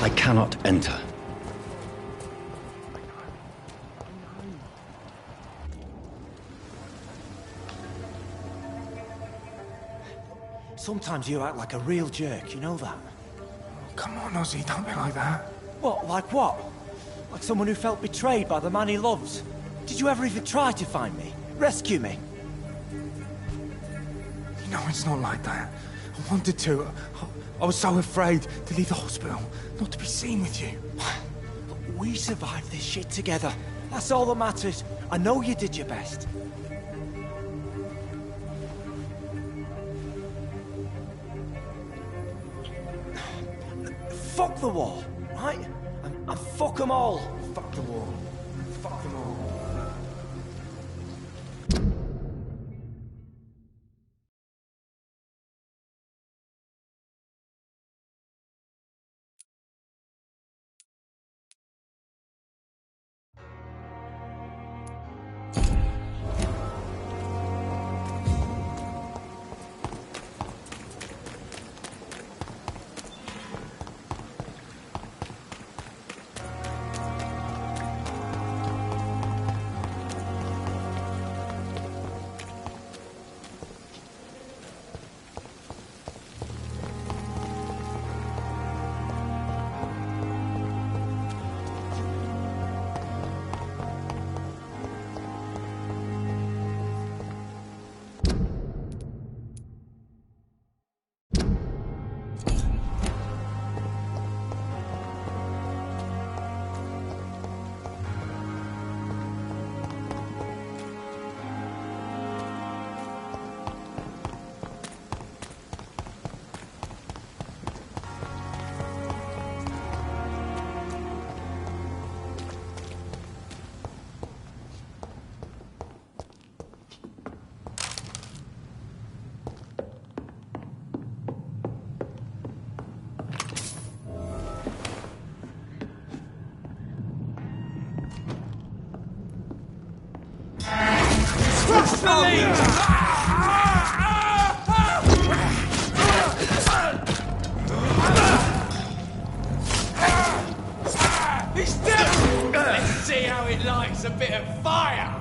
I cannot enter. Sometimes you act like a real jerk, you know that? Come on, Ozzy, don't be like that. What, like what? Like someone who felt betrayed by the man he loves? Did you ever even try to find me? Rescue me? You know, it's not like that. I wanted to. I was so afraid to leave the hospital, not to be seen with you. We survived this shit together. That's all that matters. I know you did your best. Fuck the war, right? And fuck them all. Fuck the war. Fuck them all. He's dead! Let's see how it likes a bit of fire!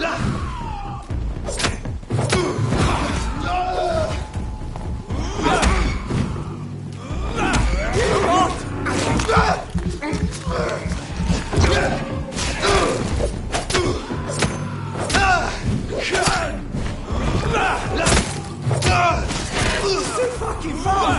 Ah! fucking far!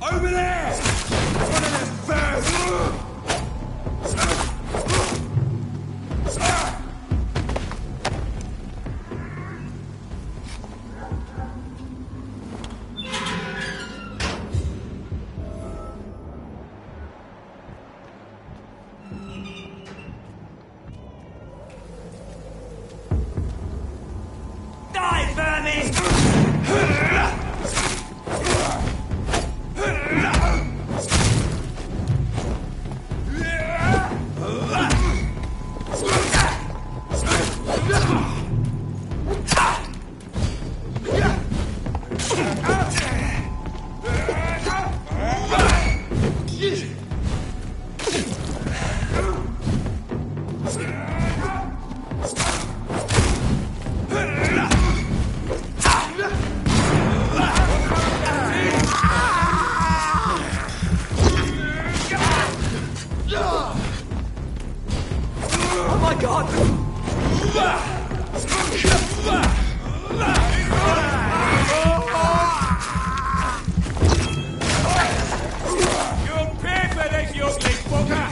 Over there! One of them birds! Die, vermin! Oh my god! You'll pay for this, you ugly fucker!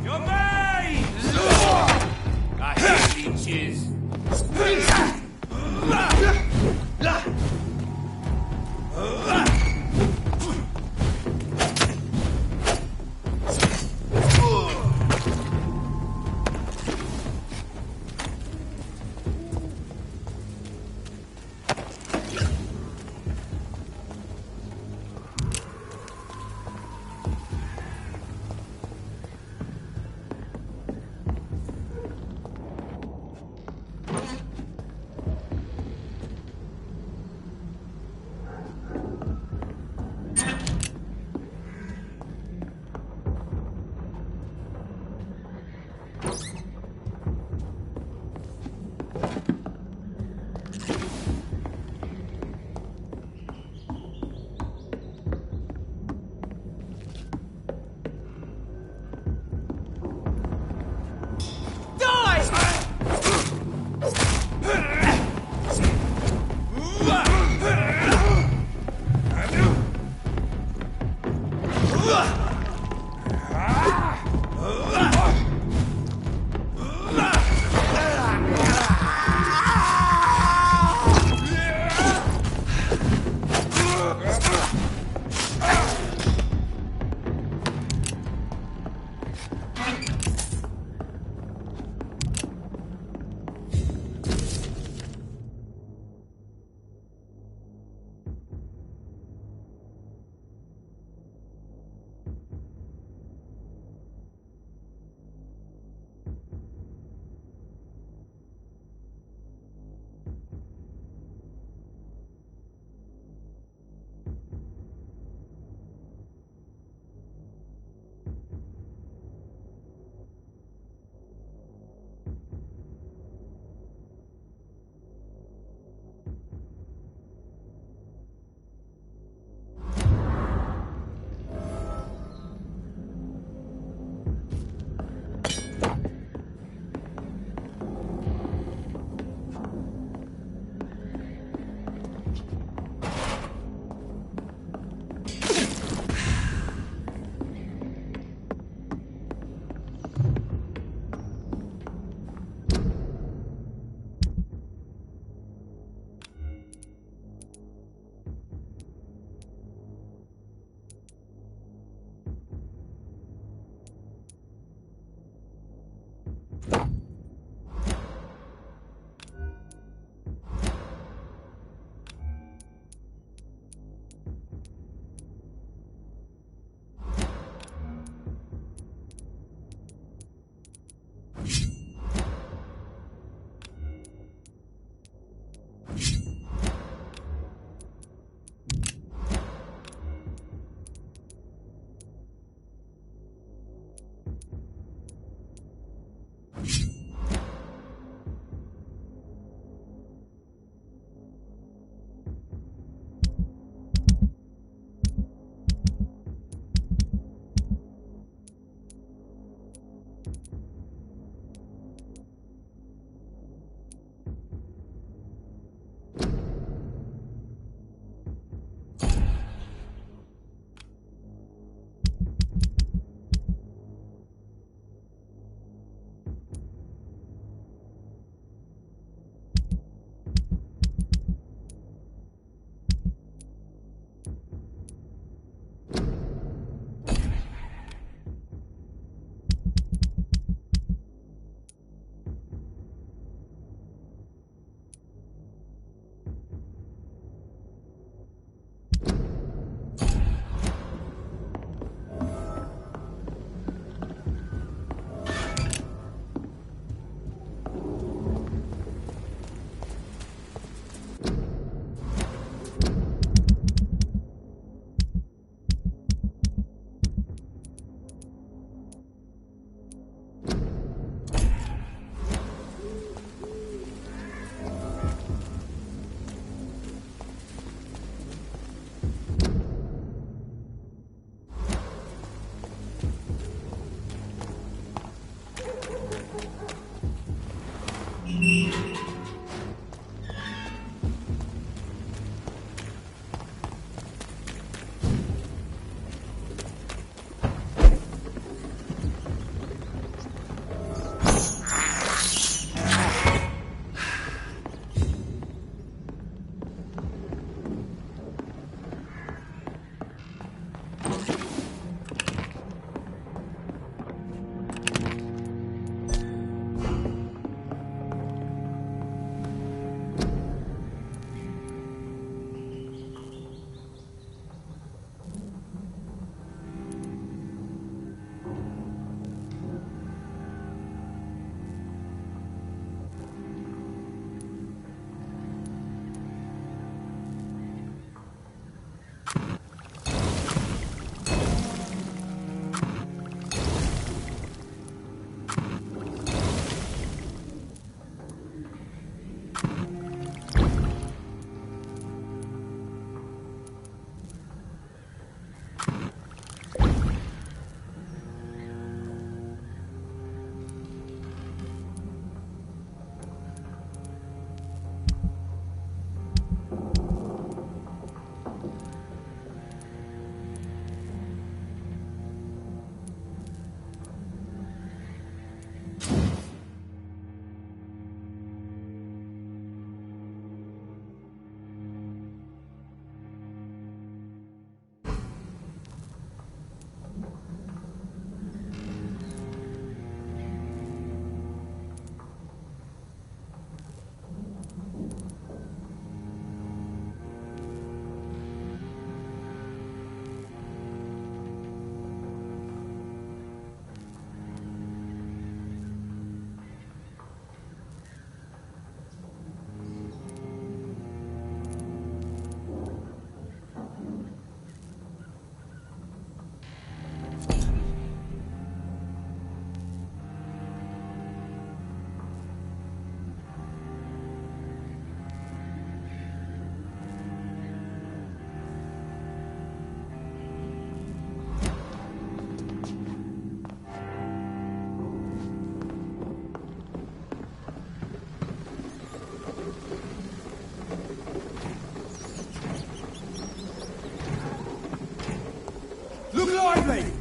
You're mine! I hate leeches.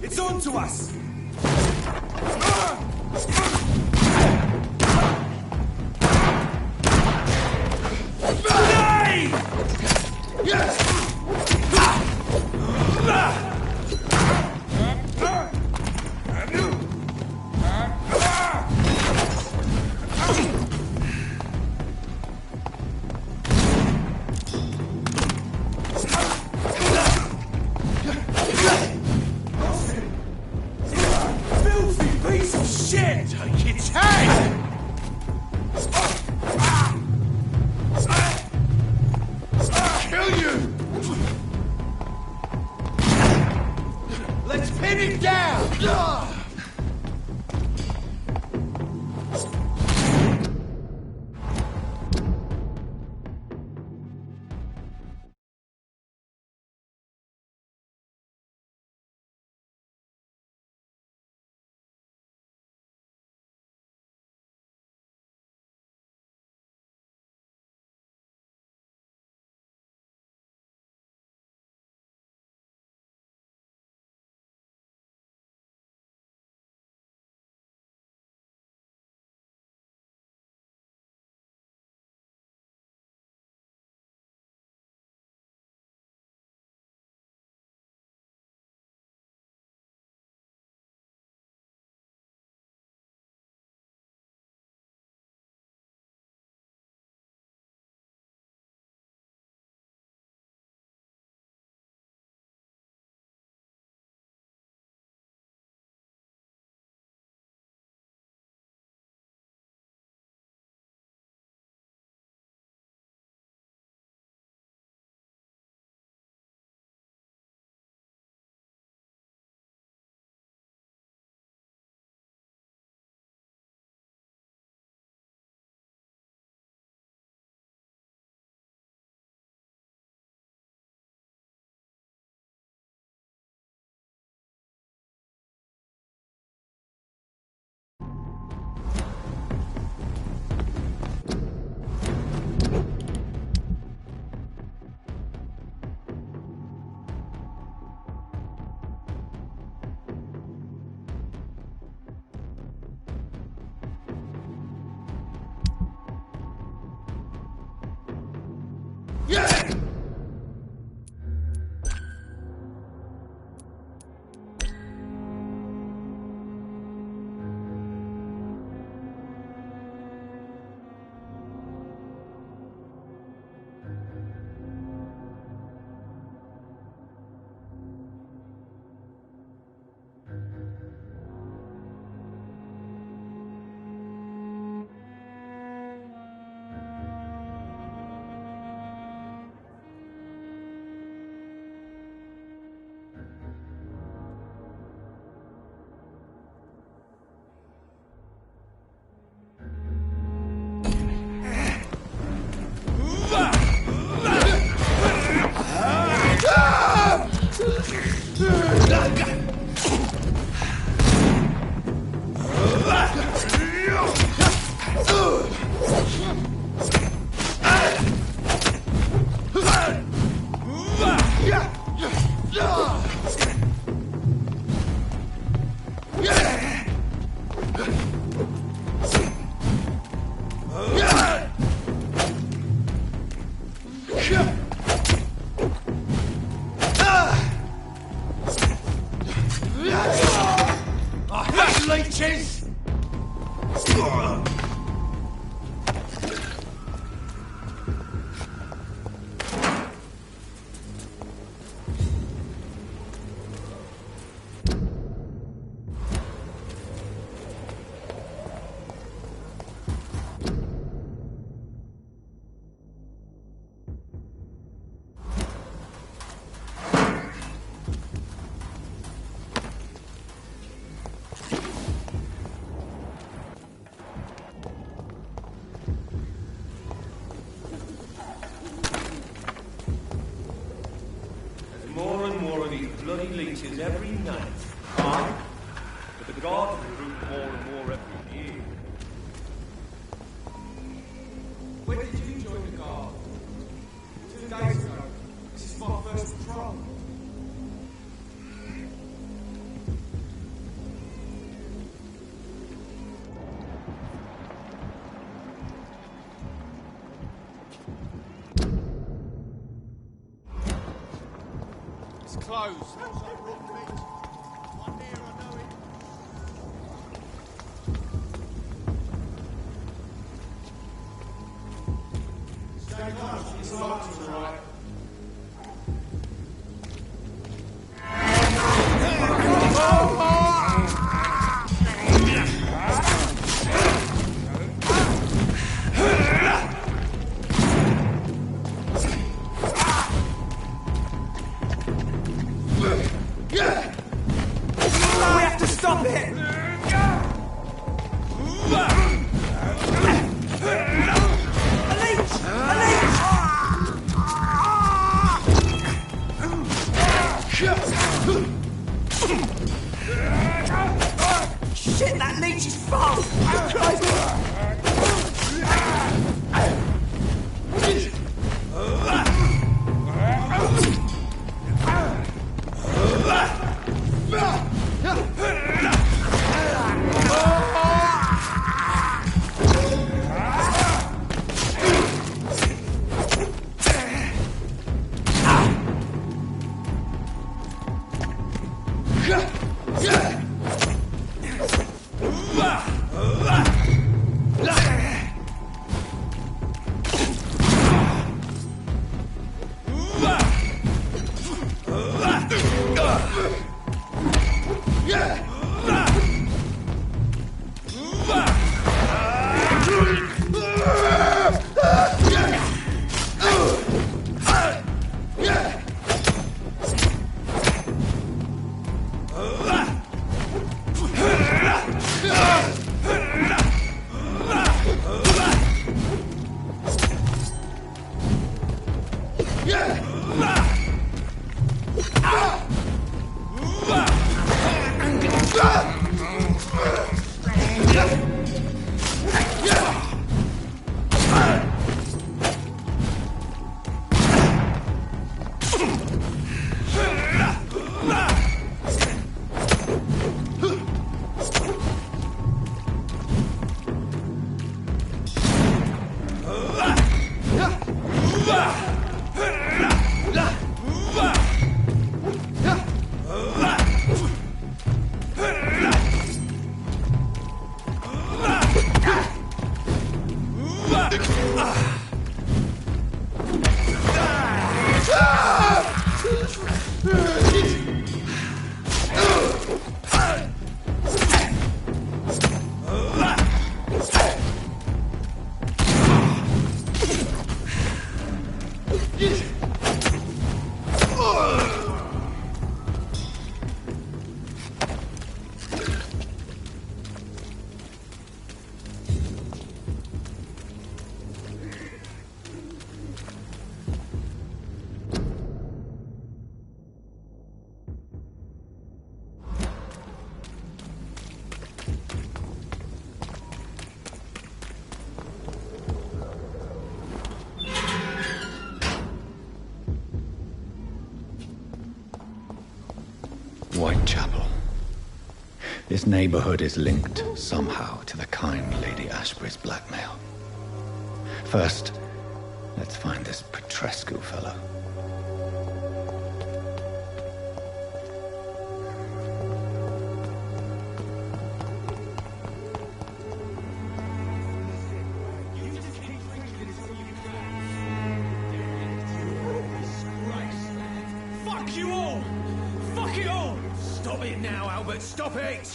It's on to us! bloody leeches every night. Fine. But the guards recruit more and more every year. When did you join the guard? 2 days ago. This is my first patrol. It's closed. Stay close. It's locked to the right. Stop it! Shit, that leech is fast! Whitechapel. This neighborhood is linked somehow to the kind Lady Ashbury's blackmail. First, let's find this Petrescu fellow. Fuck you all! Fuck it all! Stop it now, Albert! Stop it!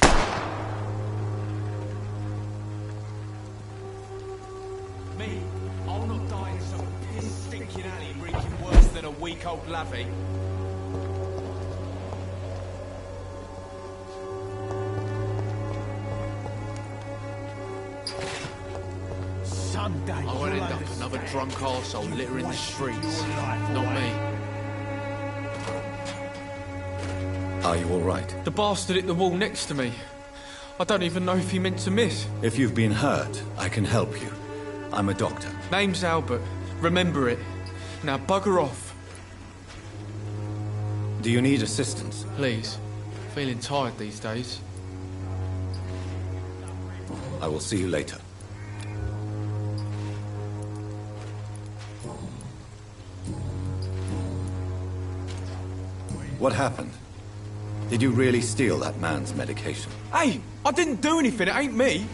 Me? I'll not die in some piss-stinking alley reeking worse than a week-old lavvy. Sunday. I won't end up another drunk arsehole littering the streets. Not me. Are you all right? The bastard hit the wall next to me. I don't even know if he meant to miss. If you've been hurt, I can help you. I'm a doctor. Name's Albert. Remember it. Now bugger off. Do you need assistance? Please. Feeling tired these days. I will see you later. What happened? Did you really steal that man's medication? Hey, I didn't do anything, it ain't me.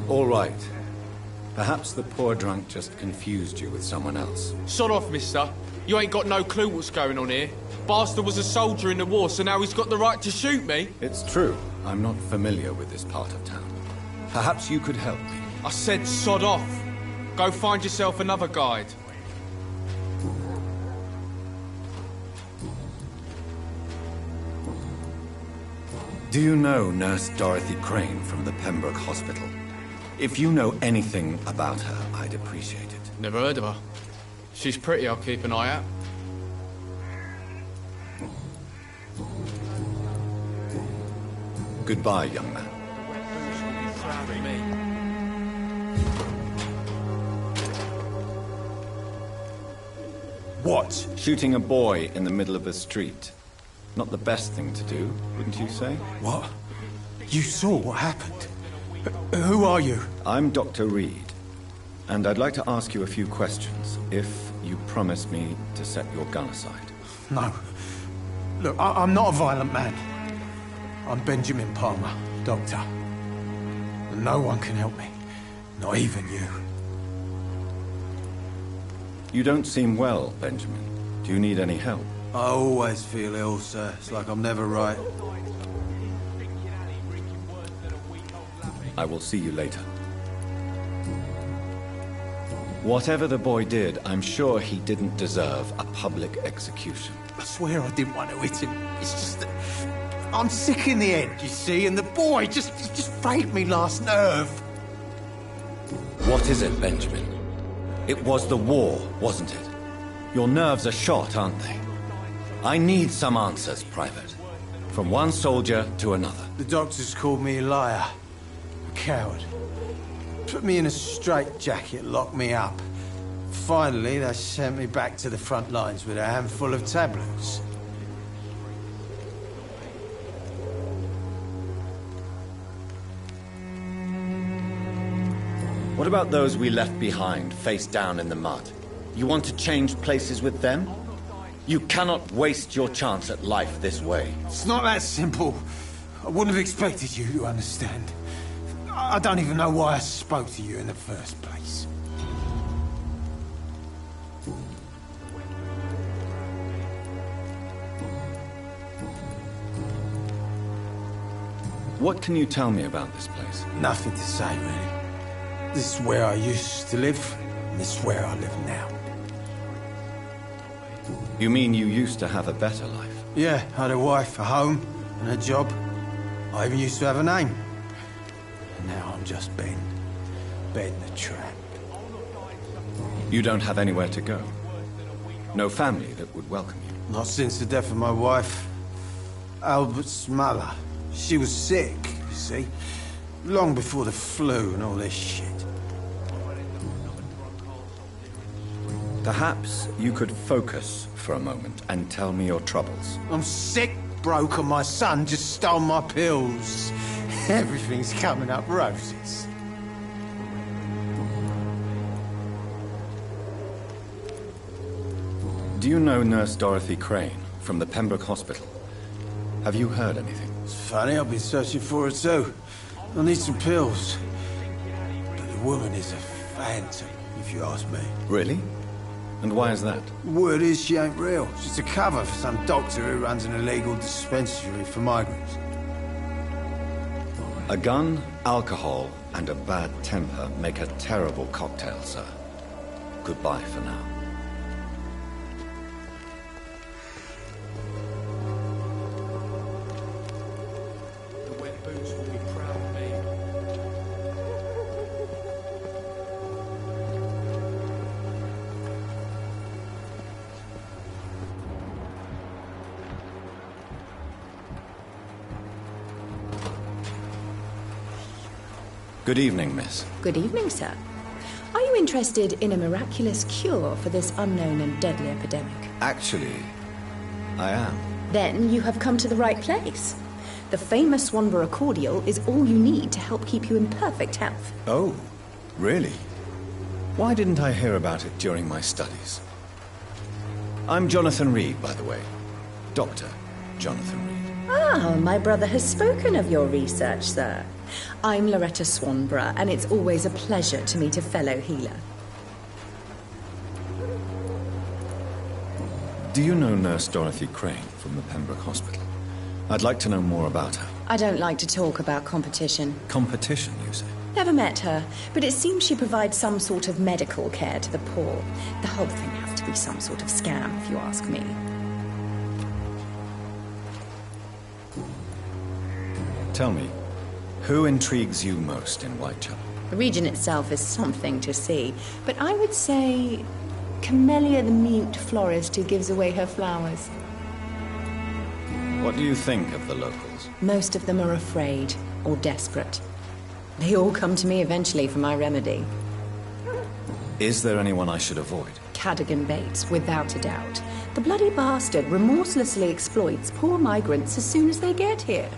All right. Perhaps the poor drunk just confused you with someone else. Sod off, mister. You ain't got no clue what's going on here. Bastard was a soldier in the war, so now he's got the right to shoot me. It's true. I'm not familiar with this part of town. Perhaps you could help me. I said sod off. Go find yourself another guide. Do you know Nurse Dorothy Crane from the Pembroke Hospital? If you know anything about her, I'd appreciate it. Never heard of her. She's pretty, I'll keep an eye out. Goodbye, young man. What? Shooting a boy in the middle of a street. Not the best thing to do, wouldn't you say? What? You saw what happened? Who are you? I'm Dr. Reed, and I'd like to ask you a few questions, if you promise me to set your gun aside. No. Look, I'm not a violent man. I'm Benjamin Palmer, doctor. And no one can help me. Not even you. You don't seem well, Benjamin. Do you need any help? I always feel ill, sir. It's like I'm never right. I will see you later. Whatever the boy did, I'm sure he didn't deserve a public execution. I swear I didn't want to hit him. It's just that I'm sick in the head, you see, and the boy just frayed me last nerve. What is it, Benjamin? It was the war, wasn't it? Your nerves are shot, aren't they? I need some answers, Private. From one soldier to another. The doctors called me a liar. A coward. Put me in a straitjacket, locked me up. Finally, they sent me back to the front lines with a handful of tablets. What about those we left behind, face down in the mud? You want to change places with them? You cannot waste your chance at life this way. It's not that simple. I wouldn't have expected you to understand. I don't even know why I spoke to you in the first place. What can you tell me about this place? Nothing to say, really. This is where I used to live, and this is where I live now. You mean you used to have a better life? Yeah, I had a wife, a home, and a job. I even used to have a name. And now I'm just Ben. Ben the Tramp. You don't have anywhere to go? No family that would welcome you? Not since the death of my wife, Albert's mother. She was sick, you see. Long before the flu and all this shit. Perhaps you could focus for a moment and tell me your troubles. I'm sick, broke, and my son just stole my pills. Everything's coming up roses. Do you know Nurse Dorothy Crane from the Pembroke Hospital? Have you heard anything? It's funny, I've been searching for her too. I need some pills. But the woman is a phantom, if you ask me. Really? And why is that? Word is she ain't real. She's a cover for some doctor who runs an illegal dispensary for migrants. A gun, alcohol, and a bad temper make a terrible cocktail, sir. Goodbye for now. The wet boots will be proud of me. Good evening, miss. Good evening, sir. Are you interested in a miraculous cure for this unknown and deadly epidemic? Actually, I am. Then you have come to the right place. The famous Swanborough cordial is all you need to help keep you in perfect health. Oh, really? Why didn't I hear about it during my studies? I'm Jonathan Reed, by the way. Dr. Jonathan Reed. Ah, my brother has spoken of your research, sir. I'm Loretta Swanborough, and it's always a pleasure to meet a fellow healer. Do you know Nurse Dorothy Crane from the Pembroke Hospital? I'd like to know more about her. I don't like to talk about competition. Competition, you say? Never met her, but it seems she provides some sort of medical care to the poor. The whole thing has to be some sort of scam, if you ask me. Tell me, who intrigues you most in Whitechapel? The region itself is something to see, but I would say Camellia the mute florist who gives away her flowers. What do you think of the locals? Most of them are afraid or desperate. They all come to me eventually for my remedy. Is there anyone I should avoid? Cadogan Bates, without a doubt. The bloody bastard remorselessly exploits poor migrants as soon as they get here.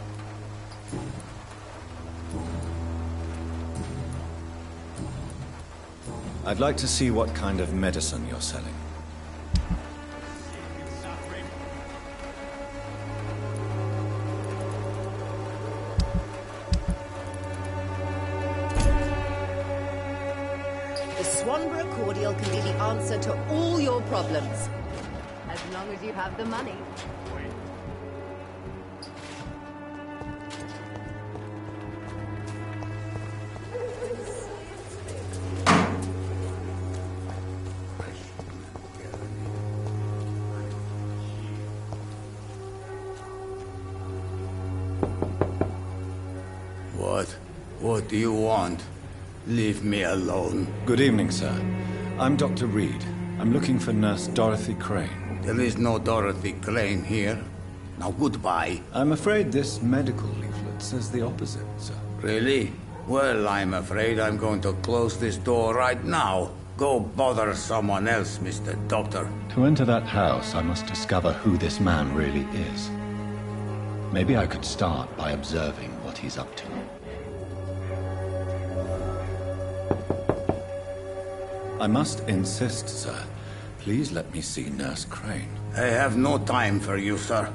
I'd like to see what kind of medicine you're selling. The Swanborough cordial can be the answer to all your problems. As long as you have the money. What do you want? Leave me alone. Good evening, sir. I'm Dr. Reed. I'm looking for Nurse Dorothy Crane. There is no Dorothy Crane here. Now goodbye. I'm afraid this medical leaflet says the opposite, sir. Really? Well, I'm afraid I'm going to close this door right now. Go bother someone else, Mr. Doctor. To enter that house, I must discover who this man really is. Maybe I could start by observing what he's up to. I must insist, sir. Please let me see Nurse Crane. I have no time for you, sir.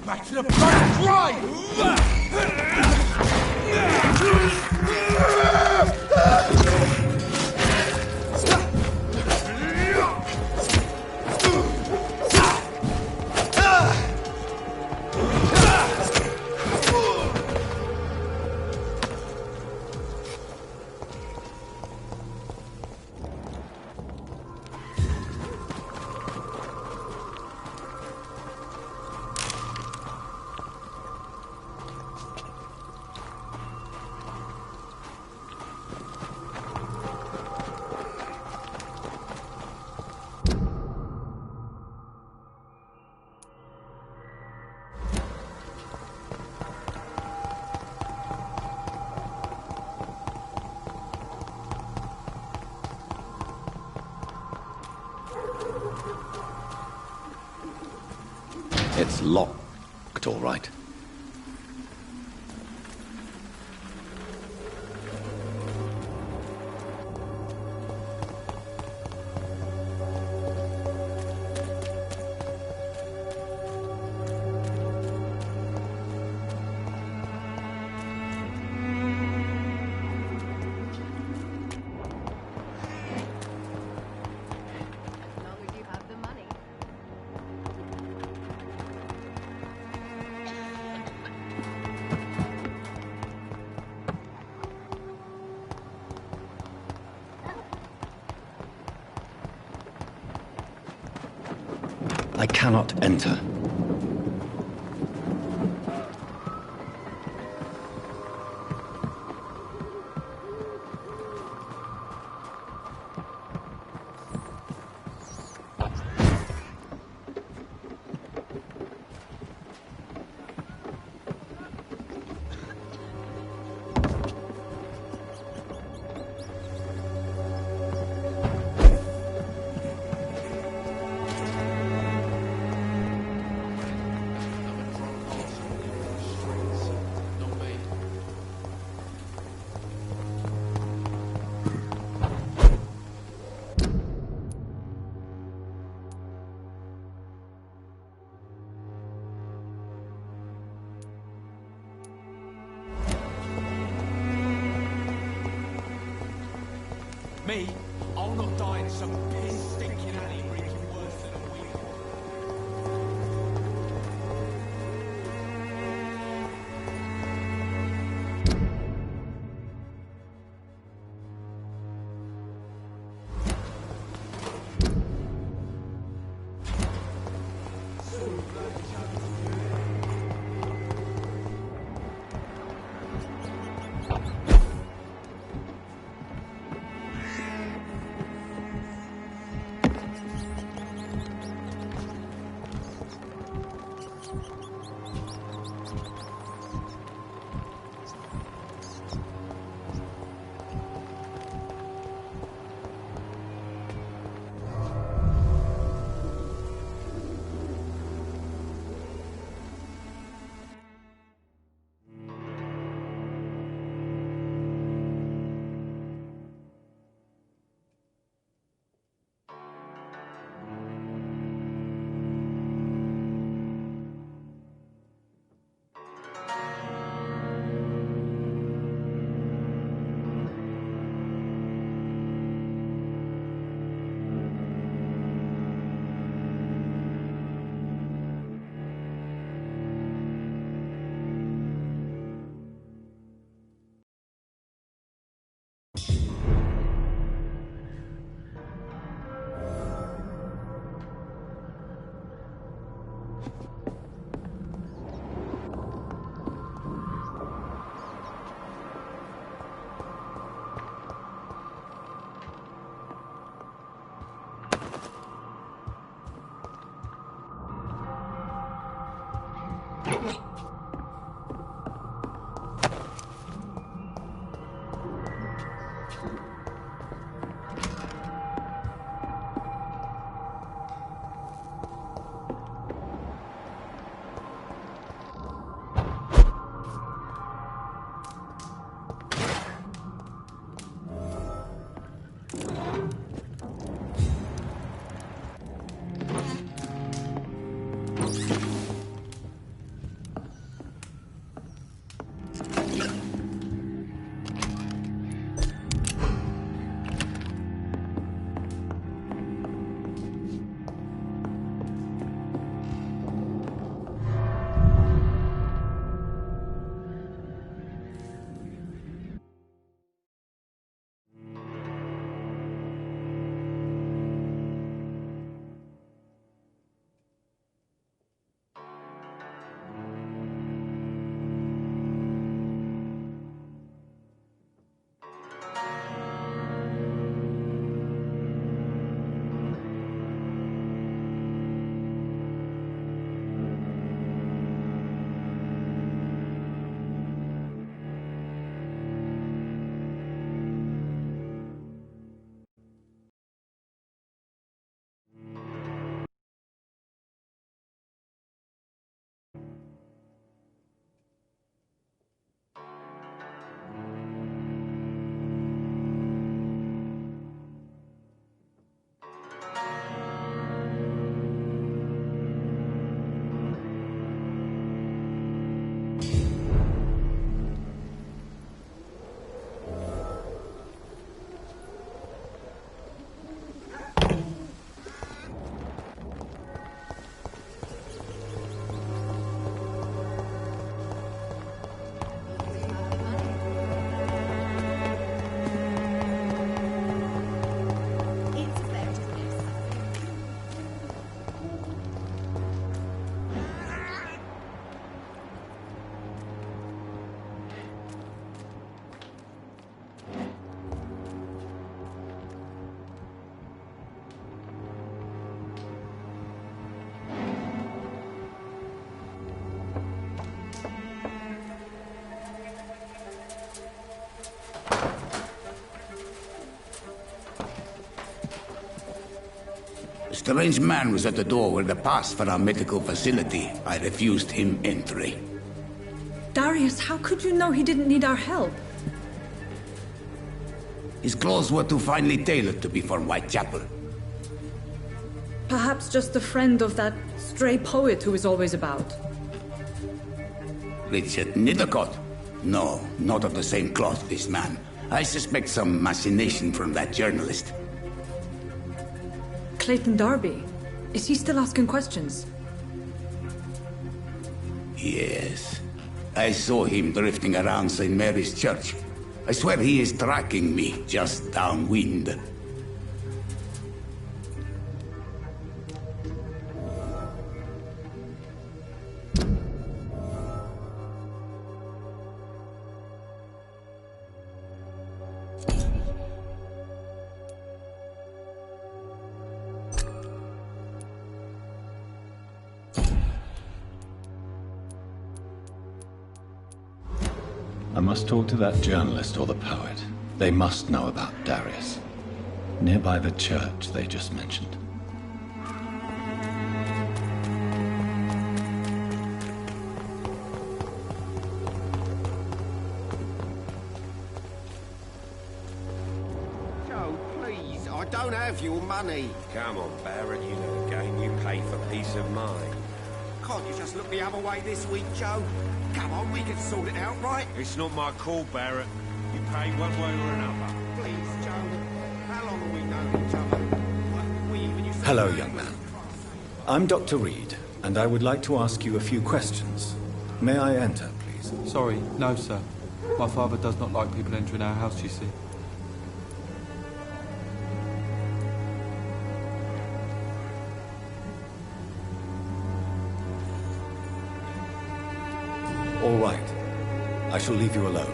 Back to the front, drive! It's locked, all right. I cannot enter. Me, I'll not die in some piss-stinking alley reeking worse than a week. Strange man was at the door with a pass for our medical facility. I refused him entry. Darius, how could you know he didn't need our help? His clothes were too finely tailored to be for Whitechapel. Perhaps just a friend of that stray poet who is always about. Richard Nithercott? No, not of the same cloth, this man. I suspect some machination from that journalist. Clayton Darby. Is he still asking questions? Yes. I saw him drifting around St. Mary's Church. I swear he is tracking me, just downwind. I must talk to that journalist or the poet. They must know about Darius. Nearby the church they just mentioned. Joe, please, I don't have your money. Come on, Barrett, you know the game. You pay for peace of mind. Can't you just look the other way this week, Joe? Come on, we can sort it out, right? It's not my call, Barrett. You pay one way or another. Please, Joe. How long have we known each other? We even used to... Hello, young man. I'm Dr. Reed, and I would like to ask you a few questions. May I enter, please? Sorry, no, sir. My father does not like people entering our house, you see. All right. I shall leave you alone.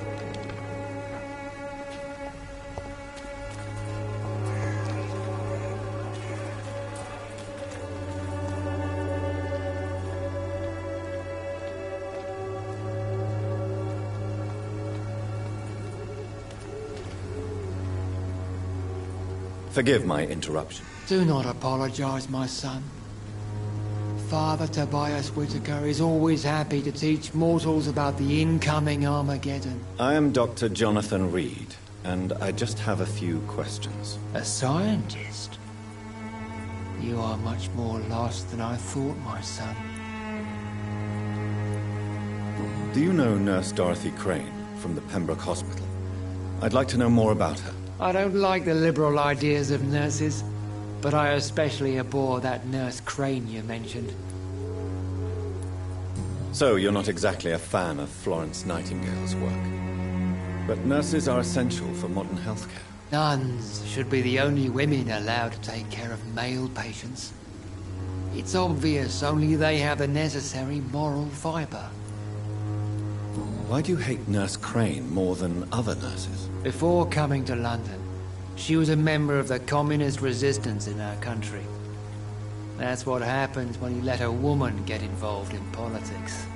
Forgive my interruption. Do not apologize, my son. Father Tobias Whitaker is always happy to teach mortals about the incoming Armageddon. I am Dr. Jonathan Reed, and I just have a few questions. A scientist? You are much more lost than I thought, my son. Do you know Nurse Dorothy Crane from the Pembroke Hospital? I'd like to know more about her. I don't like the liberal ideas of nurses, but I especially abhor that Nurse Crane you mentioned. So, you're not exactly a fan of Florence Nightingale's work. But nurses are essential for modern healthcare. Nuns should be the only women allowed to take care of male patients. It's obvious only they have the necessary moral fiber. Why do you hate Nurse Crane more than other nurses? Before coming to London, she was a member of the communist resistance in our country. That's what happens when you let a woman get involved in politics.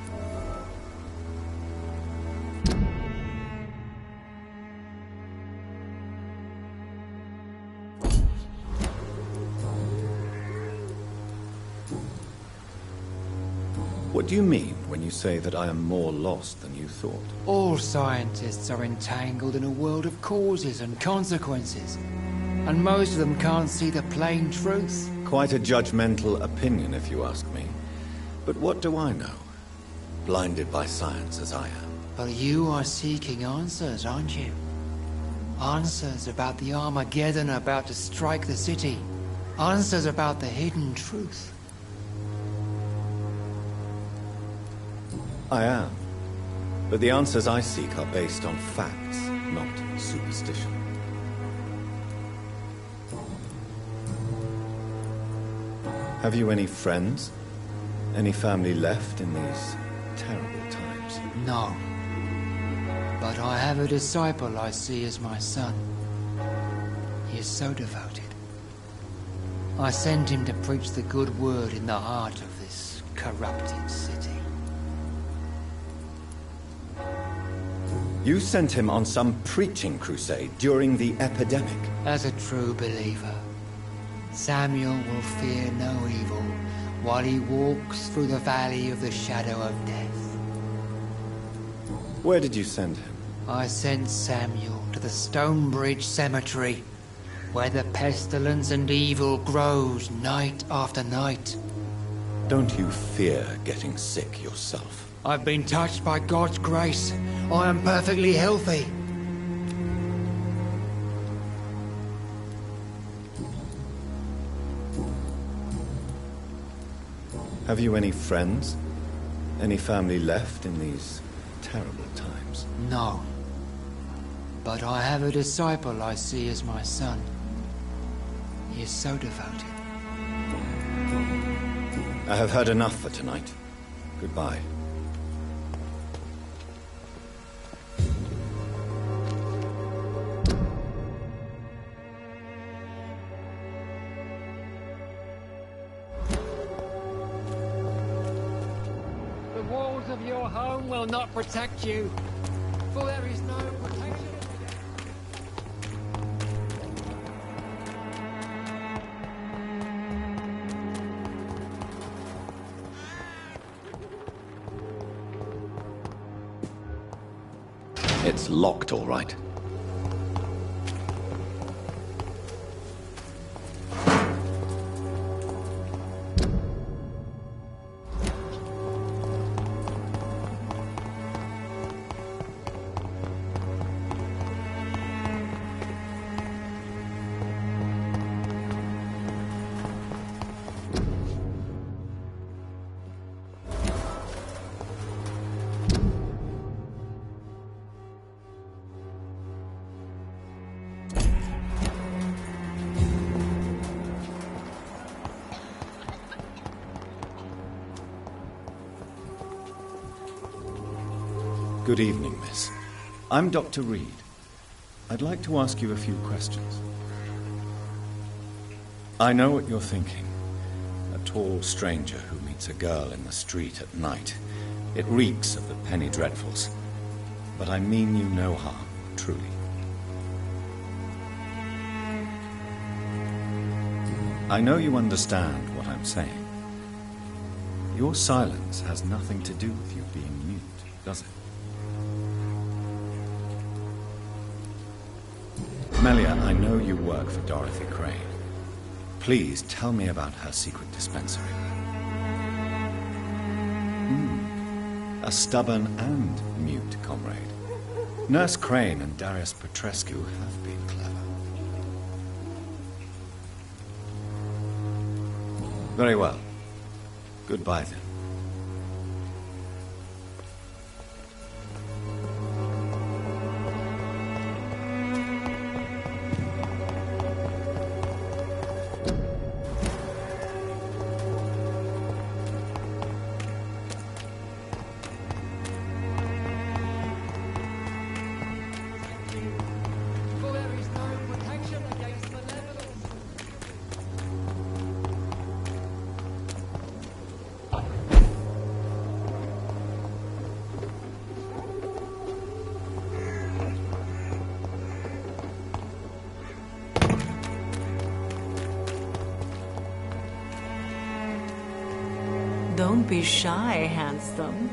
What do you mean when you say that I am more lost than you thought? All scientists are entangled in a world of causes and consequences, and most of them can't see the plain truth. Quite a judgmental opinion, if you ask me. But what do I know? Blinded by science as I am. But you are seeking answers, aren't you? Answers about the Armageddon about to strike the city. Answers about the hidden truth. I am. But the answers I seek are based on facts, not superstition. Have you any friends? Any family left in these terrible times? No. But I have a disciple I see as my son. He is so devoted. I sent him to preach the good word in the heart of this corrupted city. You sent him on some preaching crusade during the epidemic. As a true believer, Samuel will fear no evil while he walks through the valley of the shadow of death. Where did you send him? I sent Samuel to the Stonebridge Cemetery, where the pestilence and evil grows night after night. Don't you fear getting sick yourself? I've been touched by God's grace. I am perfectly healthy. Have you any friends? Any family left in these terrible times? No. But I have a disciple I see as my son. He is so devoted. I have heard enough for tonight. Goodbye. The walls of your home will not protect you, for there is no protection. It's locked, all right. Good evening, miss. I'm Dr. Reed. I'd like to ask you a few questions. I know what you're thinking. A tall stranger who meets a girl in the street at night. It reeks of the penny dreadfuls. But I mean you no harm, truly. I know you understand what I'm saying. Your silence has nothing to do with you being mute, does it? Melia, I know you work for Dorothy Crane. Please tell me about her secret dispensary. A stubborn and mute comrade. Nurse Crane and Darius Petrescu have been clever. Very well. Goodbye then. Don't be shy, handsome.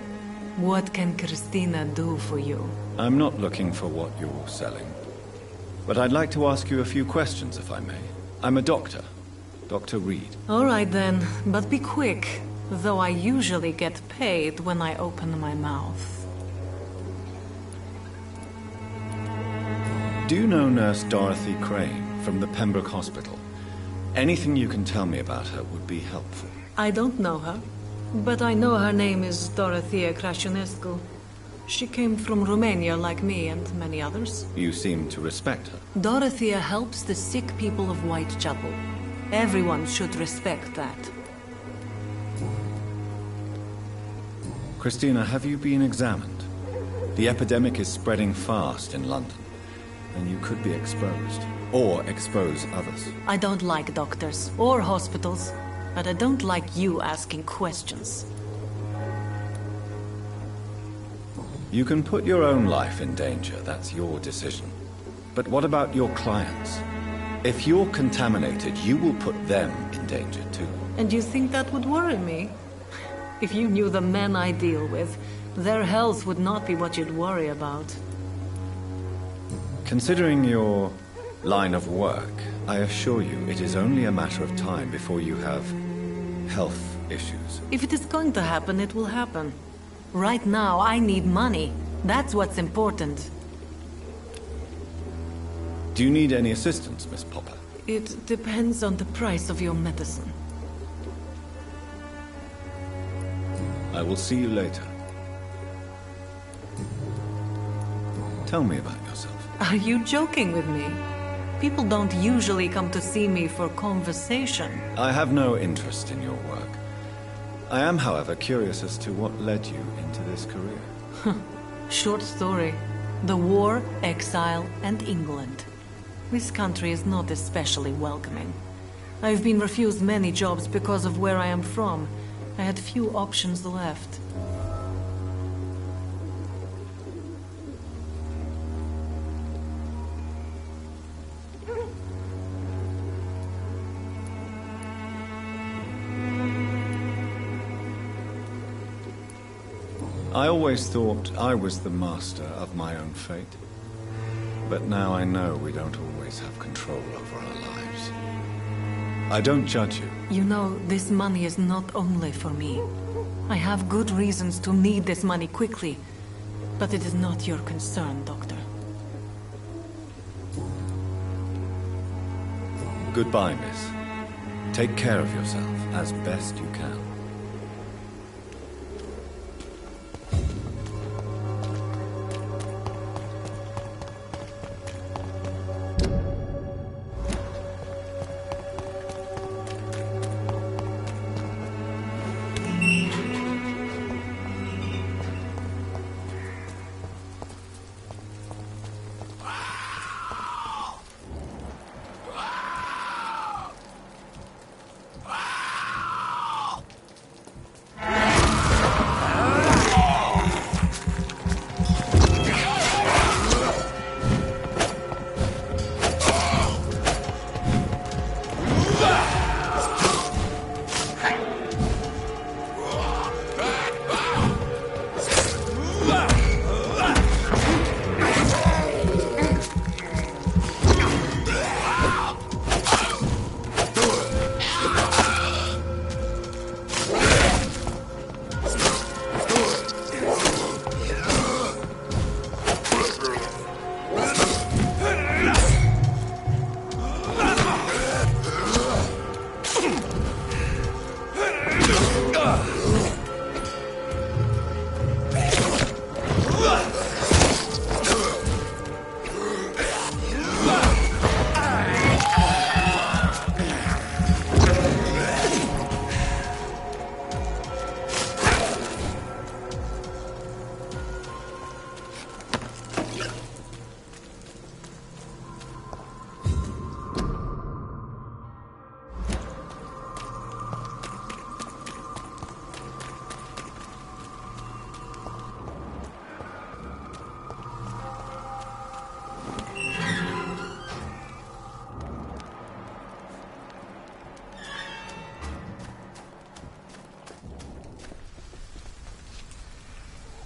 What can Christina do for you? I'm not looking for what you're selling. But I'd like to ask you a few questions, if I may. I'm a doctor. Dr. Reed. All right then, but be quick. Though I usually get paid when I open my mouth. Do you know Nurse Dorothy Crane from the Pembroke Hospital? Anything you can tell me about her would be helpful. I don't know her, but I know her name is Dorothea Crăciunescu. She came from Romania like me and many others. You seem to respect her. Dorothea helps the sick people of Whitechapel. Everyone should respect that. Christina, have you been examined? The epidemic is spreading fast in London, and you could be exposed, or expose others. I don't like doctors or hospitals, but I don't like you asking questions. You can put your own life in danger, that's your decision. But what about your clients? If you're contaminated, you will put them in danger too. And you think that would worry me? If you knew the men I deal with, their health would not be what you'd worry about. Considering your line of work, I assure you it is only a matter of time before you have health issues. If it is going to happen, it will happen. Right now, I need money. That's what's important. Do you need any assistance, Miss Popper? It depends on the price of your medicine. I will see you later. Tell me about yourself. Are you joking with me? People don't usually come to see me for conversation. I have no interest in your work. I am, however, curious as to what led you into this career. Short story. The war, exile, and England. This country is not especially welcoming. I've been refused many jobs because of where I am from. I had few options left. I always thought I was the master of my own fate. But now I know we don't always have control over our lives. I don't judge you. You know, this money is not only for me. I have good reasons to need this money quickly. But it is not your concern, Doctor. Goodbye, miss. Take care of yourself as best you can.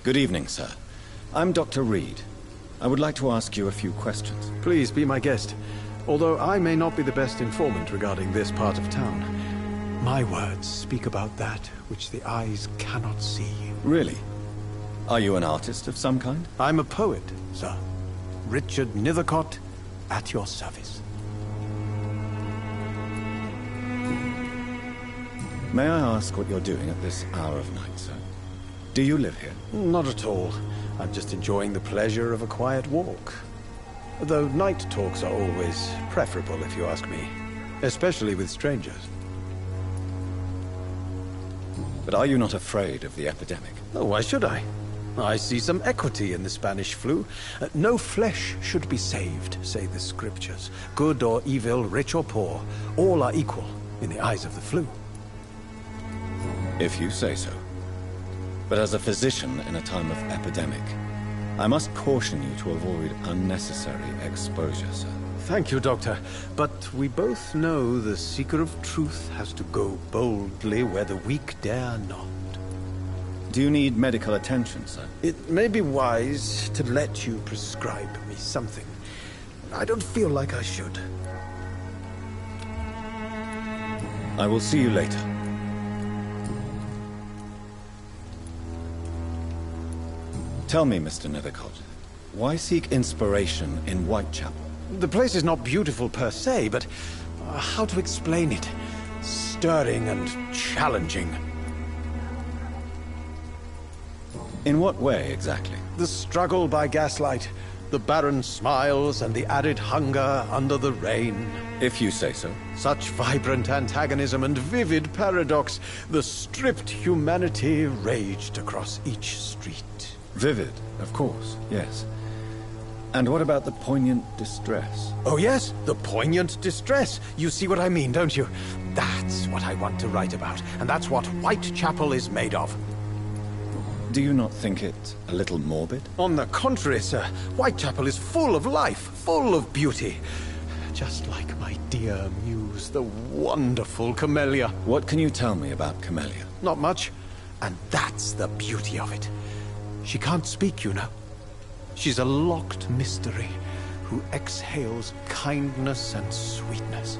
Good evening, sir. I'm Dr. Reed. I would like to ask you a few questions. Please be my guest. Although I may not be the best informant regarding this part of town, my words speak about that which the eyes cannot see. Really? Are you an artist of some kind? I'm a poet, sir. Richard Nethercott, at your service. May I ask what you're doing at this hour of night, sir? Do you live here? Not at all. I'm just enjoying the pleasure of a quiet walk. Though night talks are always preferable, if you ask me. Especially with strangers. But are you not afraid of the epidemic? Oh, why should I? I see some equity in the Spanish flu. No flesh should be saved, say the scriptures. Good or evil, rich or poor, all are equal in the eyes of the flu. If you say so. But as a physician in a time of epidemic, I must caution you to avoid unnecessary exposure, sir. Thank you, Doctor. But we both know the seeker of truth has to go boldly where the weak dare not. Do you need medical attention, sir? It may be wise to let you prescribe me something. I don't feel like I should. I will see you later. Tell me, Mr. Nethercott, why seek inspiration in Whitechapel? The place is not beautiful per se, but how to explain it? Stirring and challenging. In what way, exactly? The struggle by gaslight, the barren smiles, and the added hunger under the rain. If you say so. Such vibrant antagonism and vivid paradox. The stripped humanity raged across each street. Vivid, of course, yes. And what about the poignant distress? Oh yes, the poignant distress. You see what I mean, don't you? That's what I want to write about, and that's what Whitechapel is made of. Do you not think it a little morbid? On the contrary, sir. Whitechapel is full of life, full of beauty. Just like my dear muse, the wonderful Camellia. What can you tell me about Camellia? Not much. And that's the beauty of it. She can't speak, you know. She's a locked mystery who exhales kindness and sweetness.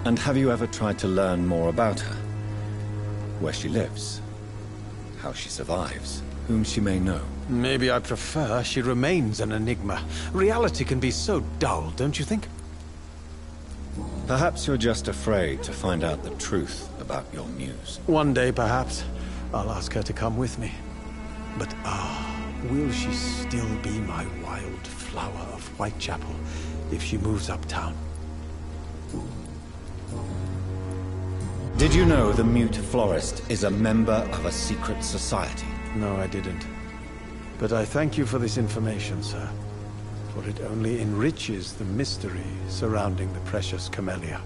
And have you ever tried to learn more about her? Where she lives? How she survives? Whom she may know? Maybe I prefer she remains an enigma. Reality can be so dull, don't you think? Perhaps you're just afraid to find out the truth about your muse. One day, perhaps, I'll ask her to come with me. But will she still be my wild flower of Whitechapel if she moves uptown? Did you know the Mute Florist is a member of a secret society? No, I didn't. But I thank you for this information, sir. For it only enriches the mystery surrounding the precious Camellia.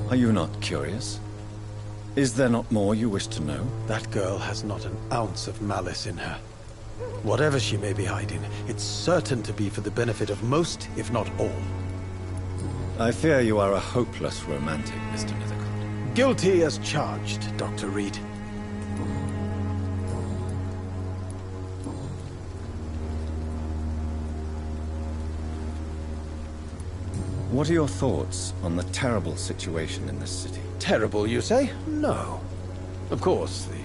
Are you not curious? Is there not more you wish to know? That girl has not an ounce of malice in her. Whatever she may be hiding, it's certain to be for the benefit of most, if not all. I fear you are a hopeless romantic, Mr. Nethercott. Guilty as charged, Dr. Reed. What are your thoughts on the terrible situation in this city? Terrible, you say? No. Of course, the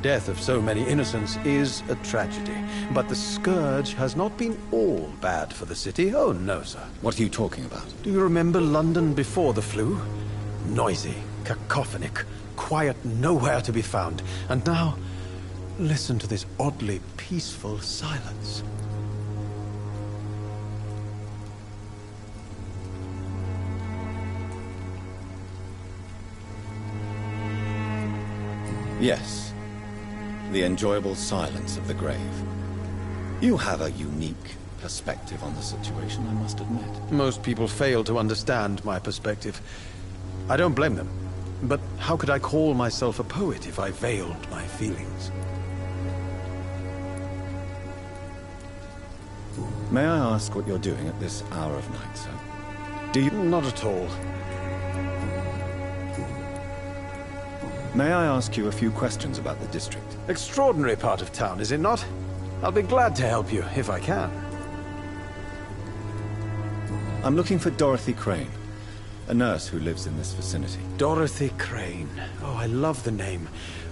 death of so many innocents is a tragedy. But the scourge has not been all bad for the city. Oh, no, sir. What are you talking about? Do you remember London before the flu? Noisy, cacophonic, quiet nowhere to be found. And now, listen to this oddly peaceful silence. Yes. The enjoyable silence of the grave. You have a unique perspective on the situation, I must admit. Most people fail to understand my perspective. I don't blame them. But how could I call myself a poet if I veiled my feelings? May I ask what you're doing at this hour of night, sir? Do you... Not at all. May I ask you a few questions about the district? Extraordinary part of town, is it not? I'll be glad to help you, if I can. I'm looking for Dorothy Crane, a nurse who lives in this vicinity. Dorothy Crane. Oh, I love the name.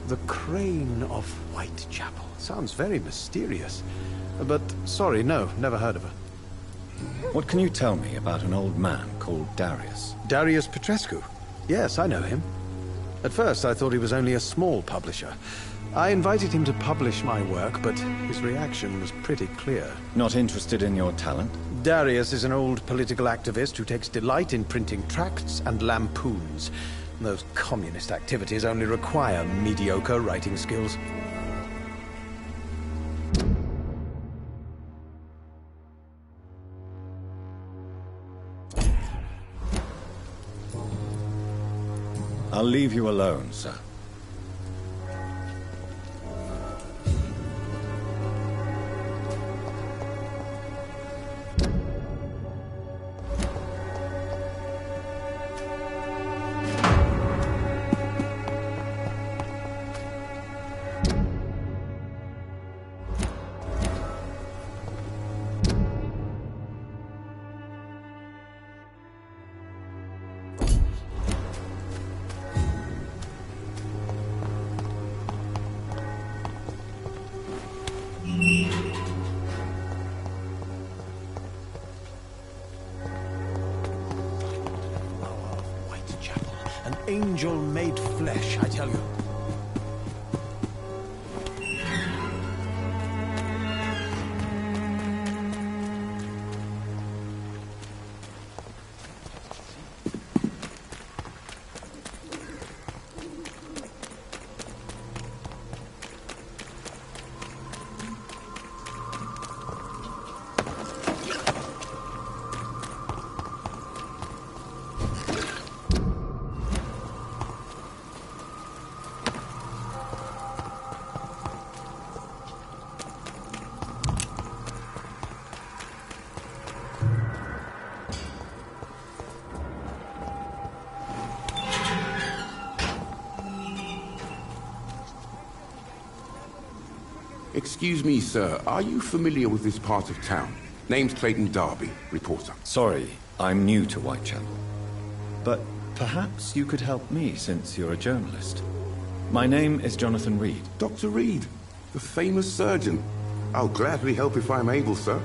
The Crane of Whitechapel. Sounds very mysterious. But, sorry, no, never heard of her. What can you tell me about an old man called Darius? Darius Petrescu? Yes, I know him. At first, I thought he was only a small publisher. I invited him to publish my work, but his reaction was pretty clear. Not interested in your talent? Darius is an old political activist who takes delight in printing tracts and lampoons. Those communist activities only require mediocre writing skills. I'll leave you alone, sir. Angel made flesh, I tell you. Excuse me, sir. Are you familiar with this part of town? Name's Clayton Darby, reporter. Sorry, I'm new to Whitechapel. But perhaps you could help me since you're a journalist. My name is Jonathan Reed. Dr. Reed, the famous surgeon. I'll gladly help if I'm able, sir.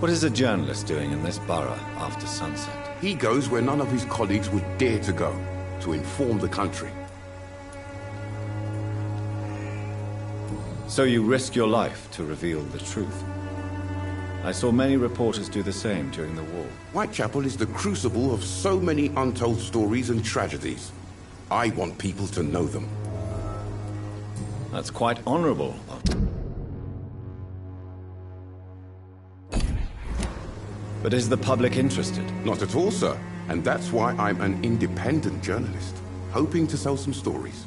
What is a journalist doing in this borough after sunset? He goes where none of his colleagues would dare to go, to inform the country. So you risk your life to reveal the truth. I saw many reporters do the same during the war. Whitechapel is the crucible of so many untold stories and tragedies. I want people to know them. That's quite honorable. But is the public interested? Not at all, sir. And that's why I'm an independent journalist, hoping to sell some stories.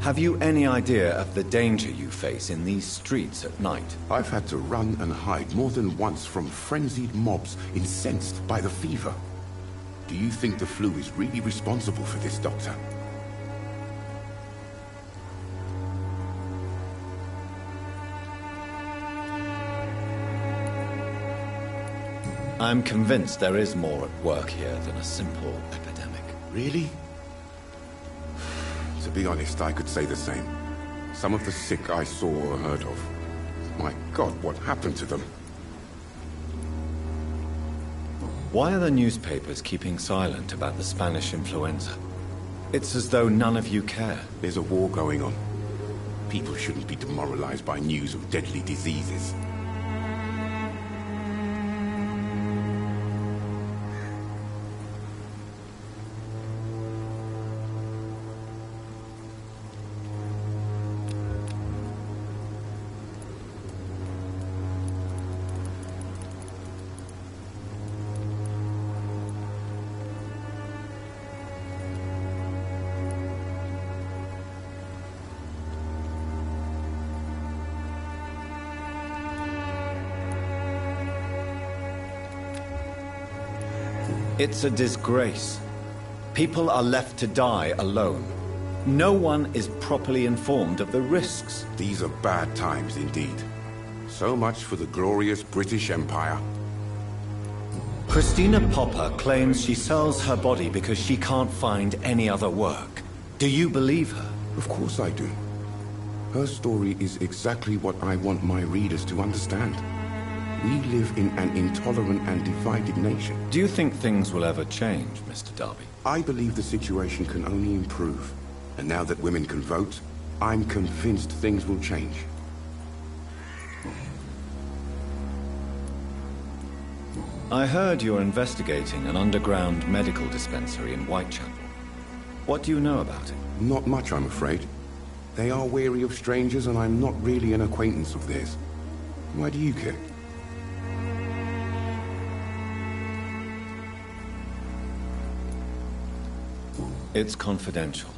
Have you any idea of the danger you face in these streets at night? I've had to run and hide more than once from frenzied mobs incensed by the fever. Do you think the flu is really responsible for this, Doctor? I'm convinced there is more at work here than a simple epidemic. Really? To be honest, I could say the same. Some of the sick I saw or heard of. My God, what happened to them? Why are the newspapers keeping silent about the Spanish influenza? It's as though none of you care. There's a war going on. People shouldn't be demoralized by news of deadly diseases. It's a disgrace. People are left to die alone. No one is properly informed of the risks. These are bad times indeed. So much for the glorious British Empire. Christina Popper claims she sells her body because she can't find any other work. Do you believe her? Of course I do. Her story is exactly what I want my readers to understand. We live in an intolerant and divided nation. Do you think things will ever change, Mr. Darby? I believe the situation can only improve. And now that women can vote, I'm convinced things will change. I heard you're investigating an underground medical dispensary in Whitechapel. What do you know about it? Not much, I'm afraid. They are wary of strangers, and I'm not really an acquaintance of theirs. Why do you care? It's confidential.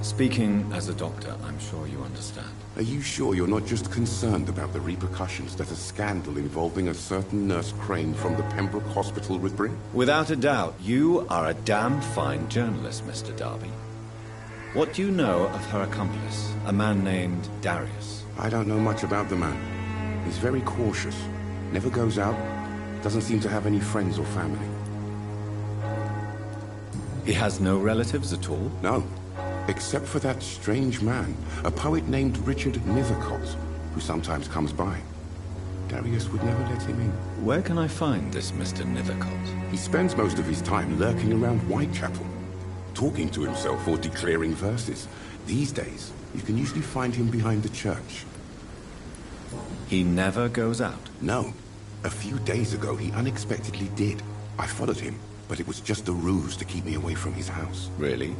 Speaking as a doctor, I'm sure you understand. Are you sure you're not just concerned about the repercussions that a scandal involving a certain Nurse Crane from the Pembroke Hospital would bring? Without a doubt, you are a damn fine journalist, Mr. Darby. What do you know of her accomplice, a man named Darius? I don't know much about the man. He's very cautious. Never goes out. Doesn't seem to have any friends or family. He has no relatives at all? No. Except for that strange man, a poet named Richard Nethercott, who sometimes comes by. Darius would never let him in. Where can I find this Mr. Nethercott? He spends most of his time lurking around Whitechapel, talking to himself or declaring verses. These days, you can usually find him behind the church. He never goes out? No. A few days ago, he unexpectedly did. I followed him, but it was just a ruse to keep me away from his house. Really?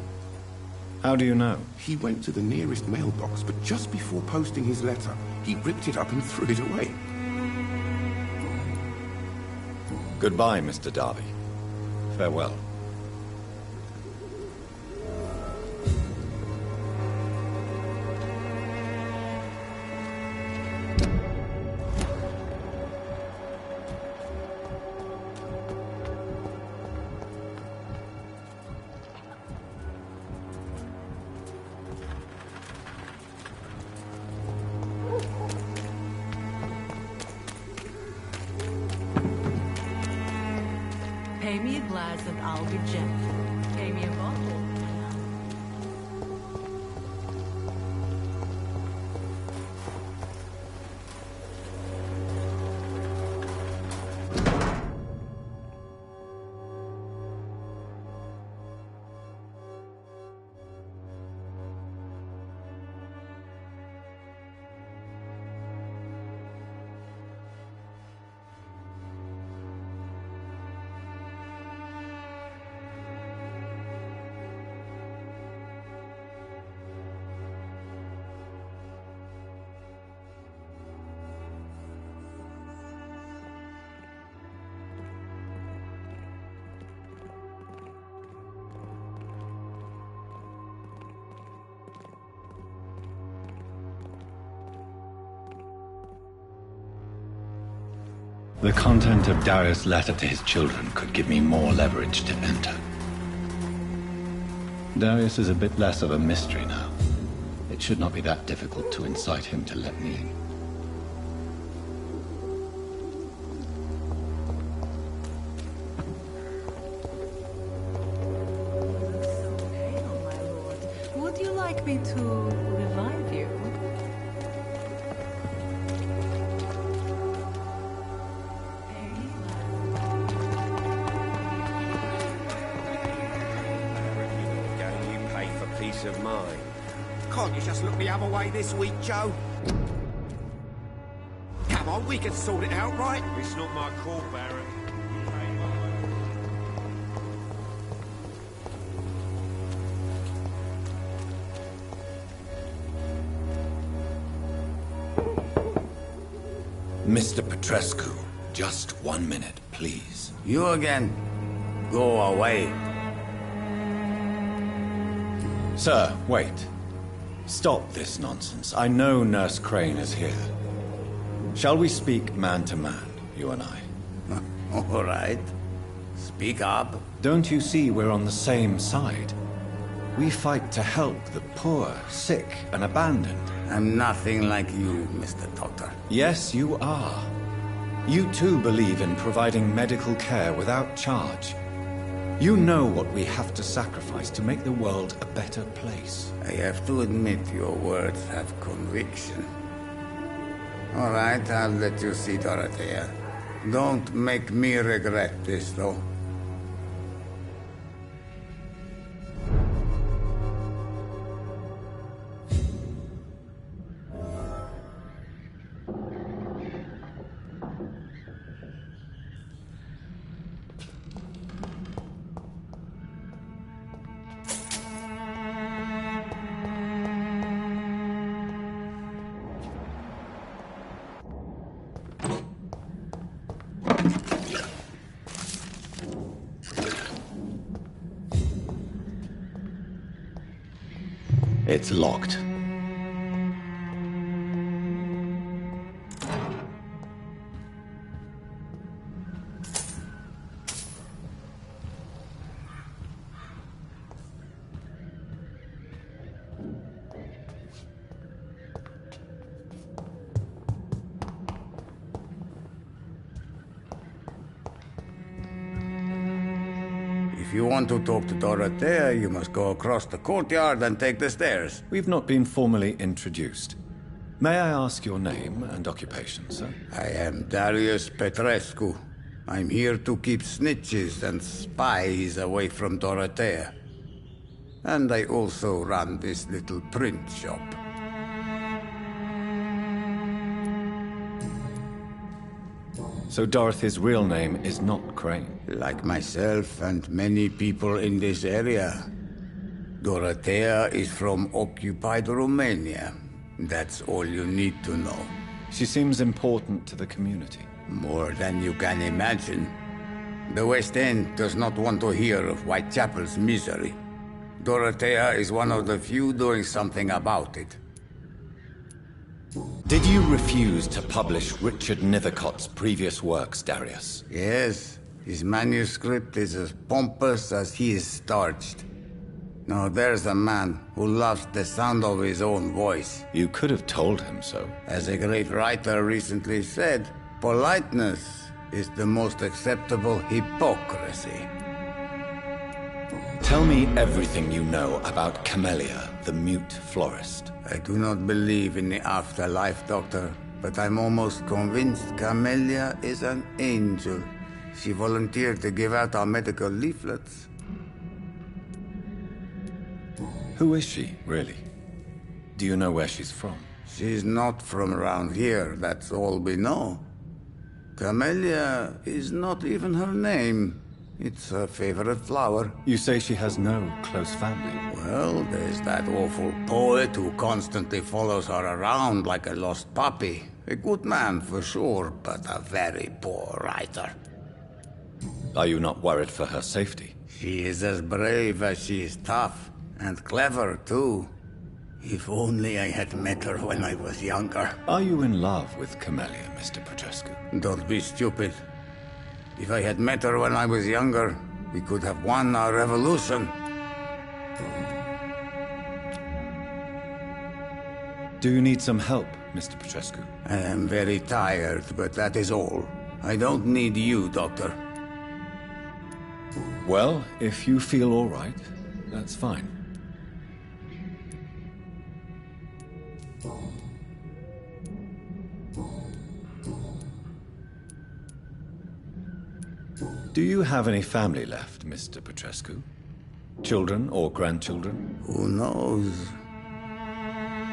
How do you know? He went to the nearest mailbox, but just before posting his letter, he ripped it up and threw it away. Goodbye, Mr. Darby. Farewell. Pay me a glass and I'll be gentle. Pay me a bottle. The content of Darius' letter to his children could give me more leverage to enter. Darius is a bit less of a mystery now. It should not be that difficult to incite him to let me in. Would you like me to revive you? Peace of mind. Can't you just look the other way this week, Joe? Come on, we can sort it out, right? It's not my call, Baron. Mr. Petrescu, just 1 minute, please. You again? Go away. Sir, wait. Stop this nonsense. I know Nurse Crane is here. Shall we speak man to man, you and I? All right. Speak up. Don't you see we're on the same side? We fight to help the poor, sick, and abandoned. I'm nothing like you, Mr. Doctor. Yes, you are. You too believe in providing medical care without charge. You know what we have to sacrifice to make the world a better place. I have to admit your words have conviction. All right, I'll let you see, Dorothea. Don't make me regret this, though. It's locked. If you want to talk to Dorothea, you must go across the courtyard and take the stairs. We've not been formally introduced. May I ask your name and occupation, sir? I am Darius Petrescu. I'm here to keep snitches and spies away from Dorothea. And I also run this little print shop. So Dorothy's real name is not Crane? Like myself and many people in this area. Dorothea is from occupied Romania. That's all you need to know. She seems important to the community. More than you can imagine. The West End does not want to hear of Whitechapel's misery. Dorothea is one of the few doing something about it. Did you refuse to publish Richard Nethercott's previous works, Darius? Yes. His manuscript is as pompous as he is starched. Now there's a man who loves the sound of his own voice. You could have told him so. As a great writer recently said, politeness is the most acceptable hypocrisy. Tell me everything you know about Camellia, the mute florist. I do not believe in the afterlife, Doctor, but I'm almost convinced Camellia is an angel. She volunteered to give out our medical leaflets. Who is she, really? Do you know where she's from? She's not from around here, that's all we know. Camellia is not even her name. It's her favorite flower. You say she has no close family? Well, there's that awful poet who constantly follows her around like a lost puppy. A good man for sure, but a very poor writer. Are you not worried for her safety? She is as brave as she is tough. And clever, too. If only I had met her when I was younger. Are you in love with Camellia, Mr. Petrescu? Don't be stupid. If I had met her when I was younger, we could have won our revolution. Do you need some help, Mr. Petrescu? I am very tired, but that is all. I don't need you, Doctor. Well, if you feel all right, that's fine. Do you have any family left, Mr. Petrescu? Children or grandchildren? Who knows?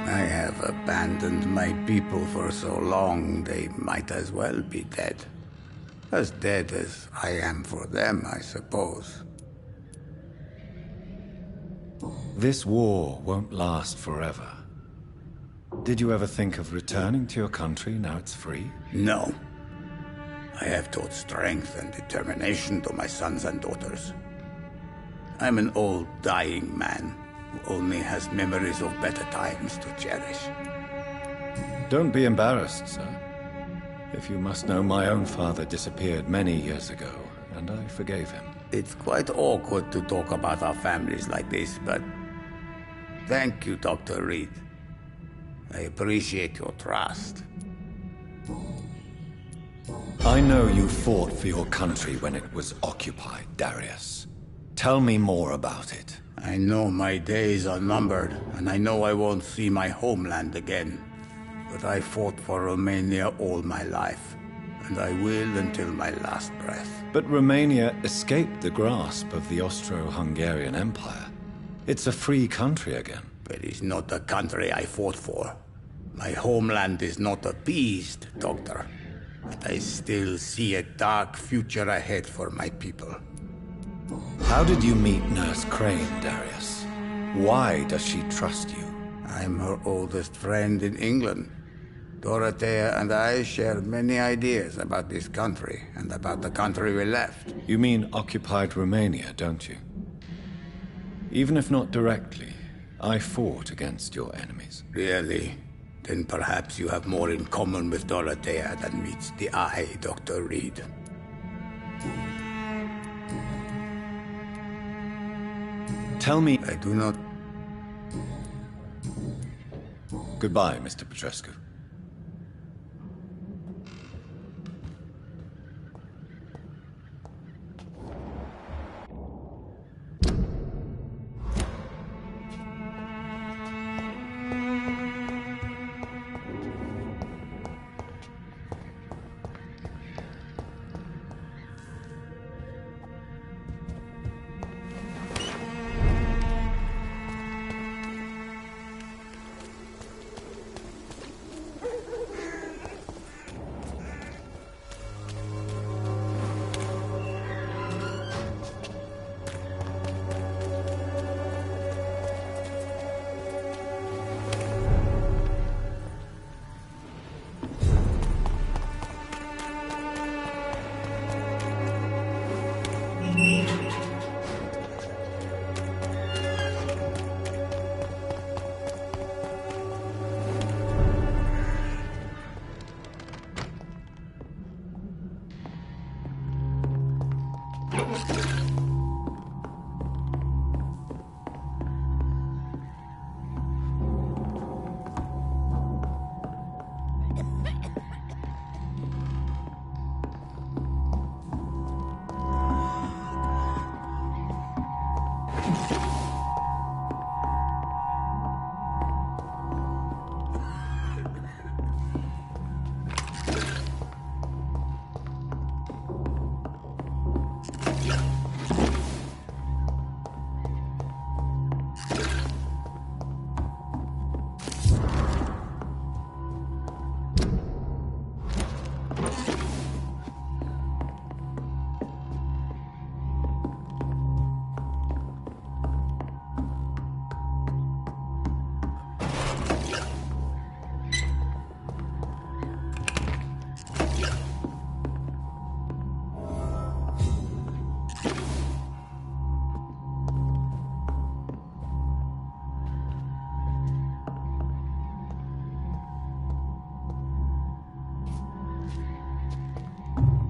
I have abandoned my people for so long, they might as well be dead. As dead as I am for them, I suppose. This war won't last forever. Did you ever think of returning to your country now it's free? No. I have taught strength and determination to my sons and daughters. I'm an old, dying man who only has memories of better times to cherish. Don't be embarrassed, sir. If you must know, my own father disappeared many years ago, and I forgave him. It's quite awkward to talk about our families like this, but thank you, Dr. Reed. I appreciate your trust. I know you fought for your country when it was occupied, Darius. Tell me more about it. I know my days are numbered, and I know I won't see my homeland again. But I fought for Romania all my life, and I will until my last breath. But Romania escaped the grasp of the Austro-Hungarian Empire. It's a free country again. But it's not the country I fought for. My homeland is not appeased, Doctor. But I still see a dark future ahead for my people. How did you meet Nurse Crane, Darius? Why does she trust you? I'm her oldest friend in England. Dorothea and I share many ideas about this country and about the country we left. You mean occupied Romania, don't you? Even if not directly, I fought against your enemies. Really? Then perhaps you have more in common with Dorothea than meets the eye, Dr. Reed. Tell me... I do not... Goodbye, Mr. Petrescu.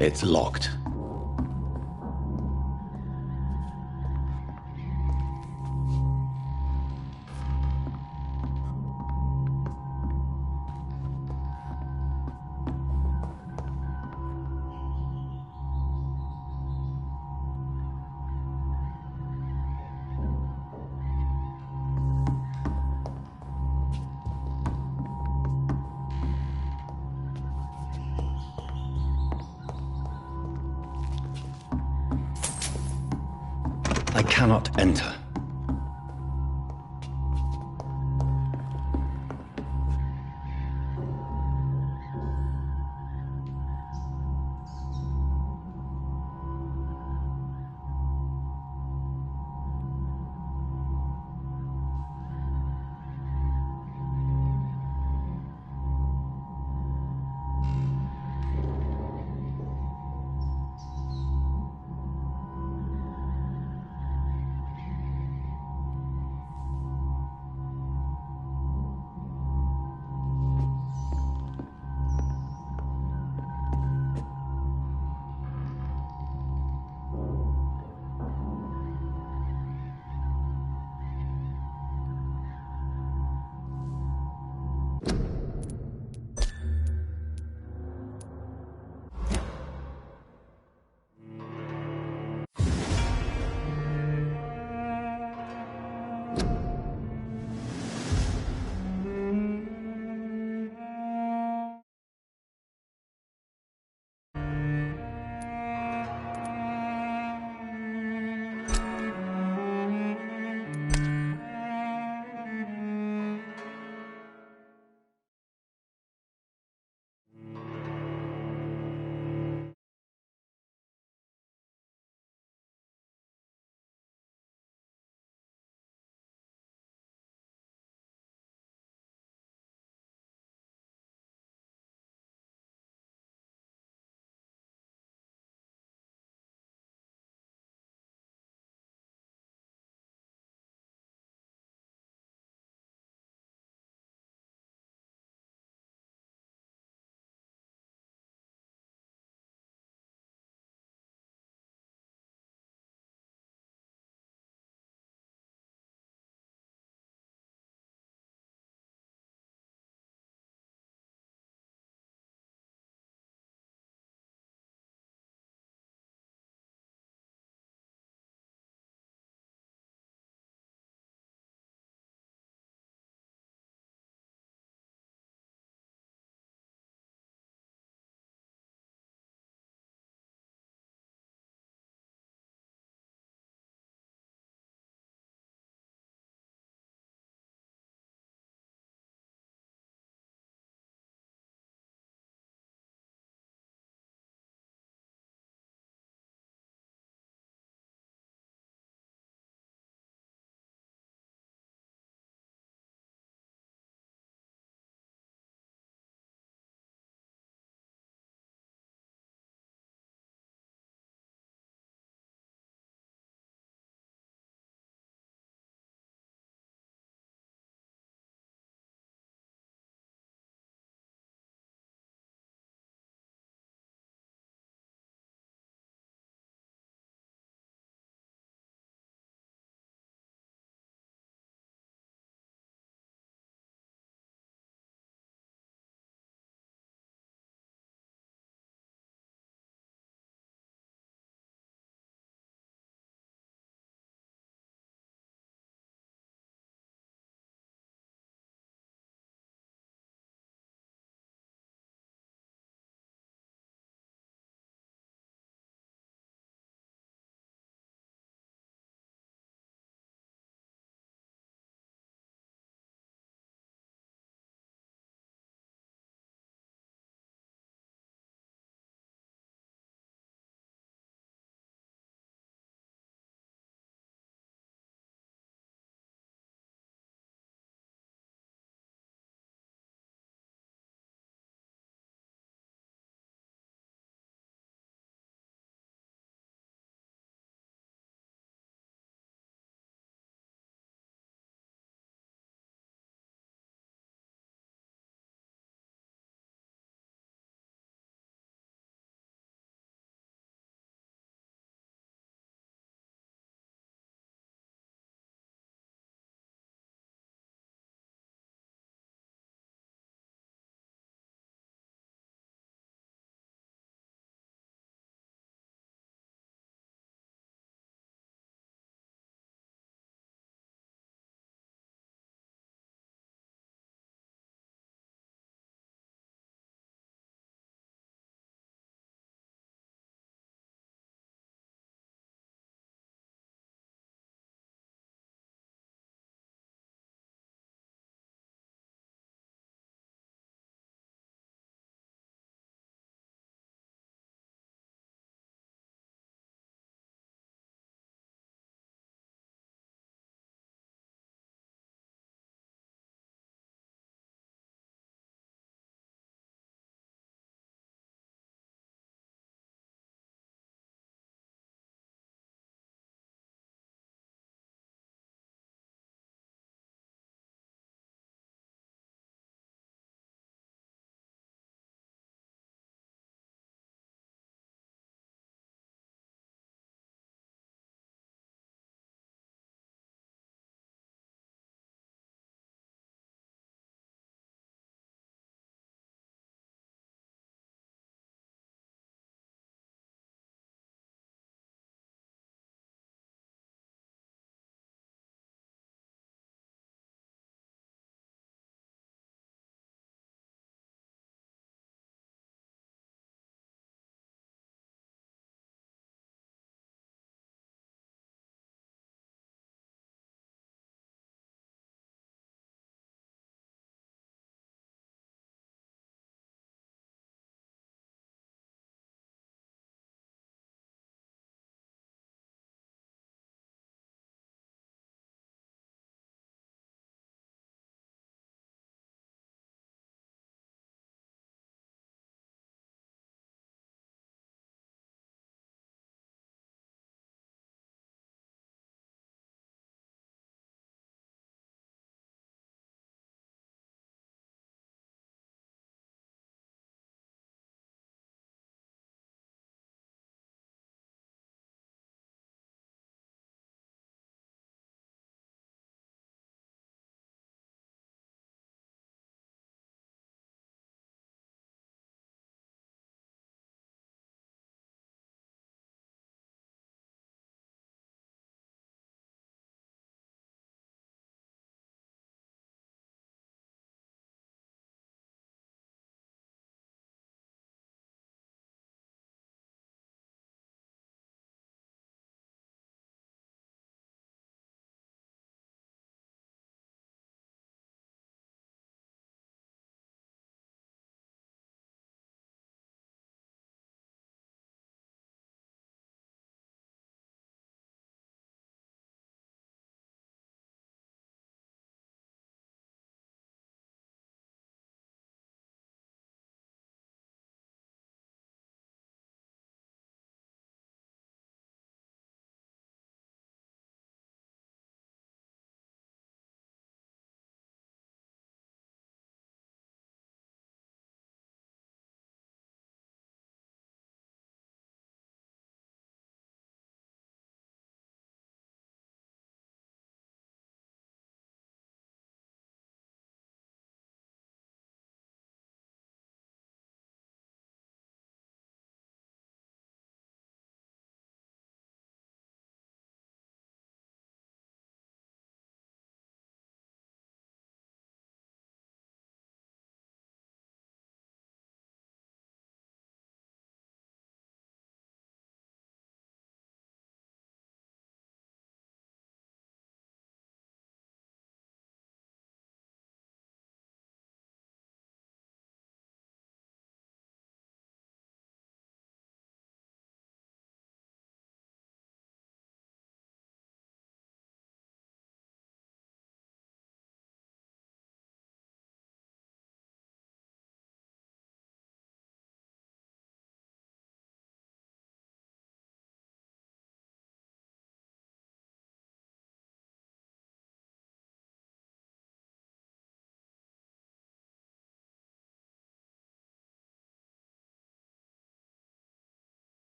It's locked. I cannot enter.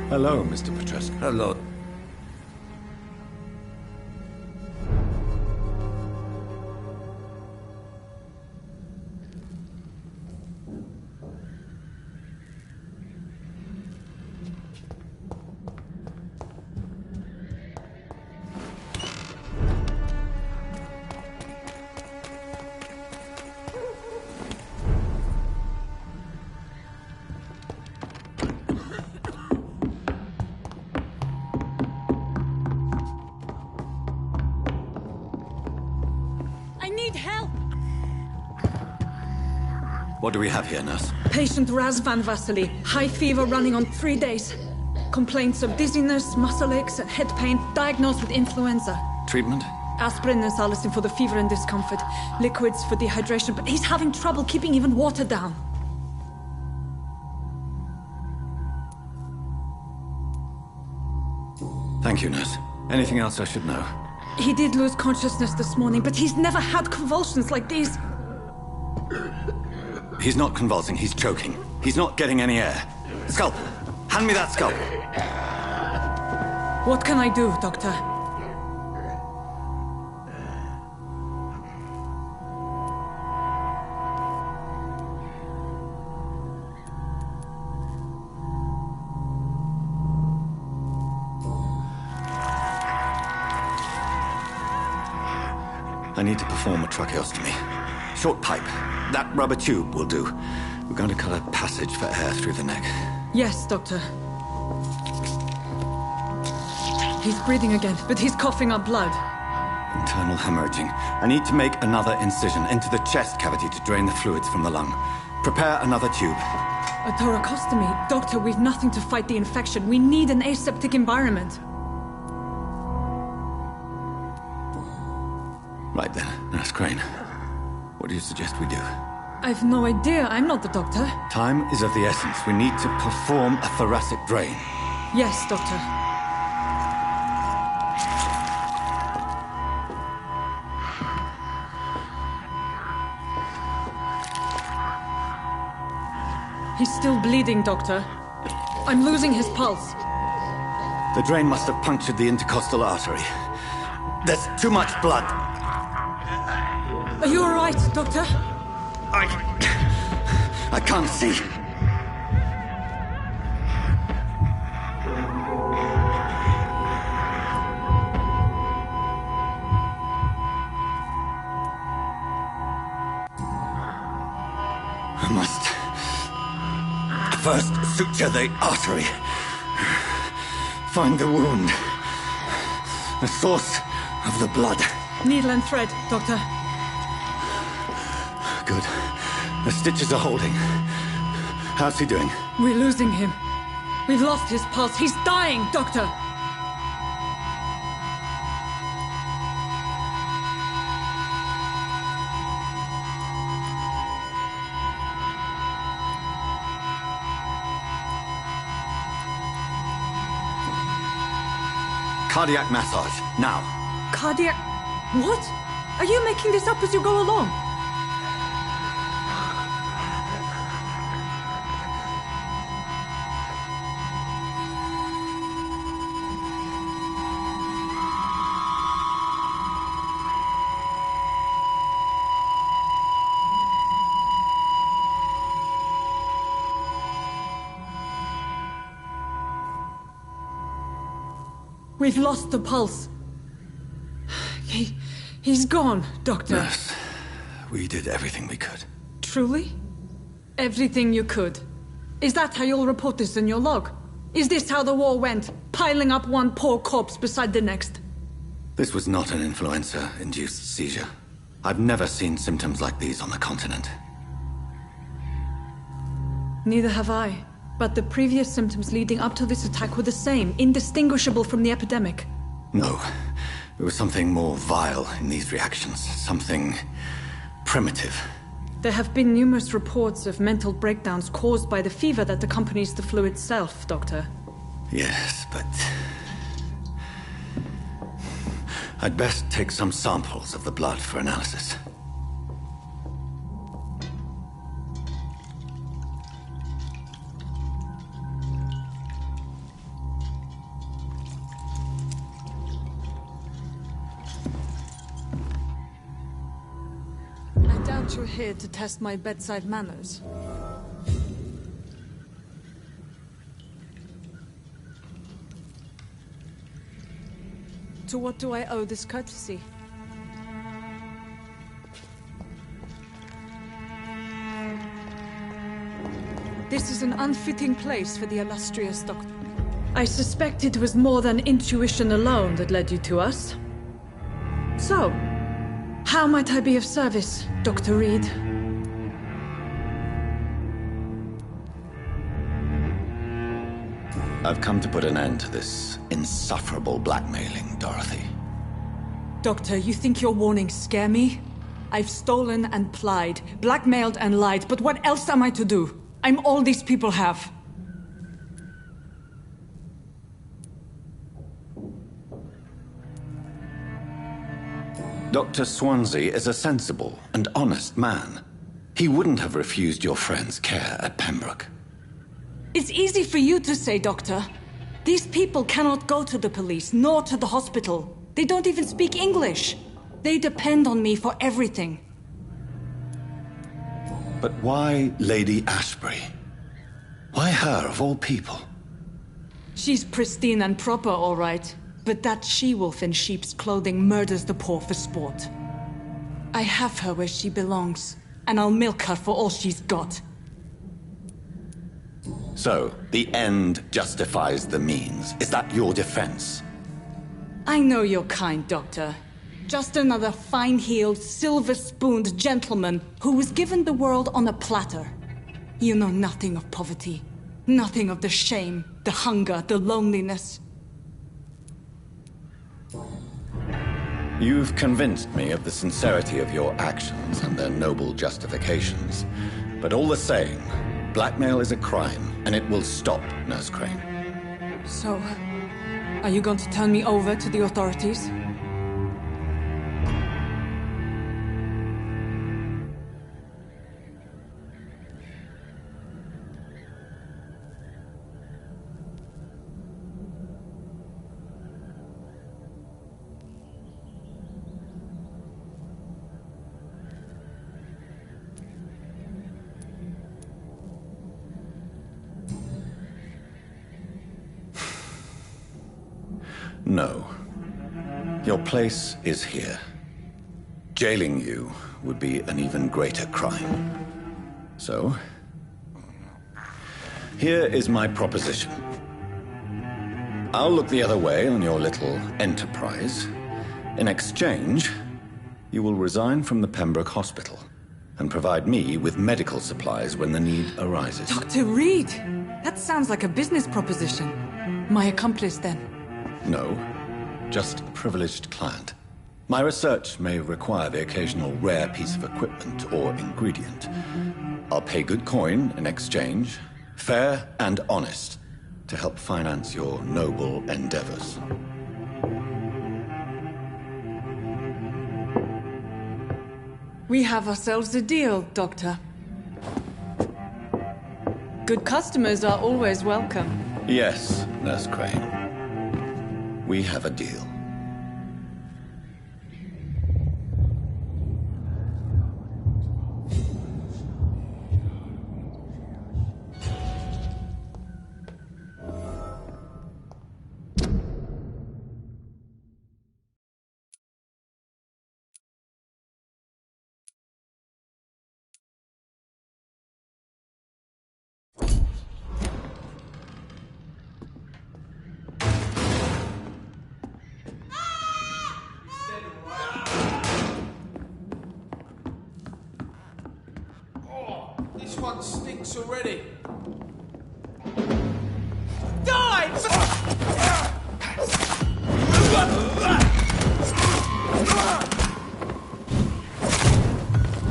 Hello, Mr. Petrescu. Hello. What do we have here, nurse? Patient Raz Van Vasily. High fever running on 3 days. Complaints of dizziness, muscle aches, and head pain. Diagnosed with influenza. Treatment? Aspirin and salicin for the fever and discomfort. Liquids for dehydration, but he's having trouble keeping even water down. Thank you, nurse. Anything else I should know? He did lose consciousness this morning, but he's never had convulsions like these. He's not convulsing, he's choking. He's not getting any air. Scalp! Hand me that scalp! What can I do, Doctor? I need to perform a tracheostomy. Short pipe. That rubber tube will do. We're going to cut a passage for air through the neck. Yes, Doctor. He's breathing again, but he's coughing up blood. Internal hemorrhaging. I need to make another incision into the chest cavity to drain the fluids from the lung. Prepare another tube. A thoracostomy? Doctor, we've nothing to fight the infection. We need an aseptic environment. Right then, Nurse Crane. What do you suggest we do? I've no idea. I'm not the doctor. Time is of the essence. We need to perform a thoracic drain. Yes, Doctor. He's still bleeding, Doctor. I'm losing his pulse. The drain must have punctured the intercostal artery. There's too much blood. Are you all right, Doctor? I can't see. I must first suture the artery. Find the wound. The source of the blood. Needle and thread, Doctor. Good. The stitches are holding. How's he doing? We're losing him. We've lost his pulse. He's dying, Doctor! Cardiac massage, now. Cardiac... What? Are you making this up as you go along? We've lost the pulse. He's gone, Doctor. Nurse, we did everything we could. Truly? Everything you could? Is that how you'll report this in your log? Is this how the war went? Piling up one poor corpse beside the next? This was not an influenza-induced seizure. I've never seen symptoms like these on the continent. Neither have I. But the previous symptoms leading up to this attack were the same, indistinguishable from the epidemic. No. There was something more vile in these reactions. Something primitive. There have been numerous reports of mental breakdowns caused by the fever that accompanies the flu itself, Doctor. Yes, but... I'd best take some samples of the blood for analysis. Aren't you here to test my bedside manners? To what do I owe this courtesy? This is an unfitting place for the illustrious doctor. I suspect it was more than intuition alone that led you to us. So, how might I be of service, Dr. Reed? I've come to put an end to this insufferable blackmailing, Dorothy. Doctor, you think your warnings scare me? I've stolen and plied, blackmailed and lied, but what else am I to do? I'm all these people have. Dr. Swansea is a sensible and honest man. He wouldn't have refused your friend's care at Pembroke. It's easy for you to say, Doctor. These people cannot go to the police, nor to the hospital. They don't even speak English. They depend on me for everything. But why Lady Ashbury? Why her, of all people? She's pristine and proper, all right. But that she-wolf in sheep's clothing murders the poor for sport. I have her where she belongs, and I'll milk her for all she's got. So, the end justifies the means. Is that your defense? I know you're kind, Doctor. Just another fine-heeled, silver-spooned gentleman who was given the world on a platter. You know nothing of poverty. Nothing of the shame, the hunger, the loneliness. You've convinced me of the sincerity of your actions and their noble justifications. But all the same, blackmail is a crime, and it will stop, Nurse Crane. So, are you going to turn me over to the authorities? No. Your place is here. Jailing you would be an even greater crime. So, here is my proposition. I'll look the other way on your little enterprise. In exchange, you will resign from the Pembroke Hospital and provide me with medical supplies when the need arises. Dr. Reed! That sounds like a business proposition. My accomplice, then? No, just a privileged client. My research may require the occasional rare piece of equipment or ingredient. I'll pay good coin in exchange, fair and honest, to help finance your noble endeavors. We have ourselves a deal, Doctor. Good customers are always welcome. Yes, Nurse Crane. We have a deal. This one stinks already.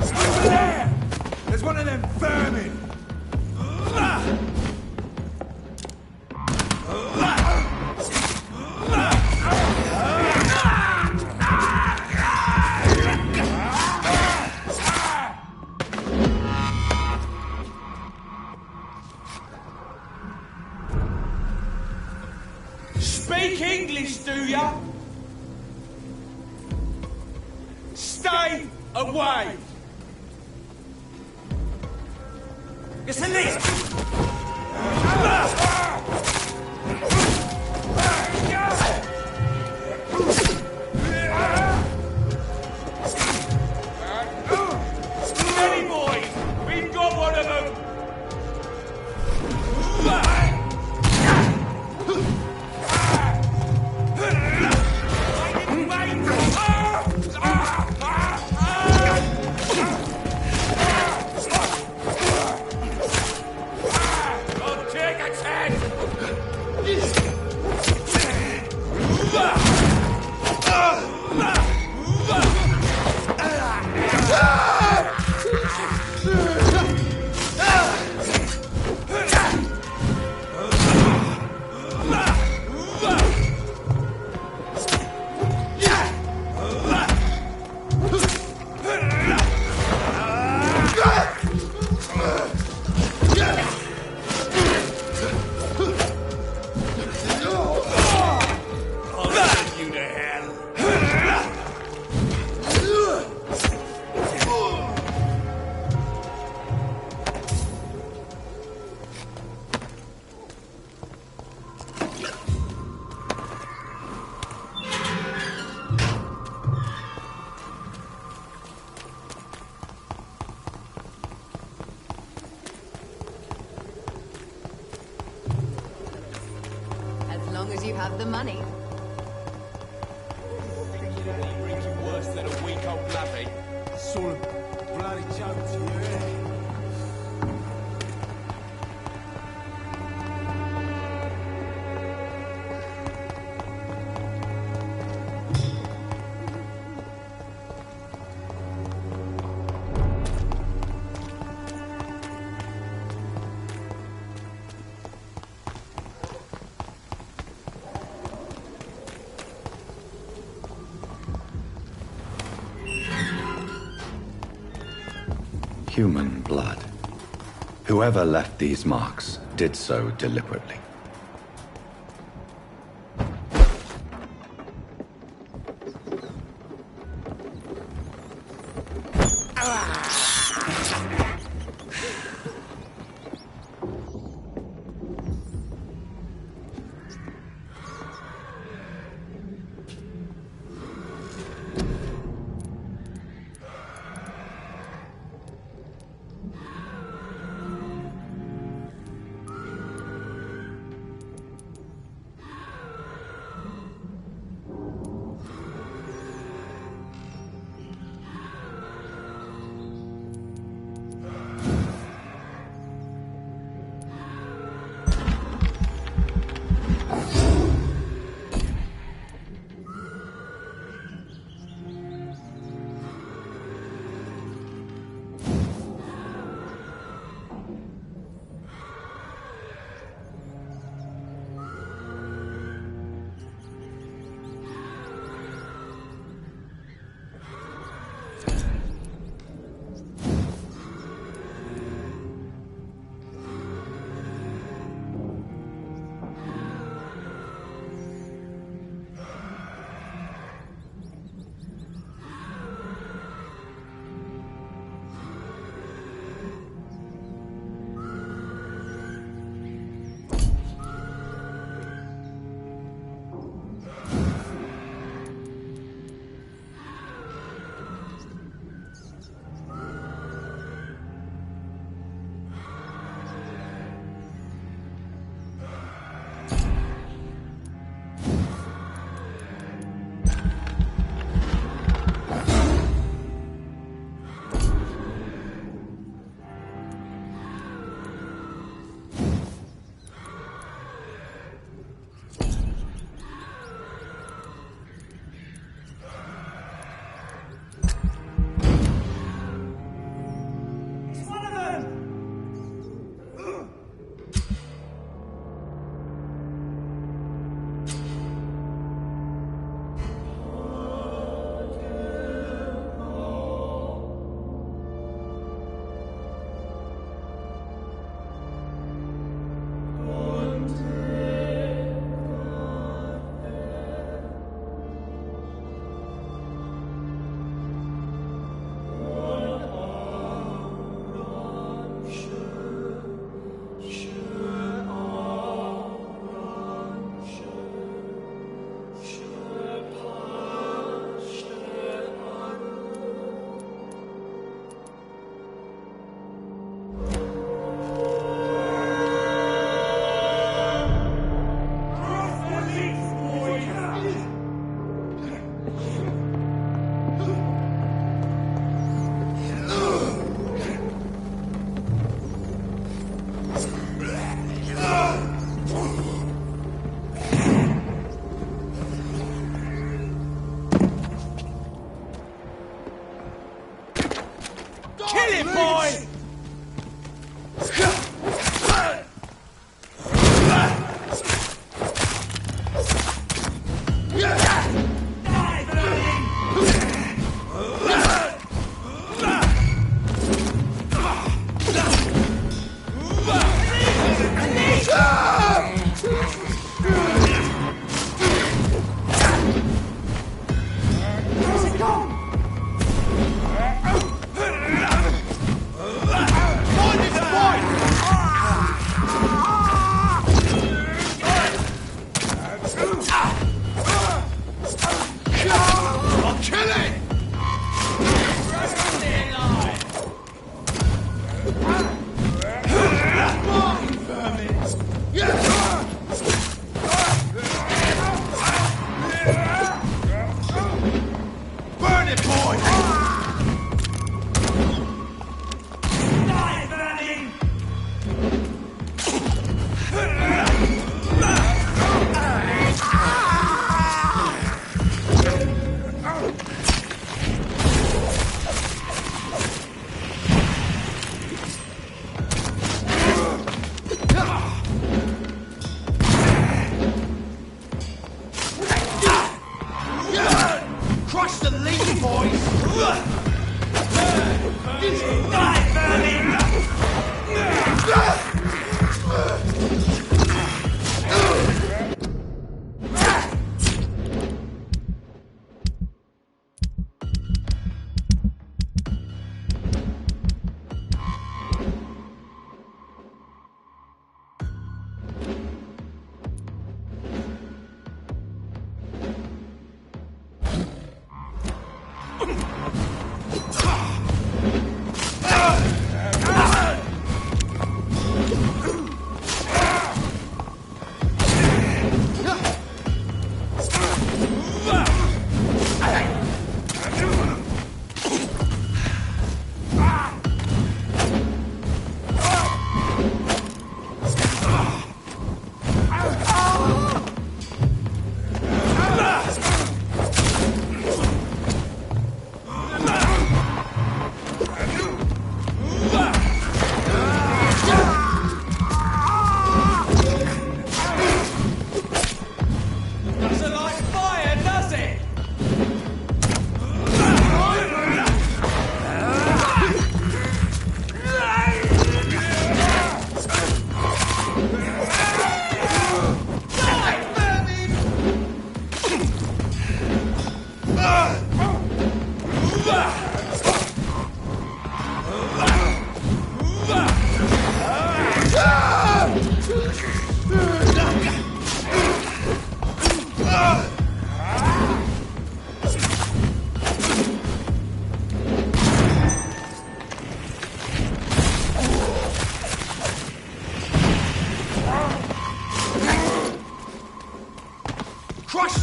Over there! There's one of them vermin! Speak English, do ya? Stay away! It's a leap! Steady, boys! We've got one of them! I'll take a chance! As long as you have the money. Stinking alley reeking worse than a week old lavvy. It's all a bloody joke to you, eh? Human blood. Whoever left these marks did so deliberately.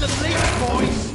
the least, boys!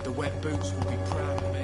The wet boots will be proud of me.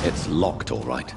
It's locked, all right.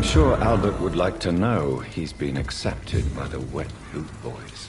sure Albert would like to know he's been accepted by the Wet Boot Boys.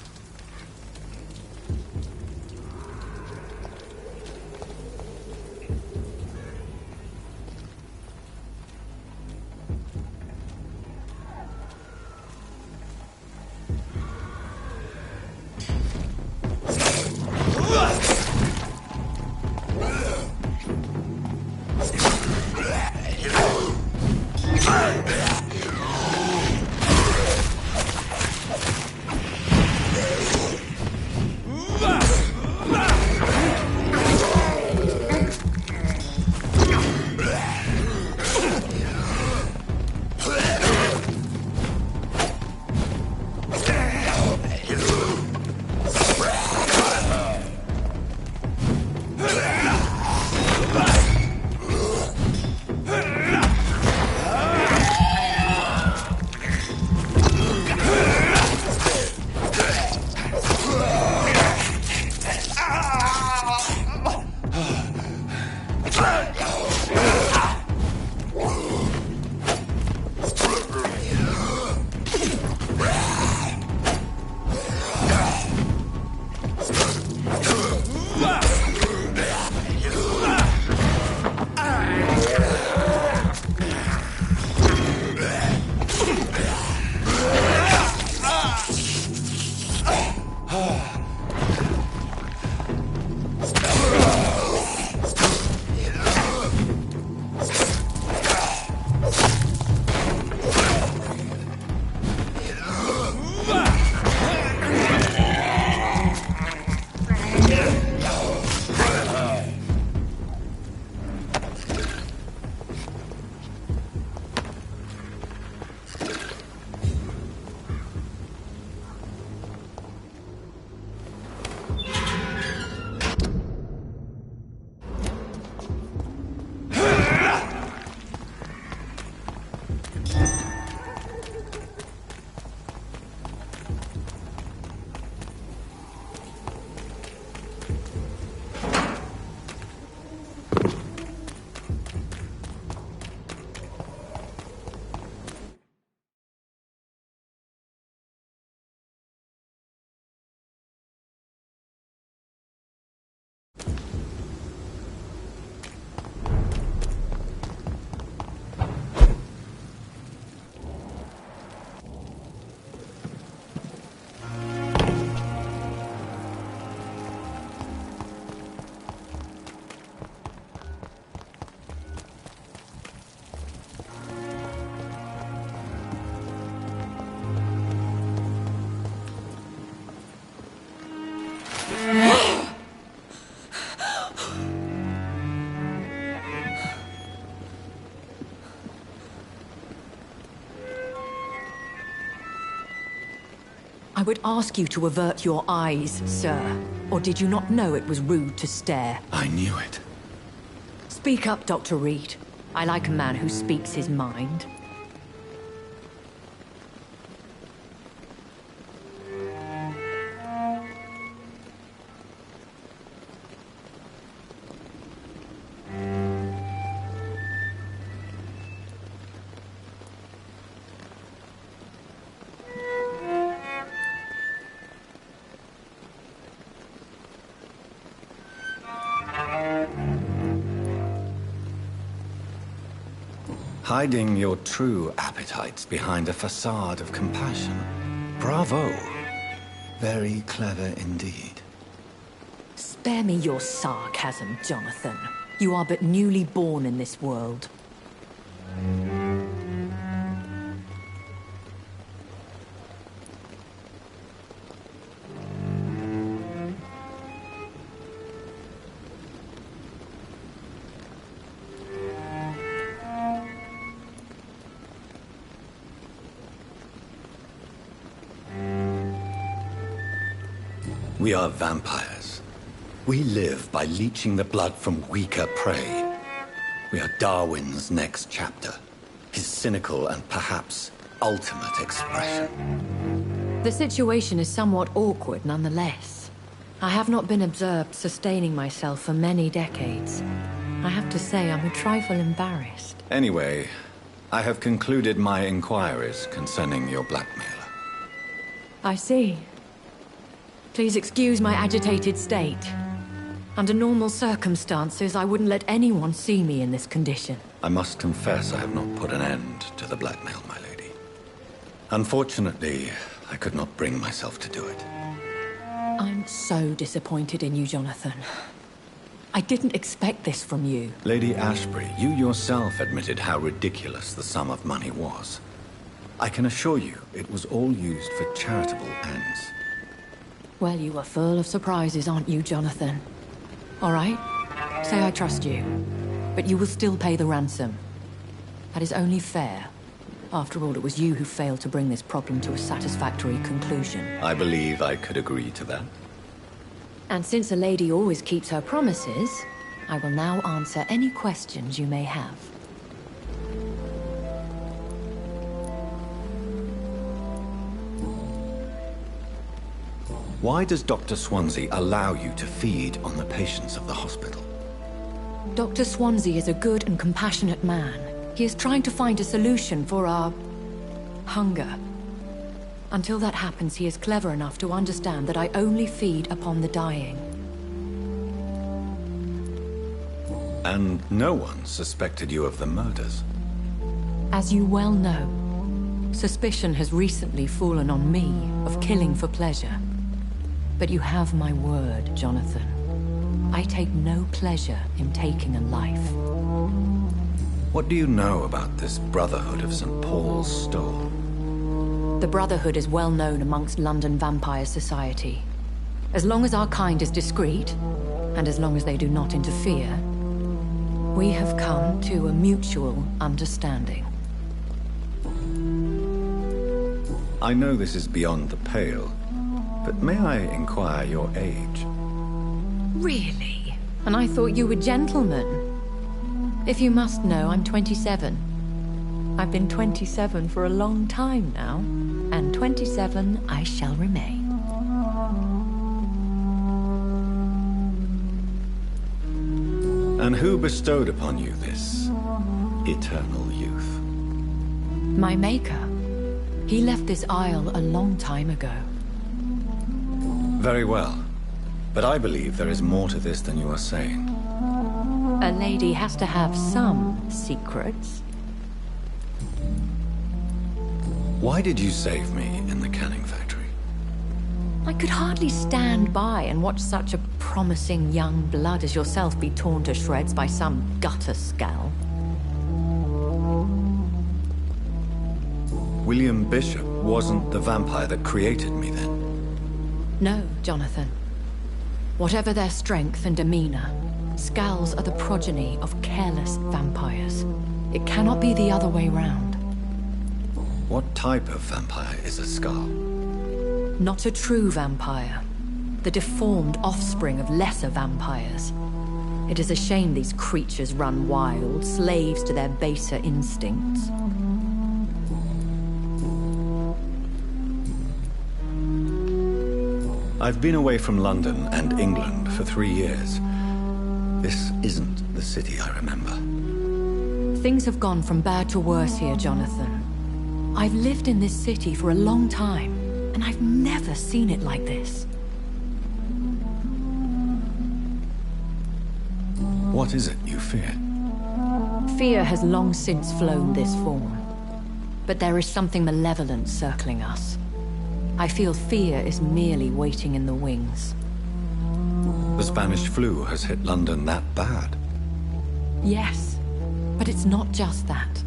I would ask you to avert your eyes, sir. Or did you not know it was rude to stare? I knew it. Speak up, Dr. Reed. I like a man who speaks his mind. Hiding your true appetites behind a facade of compassion. Bravo. Very clever indeed. Spare me your sarcasm, Jonathan. You are but newly born in this world. We are vampires. We live by leeching the blood from weaker prey. We are Darwin's next chapter. His cynical and perhaps ultimate expression. The situation is somewhat awkward nonetheless. I have not been observed sustaining myself for many decades. I have to say I'm a trifle embarrassed. Anyway, I have concluded my inquiries concerning your blackmailer. I see. Please excuse my agitated state. Under normal circumstances, I wouldn't let anyone see me in this condition. I must confess I have not put an end to the blackmail, my lady. Unfortunately, I could not bring myself to do it. I'm so disappointed in you, Jonathan. I didn't expect this from you. Lady Ashbury, you yourself admitted how ridiculous the sum of money was. I can assure you, it was all used for charitable ends. Well, you are full of surprises, aren't you, Jonathan? All right, say I trust you, but you will still pay the ransom. That is only fair. After all, it was you who failed to bring this problem to a satisfactory conclusion. I believe I could agree to that. And since a lady always keeps her promises, I will now answer any questions you may have. Why does Dr. Swansea allow you to feed on the patients of the hospital? Dr. Swansea is a good and compassionate man. He is trying to find a solution for our hunger. Until that happens, he is clever enough to understand that I only feed upon the dying. And no one suspected you of the murders? As you well know, suspicion has recently fallen on me of killing for pleasure. But you have my word, Jonathan. I take no pleasure in taking a life. What do you know about this Brotherhood of St. Paul's Stole? The Brotherhood is well known amongst London vampire society. As long as our kind is discreet, and as long as they do not interfere, we have come to a mutual understanding. I know this is beyond the pale, but may I inquire your age? Really? And I thought you were gentlemen. If you must know, I'm 27. I've been 27 for a long time now, and 27 I shall remain. And who bestowed upon you this eternal youth? My maker. He left this isle a long time ago. Very well. But I believe there is more to this than you are saying. A lady has to have some secrets. Why did you save me in the canning factory? I could hardly stand by and watch such a promising young blood as yourself be torn to shreds by some gutter scowl. William Bishop wasn't the vampire that created me then? No, Jonathan. Whatever their strength and demeanor, Scowls are the progeny of careless vampires. It cannot be the other way round. What type of vampire is a Scowl? Not a true vampire. The deformed offspring of lesser vampires. It is a shame these creatures run wild, slaves to their baser instincts. I've been away from London and England for 3 years. This isn't the city I remember. Things have gone from bad to worse here, Jonathan. I've lived in this city for a long time, and I've never seen it like this. What is it you fear? Fear has long since flown this form. But there is something malevolent circling us. I feel fear is merely waiting in the wings. The Spanish flu has hit London that bad? Yes, but it's not just that.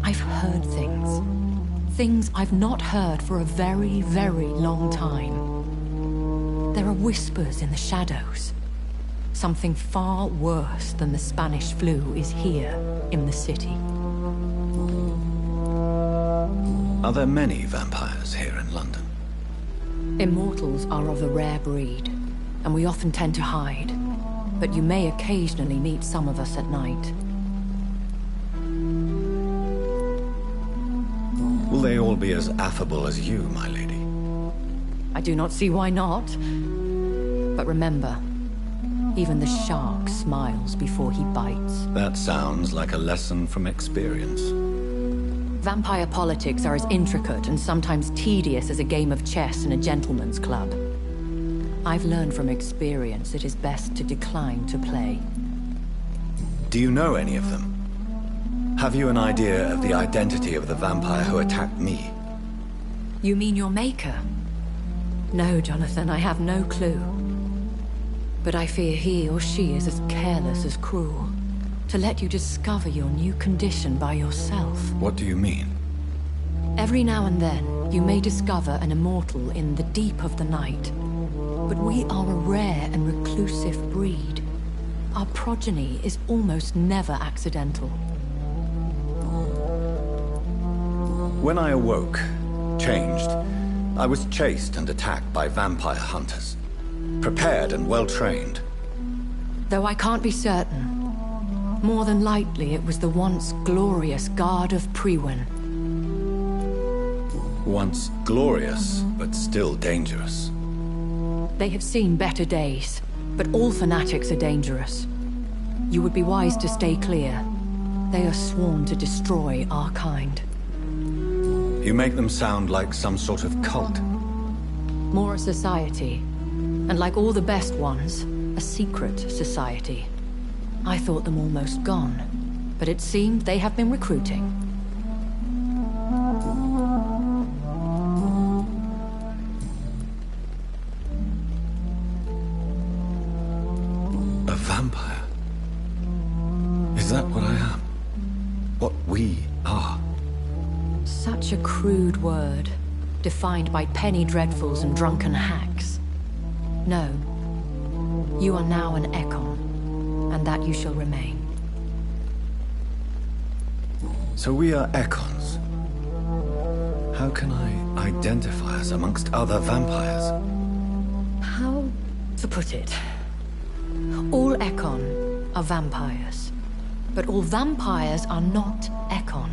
I've heard things. Things I've not heard for a very, very long time. There are whispers in the shadows. Something far worse than the Spanish flu is here in the city. Are there many vampires here in London? Immortals are of a rare breed, and we often tend to hide. But you may occasionally meet some of us at night. Will they all be as affable as you, my lady? I do not see why not. But remember, even the shark smiles before he bites. That sounds like a lesson from experience. Vampire politics are as intricate and sometimes tedious as a game of chess in a gentleman's club. I've learned from experience it is best to decline to play. Do you know any of them? Have you an idea of the identity of the vampire who attacked me? You mean your maker? No, Jonathan, I have no clue. But I fear he or she is as careless as cruel. To let you discover your new condition by yourself. What do you mean? Every now and then, you may discover an immortal in the deep of the night. But we are a rare and reclusive breed. Our progeny is almost never accidental. When I awoke, changed, I was chased and attacked by vampire hunters. Prepared and well-trained. Though I can't be certain. More than likely, it was the once glorious Guard of Priwen. Once glorious, but still dangerous. They have seen better days, but all fanatics are dangerous. You would be wise to stay clear. They are sworn to destroy our kind. You make them sound like some sort of cult. More a society. And like all the best ones, a secret society. I thought them almost gone, but it seemed they have been recruiting. A vampire? Is that what I am? What we are? Such a crude word, defined by penny dreadfuls and drunken hacks. No. You are now an Ekon. And that you shall remain. So we are Ekons. How can I identify us amongst other vampires? How to put it? All Ekon are vampires. But all vampires are not Ekon.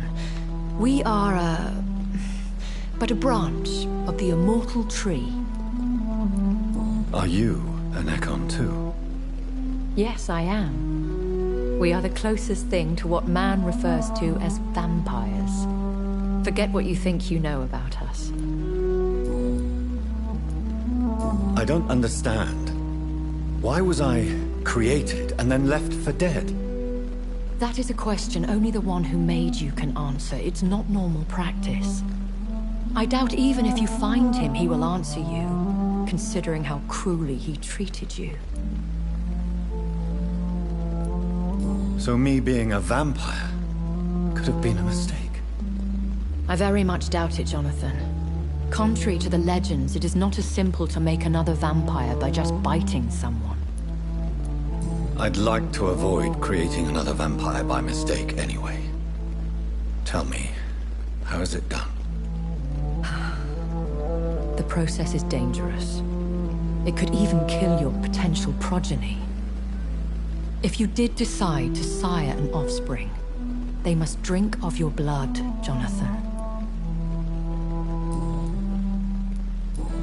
We are but a branch of the immortal tree. Are you an Ekon too? Yes, I am. We are the closest thing to what man refers to as vampires. Forget what you think you know about us. I don't understand. Why was I created and then left for dead? That is a question only the one who made you can answer. It's not normal practice. I doubt even if you find him, he will answer you, considering how cruelly he treated you. So me being a vampire could have been a mistake. I very much doubt it, Jonathan. Contrary to the legends, it is not as simple to make another vampire by just biting someone. I'd like to avoid creating another vampire by mistake anyway. Tell me, how is it done? The process is dangerous. It could even kill your potential progeny. If you did decide to sire an offspring, they must drink of your blood, Jonathan.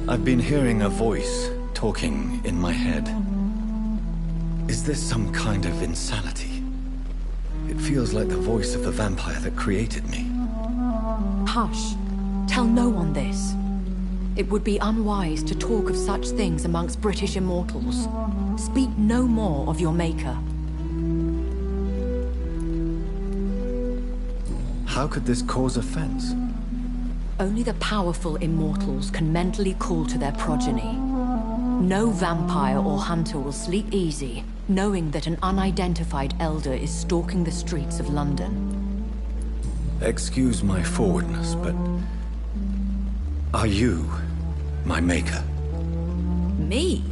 I've been hearing a voice talking in my head. Is this some kind of insanity? It feels like the voice of the vampire that created me. Hush. Tell no one this. It would be unwise to talk of such things amongst British immortals. Speak no more of your maker. How could this cause offense? Only the powerful immortals can mentally call to their progeny. No vampire or hunter will sleep easy, knowing that an unidentified elder is stalking the streets of London. Excuse my forwardness, but... are you my maker? Me?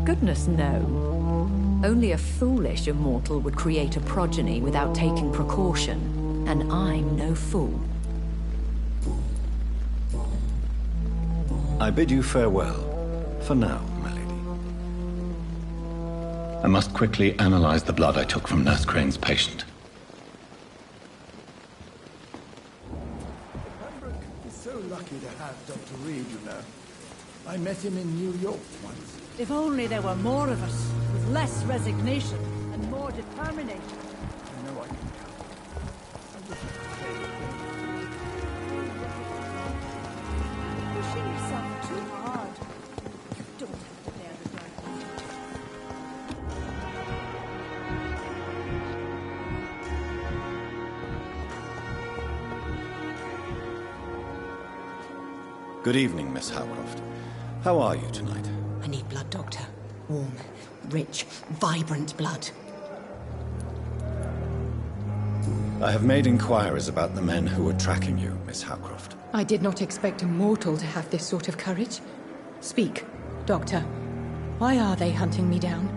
Goodness, no. Only a foolish immortal would create a progeny without taking precaution. And I'm no fool. I bid you farewell. For now, my lady. I must quickly analyze the blood I took from Nurse Crane's patient. Pembroke is so lucky to have Dr. Reed, you know. I met him in New York once. If only there were more of us, with less resignation and more determination. I know I can count. I wish I could say the things Good evening, Miss Howcroft. How are you tonight? I need blood, Doctor. Warm, rich, vibrant blood. I have made inquiries about the men who were tracking you, Miss Howcroft. I did not expect a mortal to have this sort of courage. Speak, Doctor. Why are they hunting me down?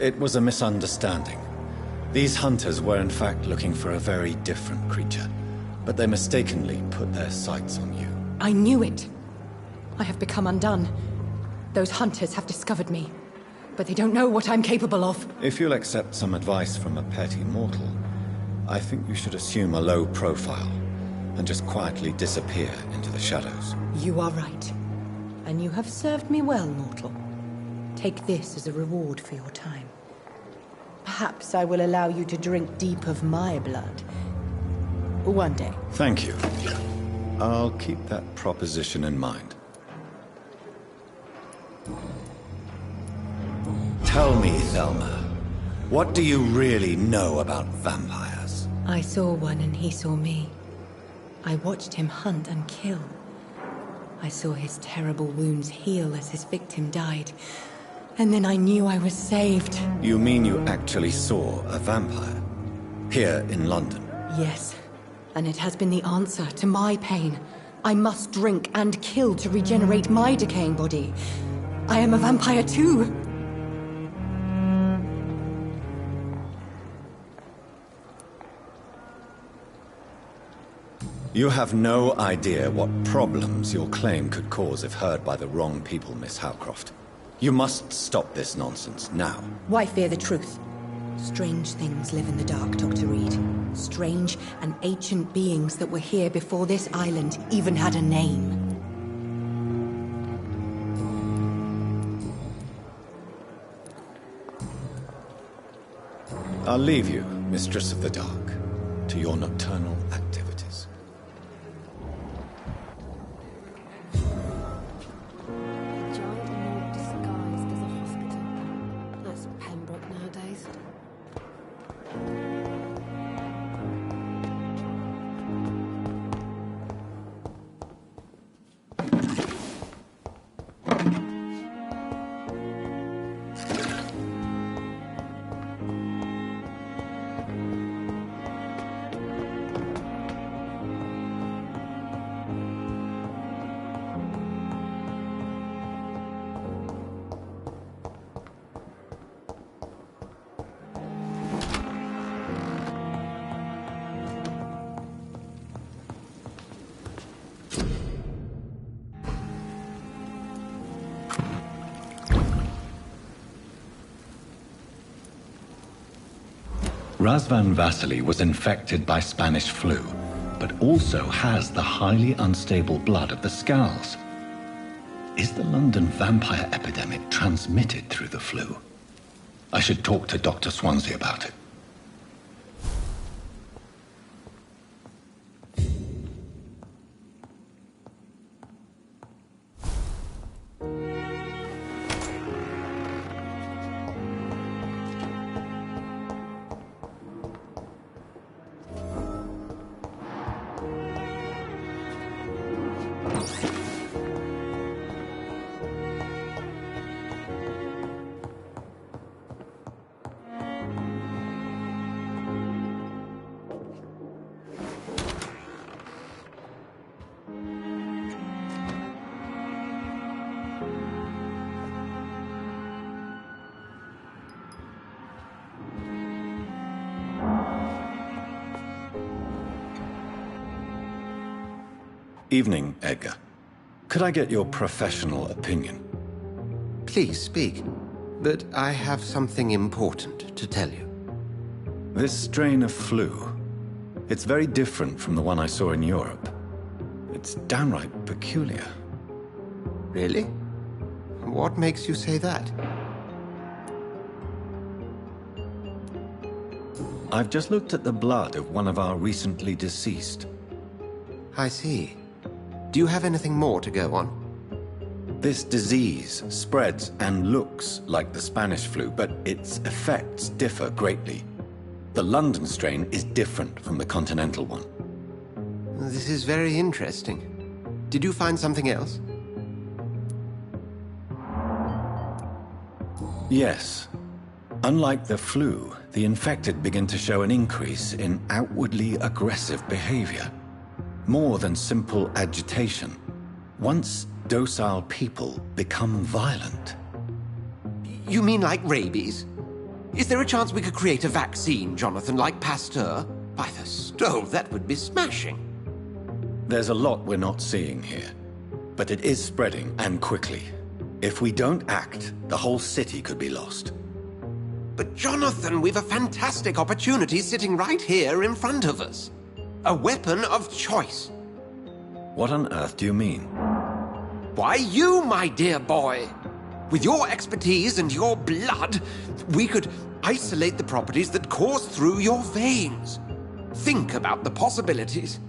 It was a misunderstanding. These hunters were in fact looking for a very different creature, but they mistakenly put their sights on you. I knew it. I have become undone. Those hunters have discovered me, but they don't know what I'm capable of. If you'll accept some advice from a petty mortal, I think you should assume a low profile and just quietly disappear into the shadows. You are right. And you have served me well, mortal. Take this as a reward for your time. Perhaps I will allow you to drink deep of my blood. One day. Thank you. I'll keep that proposition in mind. Tell me, Thelma, what do you really know about vampires? I saw one and he saw me. I watched him hunt and kill. I saw his terrible wounds heal as his victim died. And then I knew I was saved. You mean you actually saw a vampire? Here in London? Yes. And it has been the answer to my pain. I must drink and kill to regenerate my decaying body. I am a vampire too. You have no idea what problems your claim could cause if heard by the wrong people, Miss Howcroft. You must stop this nonsense now. Why fear the truth? Strange things live in the dark, Dr. Reed. Strange and ancient beings that were here before this island even had a name. I'll leave you, Mistress of the Dark, to your nocturnal activities. Razvan Vasily was infected by Spanish flu, but also has the highly unstable blood of the Scowls. Is the London vampire epidemic transmitted through the flu? I should talk to Dr. Swansea about it. Evening, Edgar. Could I get your professional opinion? Please speak, but I have something important to tell you. This strain of flu, it's very different from the one I saw in Europe. It's downright peculiar. Really? What makes you say that? I've just looked at the blood of one of our recently deceased. I see. Do you have anything more to go on? This disease spreads and looks like the Spanish flu, but its effects differ greatly. The London strain is different from the continental one. This is very interesting. Did you find something else? Yes. Unlike the flu, the infected begin to show an increase in outwardly aggressive behavior. More than simple agitation. Once docile people become violent. You mean like rabies? Is there a chance we could create a vaccine, Jonathan, like Pasteur? By the stove, that would be smashing. There's a lot we're not seeing here. But it is spreading, and quickly. If we don't act, the whole city could be lost. But Jonathan, we've a fantastic opportunity sitting right here in front of us. A weapon of choice. What on earth do you mean? Why, you, my dear boy. With your expertise and your blood, we could isolate the properties that course through your veins. Think about the possibilities.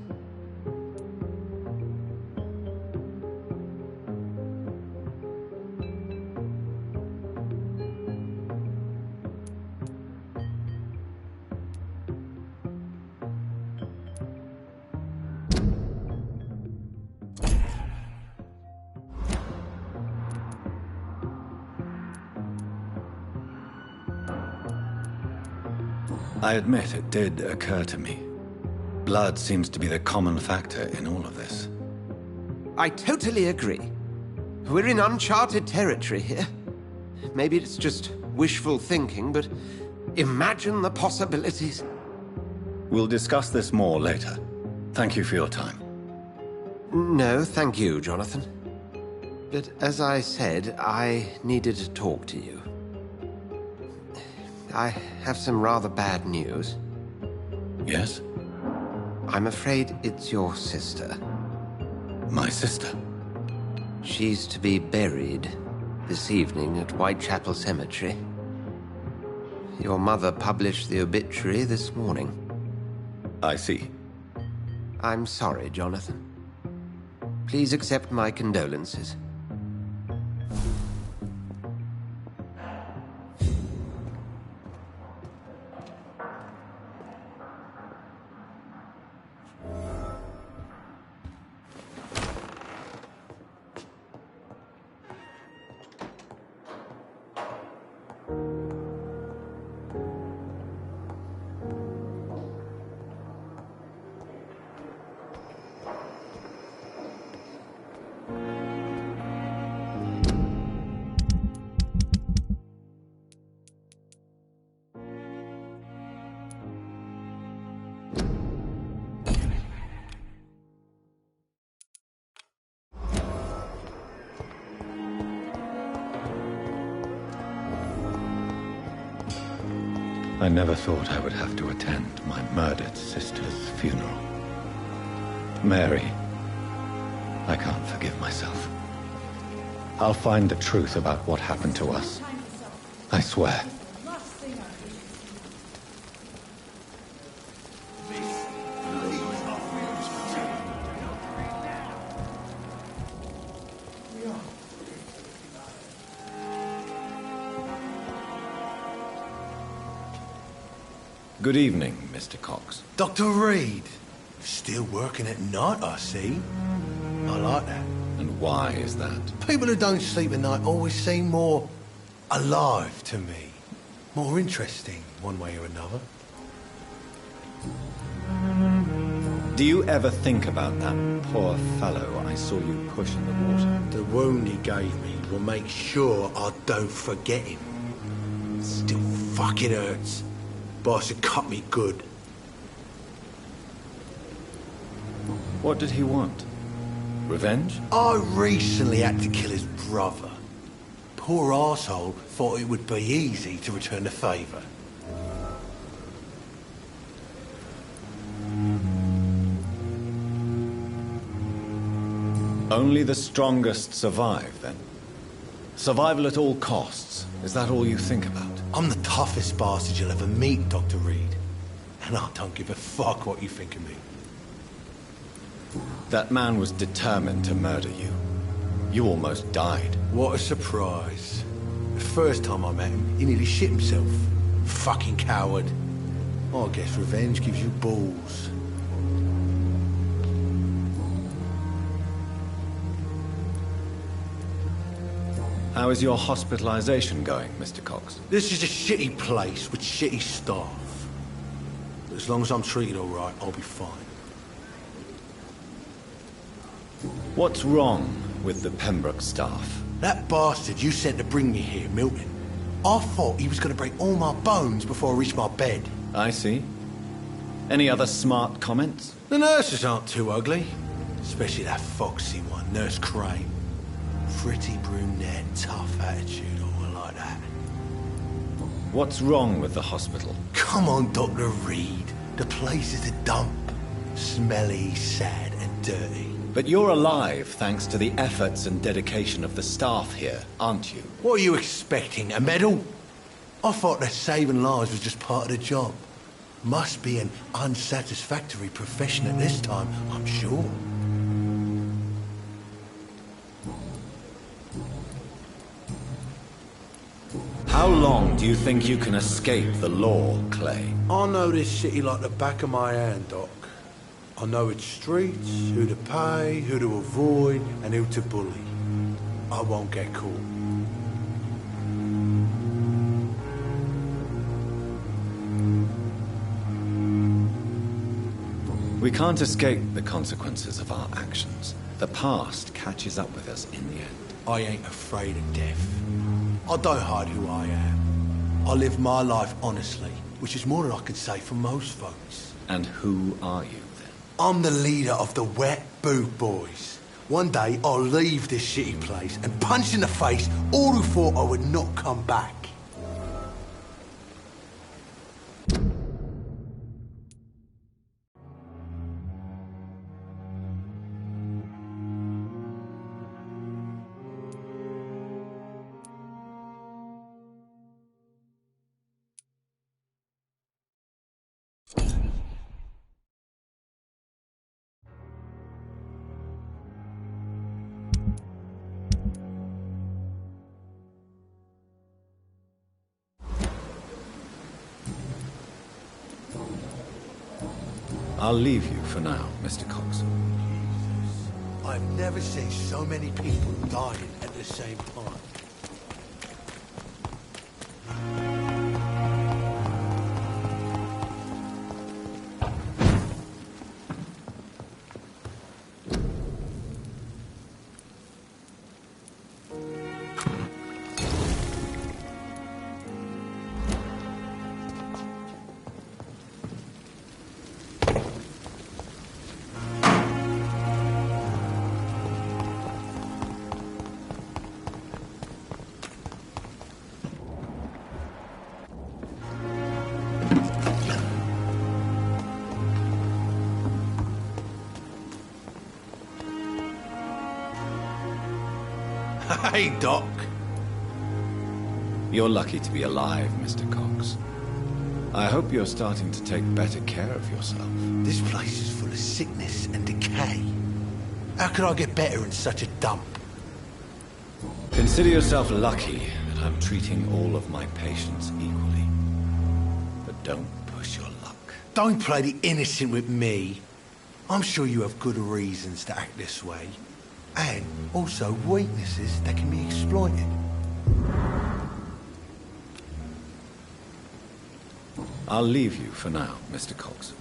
I admit it did occur to me. Blood seems to be the common factor in all of this. I totally agree. We're in uncharted territory here. Maybe it's just wishful thinking, but imagine the possibilities. We'll discuss this more later. Thank you for your time. No, thank you, Jonathan. But as I said, I needed to talk to you. I have some rather bad news. Yes? I'm afraid it's your sister. My sister? She's to be buried this evening at Whitechapel Cemetery. Your mother published the obituary this morning. I see. I'm sorry, Jonathan. Please accept my condolences. I never thought I would have to attend my murdered sister's funeral. Mary, I can't forgive myself. I'll find the truth about what happened to us. I swear. Good evening, Mr. Cox. Dr. Reed. Still working at night, I see. I like that. And why is that? People who don't sleep at night always seem more alive to me. More interesting, one way or another. Do you ever think about that poor fellow I saw you push in the water? The wound he gave me will make sure I don't forget him. Still fucking hurts. Boss had cut me good. What did he want? Revenge? I recently had to kill his brother. Poor arsehole thought it would be easy to return the favour. Only the strongest survive, then? Survival at all costs. Is that all you think about? I'm the toughest bastard you'll ever meet, Dr. Reed. And I don't give a fuck what you think of me. That man was determined to murder you. You almost died. What a surprise. The first time I met him, he nearly shit himself. Fucking coward. I guess revenge gives you balls. How is your hospitalization going, Mr. Cox? This is a shitty place with shitty staff. But as long as I'm treated all right, I'll be fine. What's wrong with the Pembroke staff? That bastard you sent to bring me here, Milton. I thought he was going to break all my bones before I reached my bed. I see. Any other smart comments? The nurses aren't too ugly. Especially that foxy one, Nurse Crane. Pretty brunette, tough attitude, all like that. What's wrong with the hospital? Come on, Dr. Reed. The place is a dump. Smelly, sad, and dirty. But you're alive thanks to the efforts and dedication of the staff here, aren't you? What are you expecting, a medal? I thought that saving lives was just part of the job. Must be an unsatisfactory profession at this time, I'm sure. How long do you think you can escape the law, Clay? I know this city like the back of my hand, Doc. I know its streets, who to pay, who to avoid, and who to bully. I won't get caught. We can't escape the consequences of our actions. The past catches up with us in the end. I ain't afraid of death. I don't hide who I am. I live my life honestly, which is more than I can say for most folks. And who are you, then? I'm the leader of the Wet Boot Boys. One day, I'll leave this shitty place and punch in the face all who thought I would not come back. I'll leave you for now, Mr. Cox. I've never seen so many people dying at the same time. Hey, Doc. You're lucky to be alive, Mr. Cox. I hope you're starting to take better care of yourself. This place is full of sickness and decay. How could I get better in such a dump? Consider yourself lucky that I'm treating all of my patients equally. But don't push your luck. Don't play the innocent with me. I'm sure you have good reasons to act this way. And also weaknesses that can be exploited. I'll leave you for now, Mr. Cox.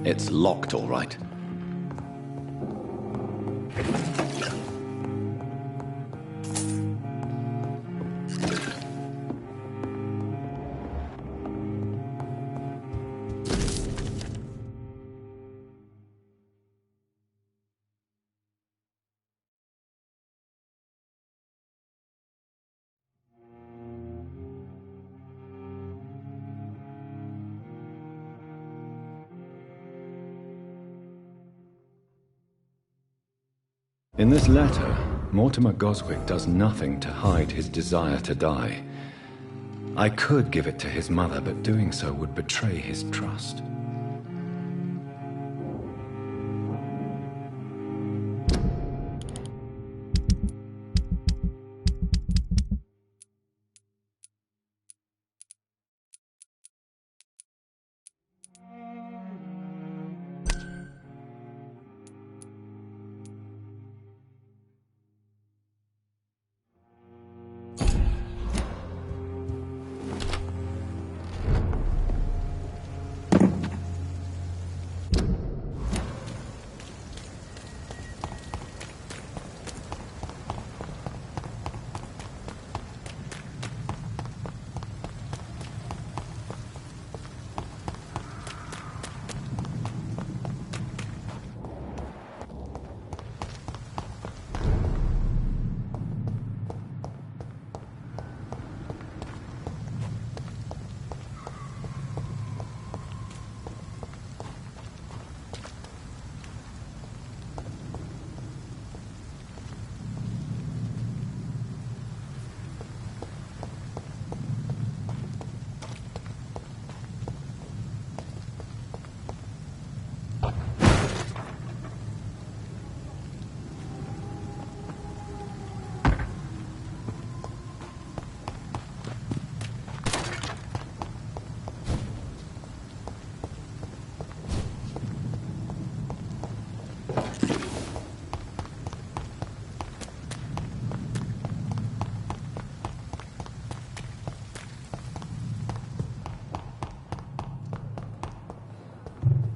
It's locked, all right. In this letter, Mortimer Goswick does nothing to hide his desire to die. I could give it to his mother, but doing so would betray his trust.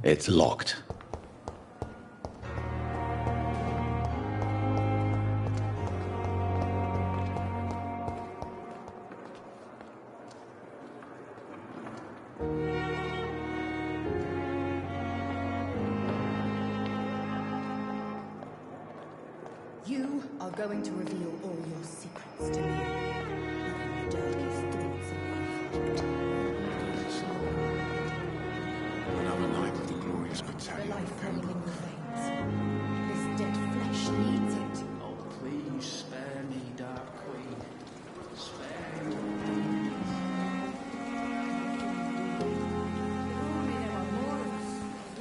It's locked. You are going to reveal all your secrets to me. Even the darkest thoughts in your heart. Another night with the glorious battalion. The life running in your veins. This dead flesh needs it. Oh, please spare me, Dark Queen. Spare me. If only there were more of us.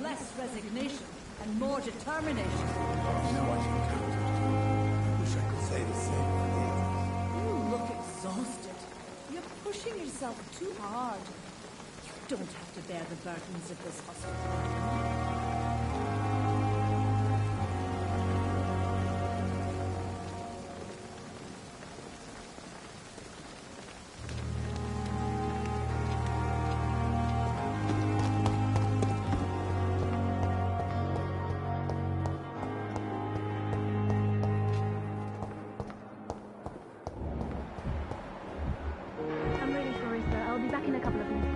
Less resignation and more determination. Wish I could say the same for the others. You look exhausted. You're pushing yourself too hard. You don't have to bear the burdens of this hospital. I'm really sorry, sir. I'll be back in a couple of minutes.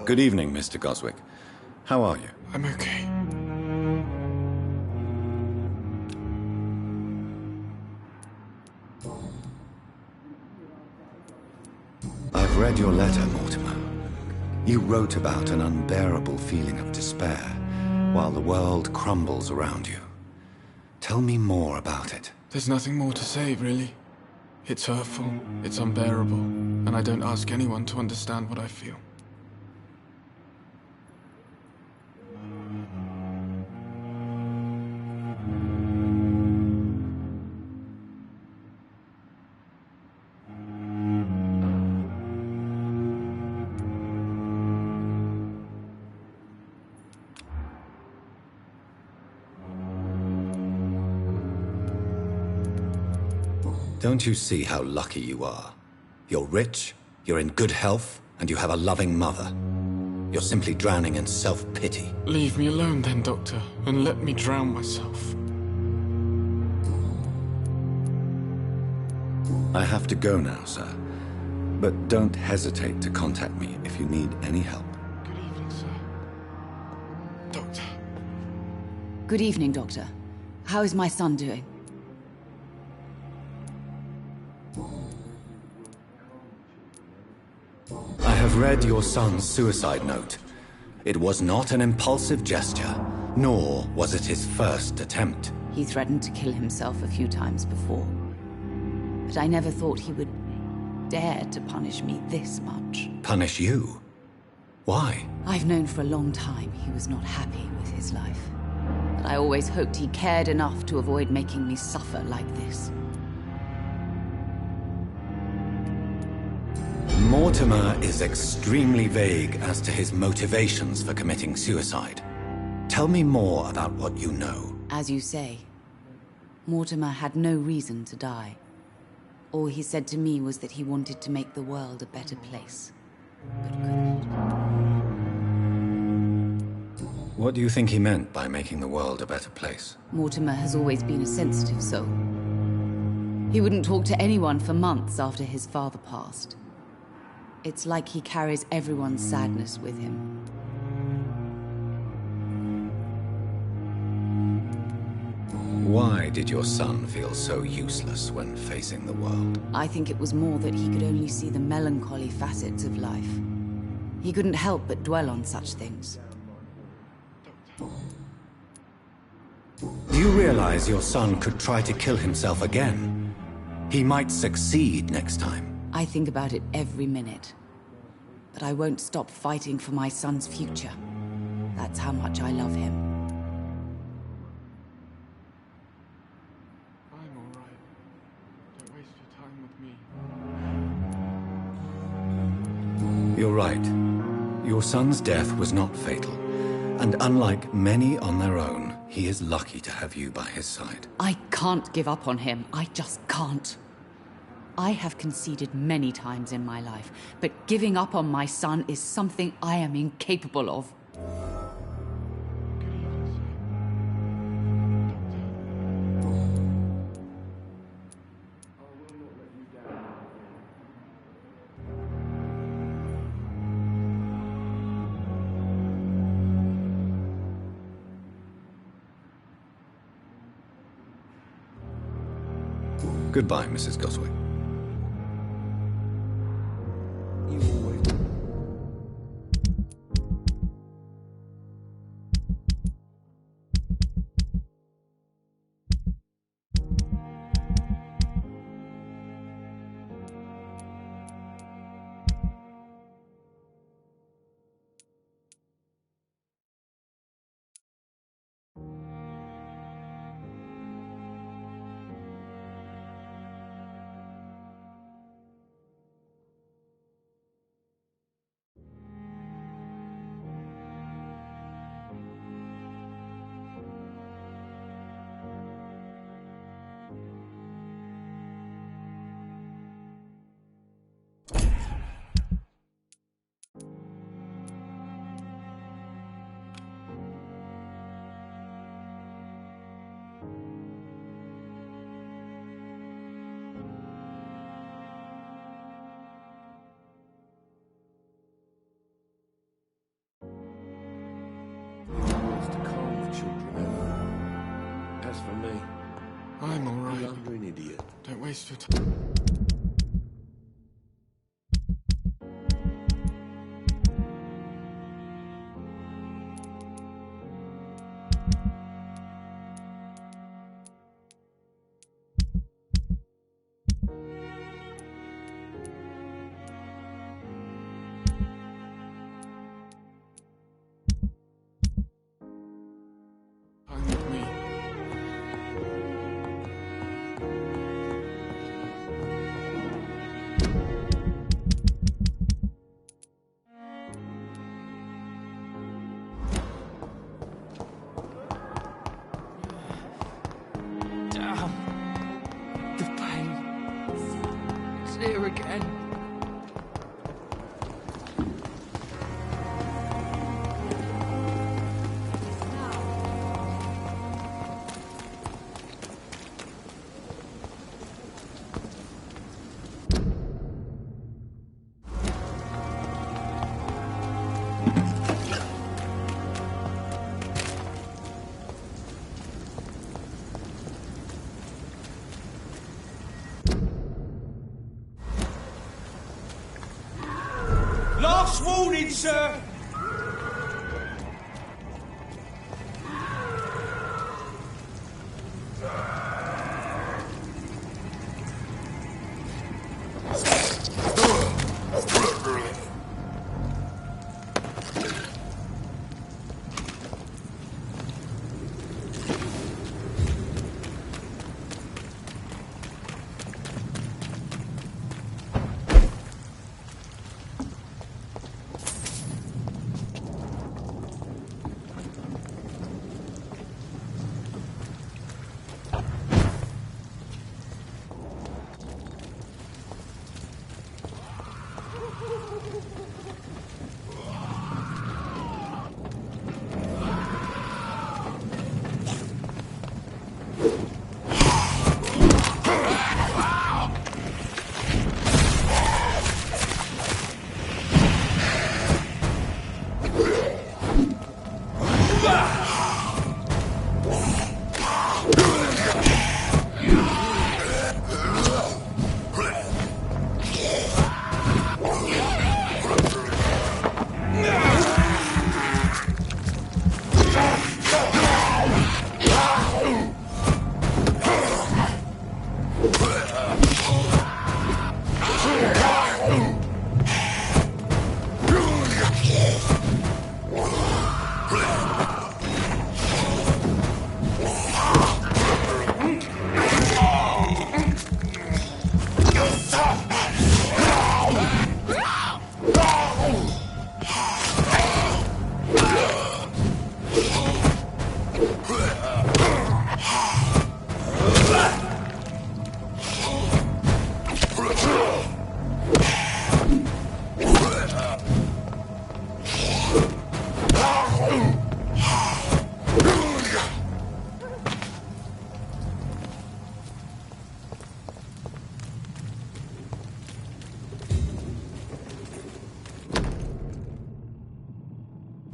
Good evening, Mr. Goswick. How are you? I'm okay. I've read your letter, Mortimer. You wrote about an unbearable feeling of despair while the world crumbles around you. Tell me more about it. There's nothing more to say, really. It's hurtful, it's unbearable, and I don't ask anyone to understand what I feel. Don't you see how lucky you are? You're rich, you're in good health, and you have a loving mother. You're simply drowning in self-pity. Leave me alone then, Doctor, and let me drown myself. I have to go now, sir. But don't hesitate to contact me if you need any help. Good evening, sir. Doctor. Good evening, Doctor. How is my son doing? I have read your son's suicide note. It was not an impulsive gesture, nor was it his first attempt. He threatened to kill himself a few times before. But I never thought he would dare to punish me this much. Punish you? Why? I've known for a long time he was not happy with his life. But I always hoped he cared enough to avoid making me suffer like this. Mortimer is extremely vague as to his motivations for committing suicide. Tell me more about what you know. As you say, Mortimer had no reason to die. All he said to me was that he wanted to make the world a better place, but couldn't. What do you think he meant by making the world a better place? Mortimer has always been a sensitive soul. He wouldn't talk to anyone for months after his father passed. It's like he carries everyone's sadness with him. Why did your son feel so useless when facing the world? I think it was more that he could only see the melancholy facets of life. He couldn't help but dwell on such things. Do you realize your son could try to kill himself again? He might succeed next time. I think about it every minute. But I won't stop fighting for my son's future. That's how much I love him. I'm alright. Don't waste your time with me. You're right. Your son's death was not fatal. And unlike many on their own, he is lucky to have you by his side. I can't give up on him. I just can't. I have conceded many times in my life, but giving up on my son is something I am incapable of. Goodbye, Mrs. Goswick. As for me, I'm alright. you're an idiot. Don't waste your time. here again. Last warning, sir!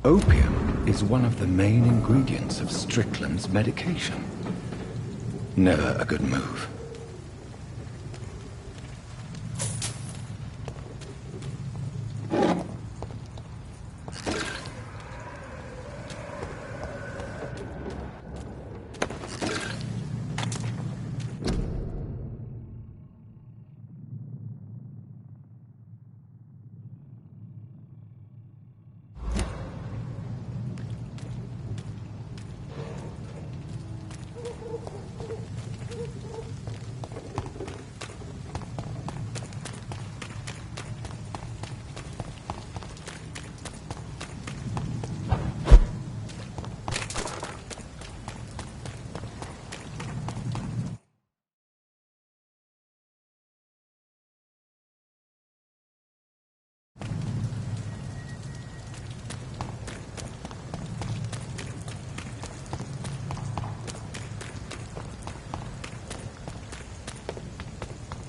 Opium is one of the main ingredients of Strickland's medication. Never a good move.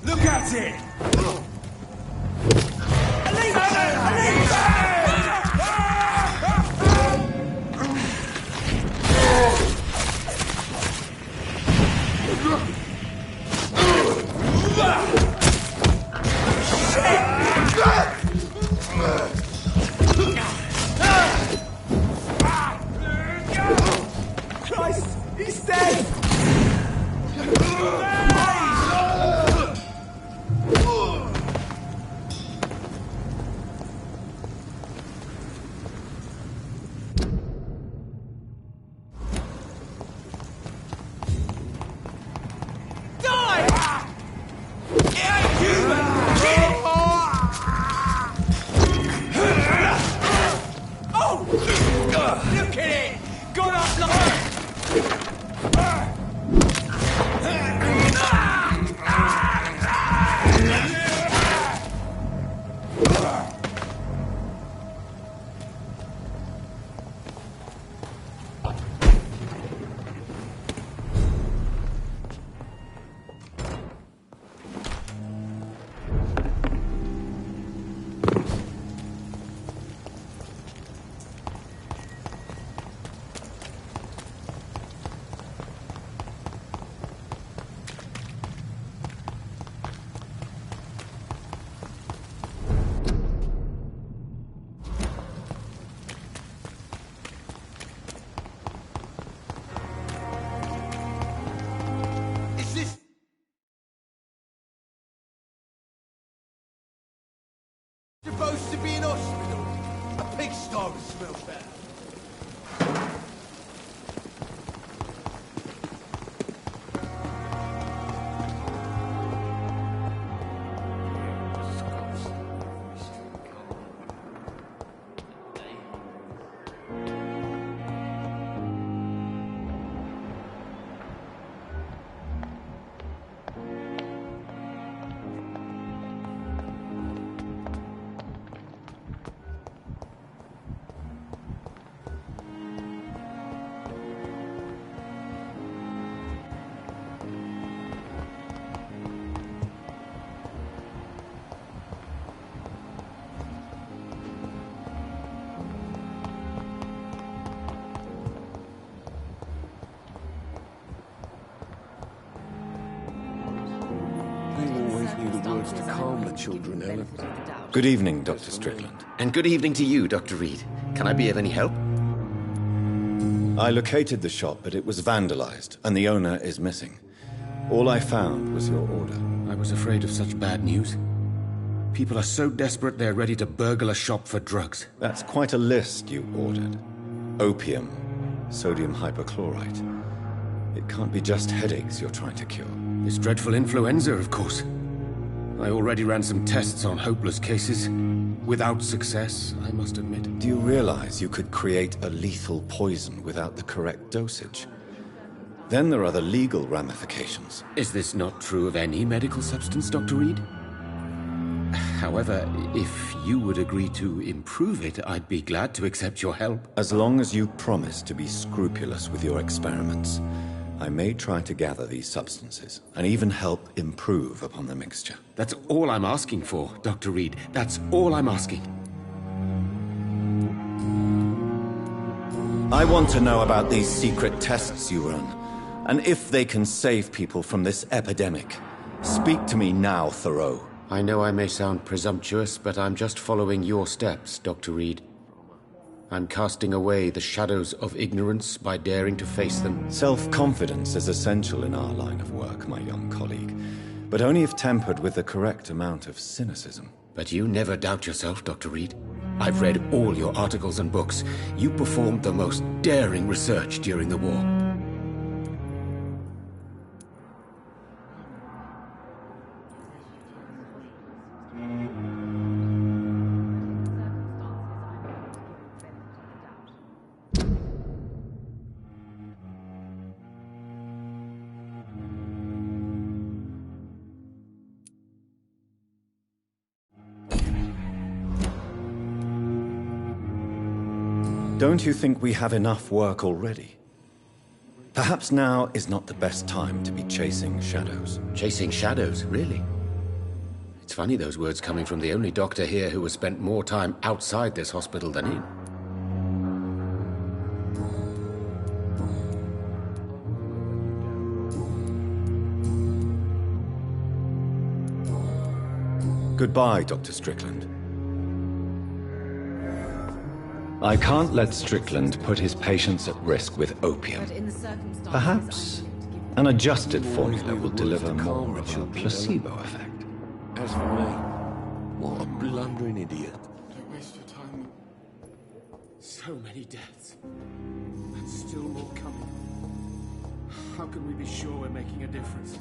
Look at it! Christ! He's dead! supposed to be an hospital. A pigsty would smell better. To calm the children, Ellen. Good evening, Dr. Strickland. And good evening to you, Dr. Reed. Can I be of any help? I located the shop, but it was vandalized, and the owner is missing. All I found was your order. I was afraid of such bad news. People are so desperate they're ready to burgle a shop for drugs. That's quite a list you ordered. Opium, sodium hypochlorite. It can't be just headaches you're trying to cure. This dreadful influenza, of course. I already ran some tests on hopeless cases. Without success, I must admit. Do you realize you could create a lethal poison without the correct dosage? Then there are the legal ramifications. Is this not true of any medical substance, Dr. Reed? However, if you would agree to improve it, I'd be glad to accept your help. As long as you promise to be scrupulous with your experiments, I may try to gather these substances, and even help improve upon the mixture. That's all I'm asking for, Dr. Reed. That's all I'm asking. I want to know about these secret tests you run, and if they can save people from this epidemic. Speak to me now, Thoreau. I know I may sound presumptuous, but I'm just following your steps, Dr. Reed. I'm casting away the shadows of ignorance by daring to face them. Self-confidence is essential in our line of work, my young colleague, but only if tempered with the correct amount of cynicism. But you never doubt yourself, Dr. Reed. I've read all your articles and books. You performed the most daring research during the war. Don't you think we have enough work already? Perhaps now is not the best time to be chasing shadows. Chasing shadows, really? It's funny those words coming from the only doctor here who has spent more time outside this hospital than in. Goodbye, Dr. Strickland. I can't let Strickland put his patients at risk with opium. Perhaps an adjusted formula will deliver more of a placebo effect. As for me, what a blundering idiot. Don't waste your time. So many deaths. And still more coming. How can we be sure we're making a difference?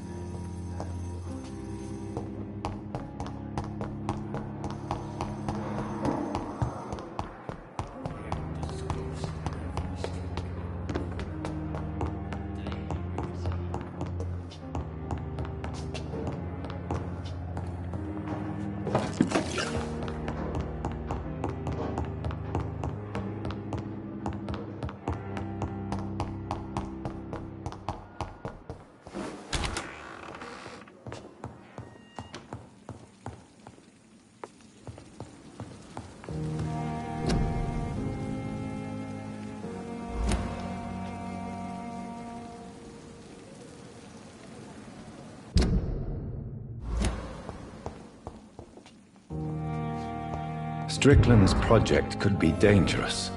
Strickland's project could be dangerous.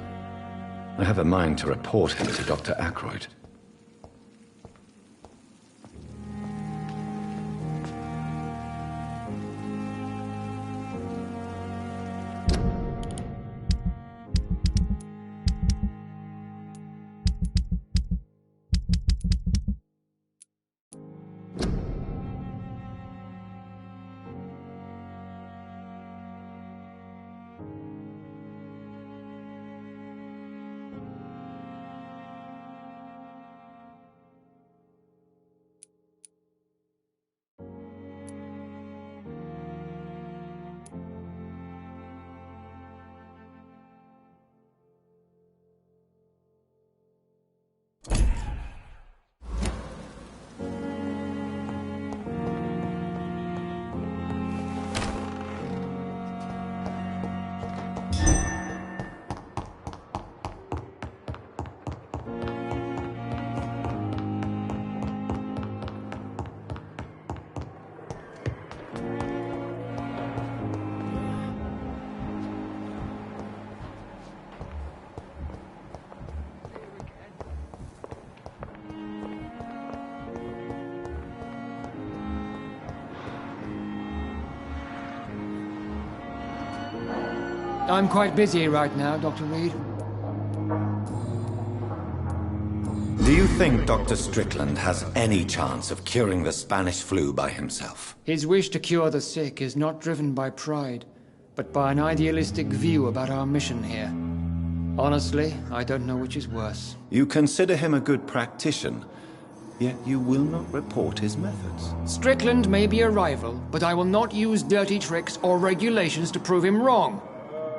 I have a mind to report him to Dr. Ackroyd. I'm quite busy right now, Dr. Reed. Do you think Dr. Strickland has any chance of curing the Spanish flu by himself? His wish to cure the sick is not driven by pride, but by an idealistic view about our mission here. Honestly, I don't know which is worse. You consider him a good practitioner, yet you will not report his methods. Strickland may be a rival, but I will not use dirty tricks or regulations to prove him wrong.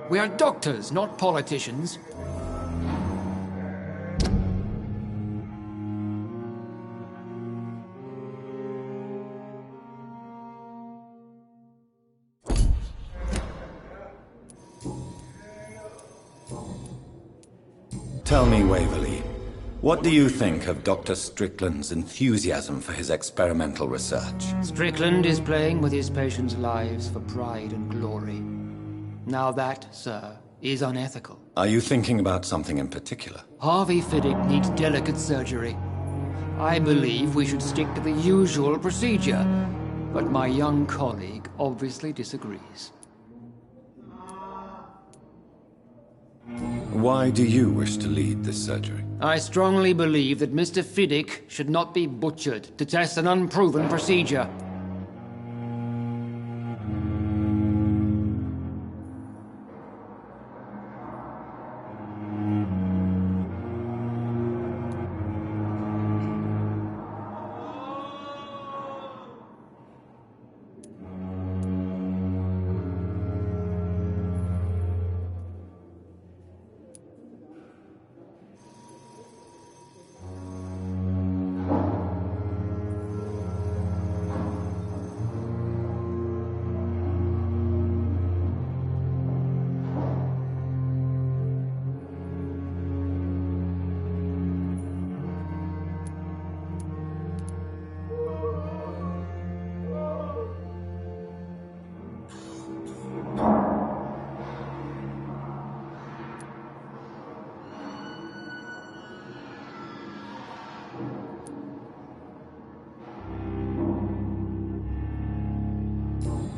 We are doctors, not politicians. Tell me, Waverly, what do you think of Dr. Strickland's enthusiasm for his experimental research? Strickland is playing with his patients' lives for pride and glory. Now that, sir, is unethical. Are you thinking about something in particular? Harvey Fiddick needs delicate surgery. I believe we should stick to the usual procedure, but my young colleague obviously disagrees. Why do you wish to lead this surgery? I strongly believe that Mr. Fiddick should not be butchered to test an unproven procedure.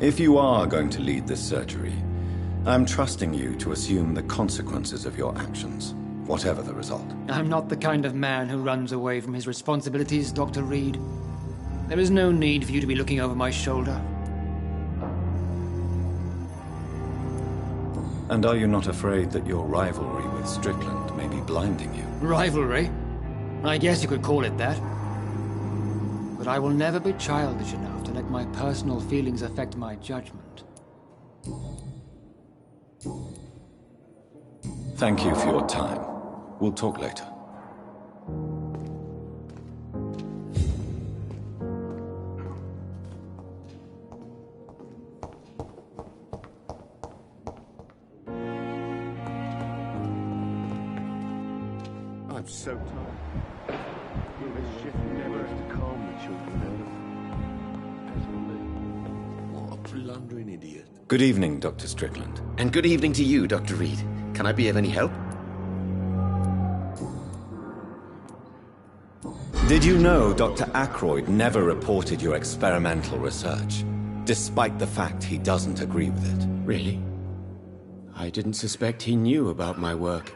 If you are going to lead this surgery, I'm trusting you to assume the consequences of your actions, whatever the result. I'm not the kind of man who runs away from his responsibilities, Dr. Reed. There is no need for you to be looking over my shoulder. And are you not afraid that your rivalry with Strickland may be blinding you? Rivalry? I guess you could call it that. But I will never be childish enough to let my personal feelings affect my judgment. Thank you for your time. We'll talk later. I'm so tired. This shift never has to calm the children out of peasantry. What a blundering idiot. Good evening, Dr. Strickland. And good evening to you, Dr. Reed. Can I be of any help? Did you know Dr. Ackroyd never reported your experimental research, despite the fact he doesn't agree with it? Really? I didn't suspect he knew about my work.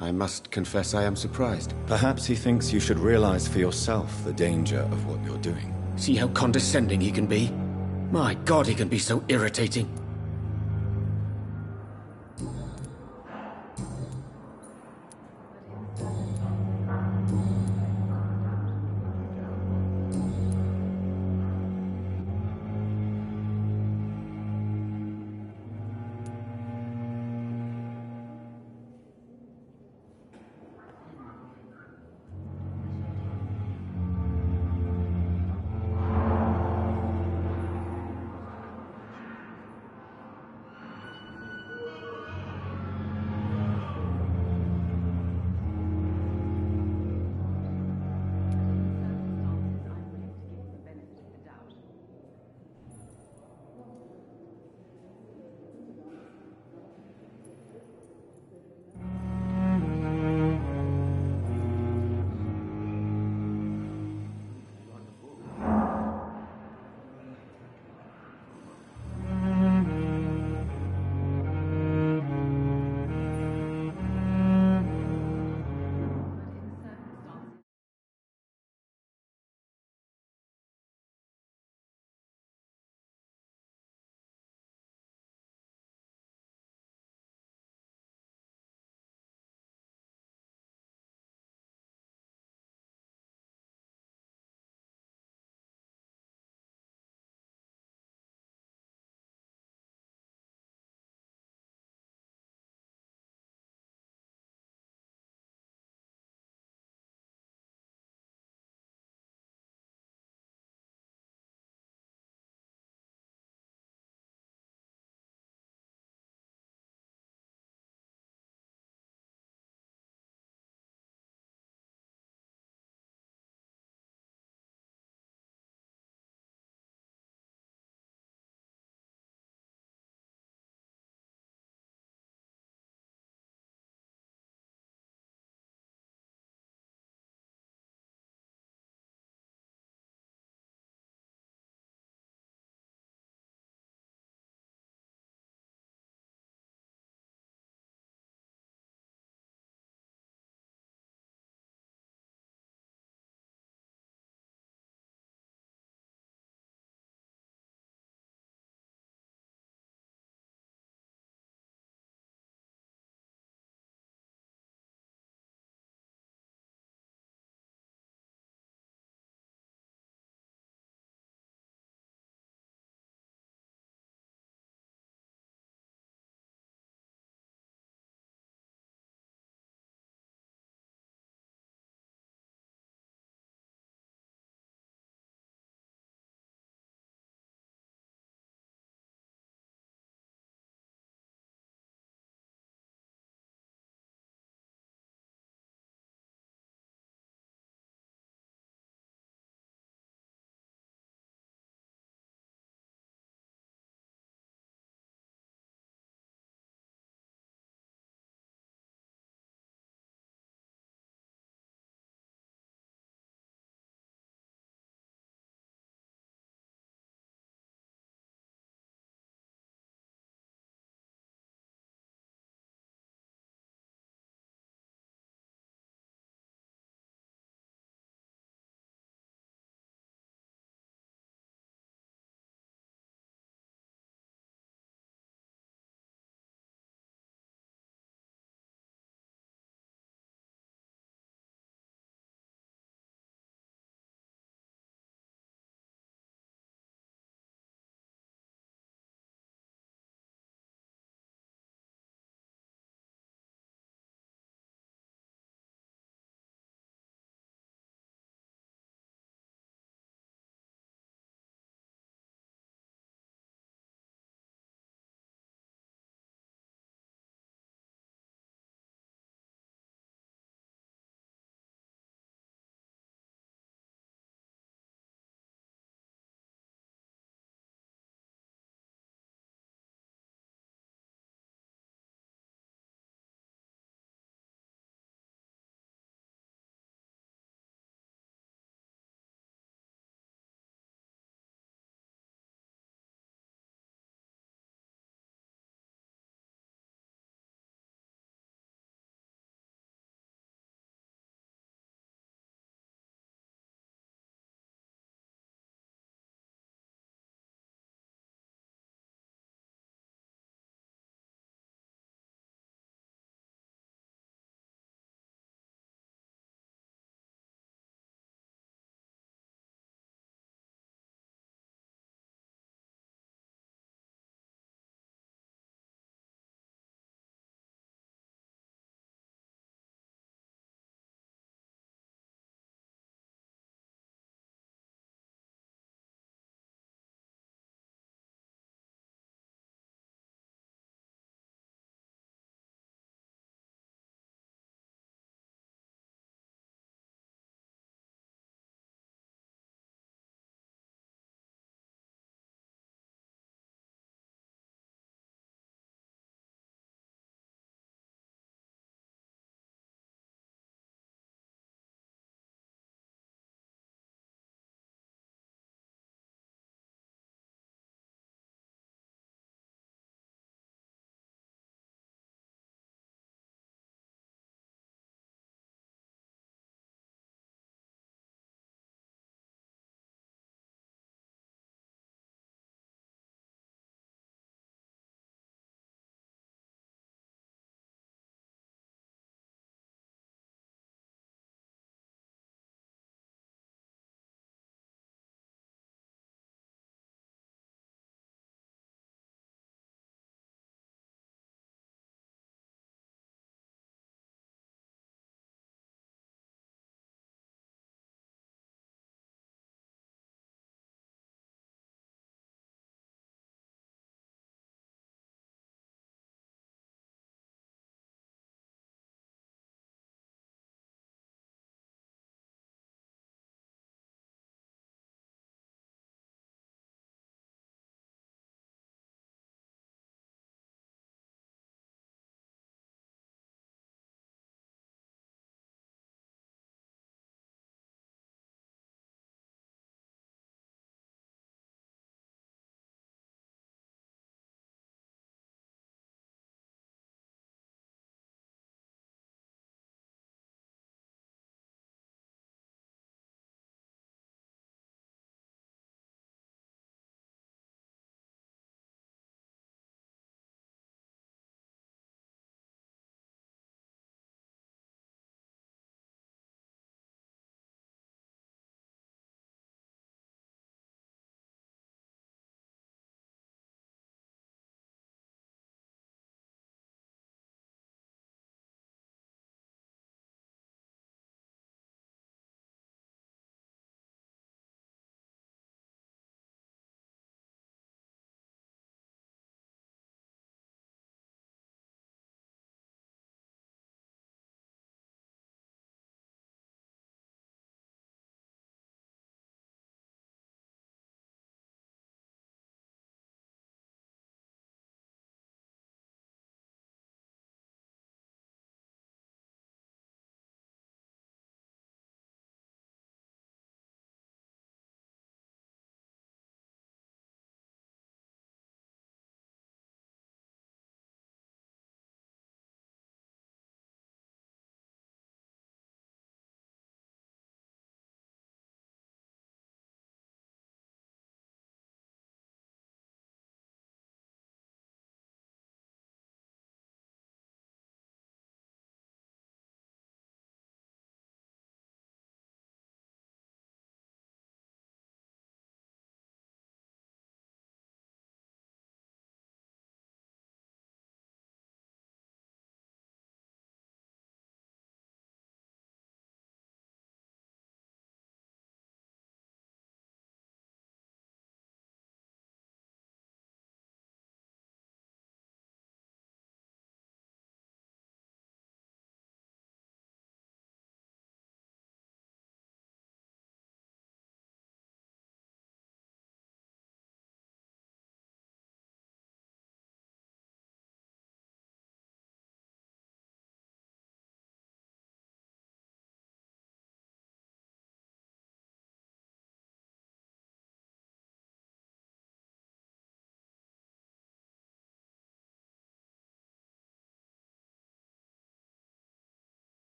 I must confess I am surprised. Perhaps he thinks you should realize for yourself the danger of what you're doing. See how condescending he can be? My God, he can be so irritating.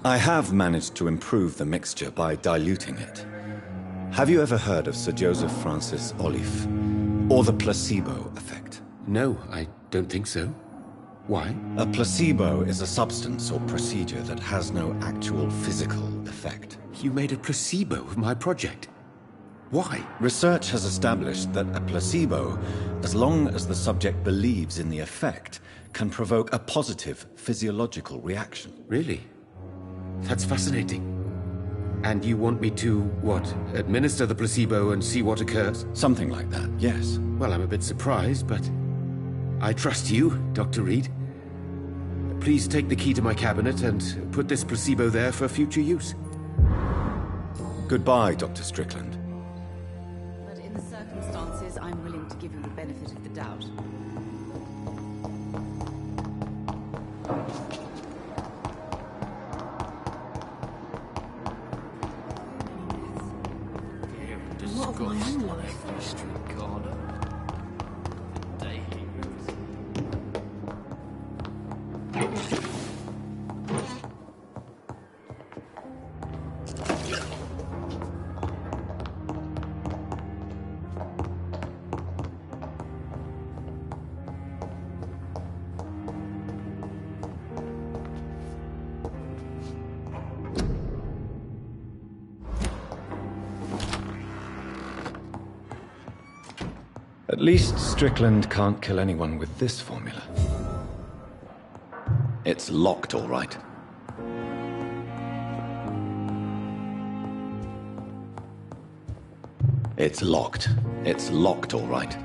I have managed to improve the mixture by diluting it. Have you ever heard of Sir Joseph Francis Olive? Or the placebo effect? No, I don't think so. Why? A placebo is a substance or procedure that has no actual physical effect. You made a placebo of my project. Why? Research has established that a placebo, as long as the subject believes in the effect, can provoke a positive physiological reaction. Really? That's fascinating. And you want me to, what, administer the placebo and see what occurs? Something like that, yes. Well, I'm a bit surprised, but I trust you, Dr. Reed. Please take the key to my cabinet and put this placebo there for future use. Goodbye, Dr. Strickland. But in the circumstances, I'm willing to give you the benefit of the doubt. What of my own life? At least Strickland can't kill anyone with this formula. It's locked, all right. It's locked. It's locked, all right.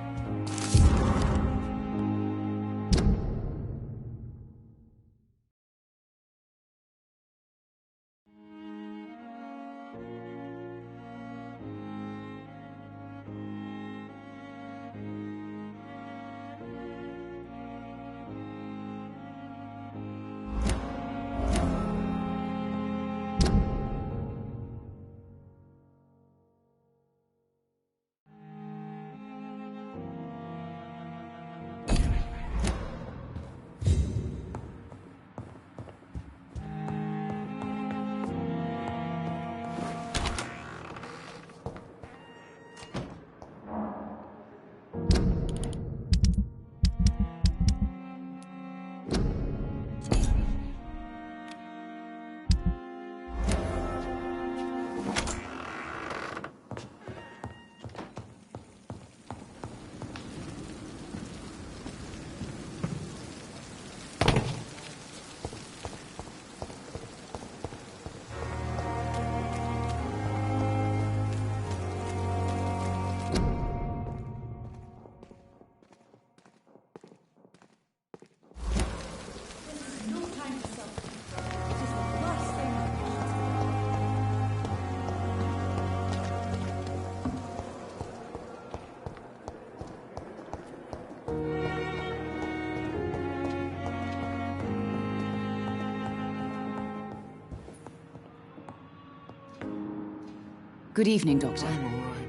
Good evening, Doctor.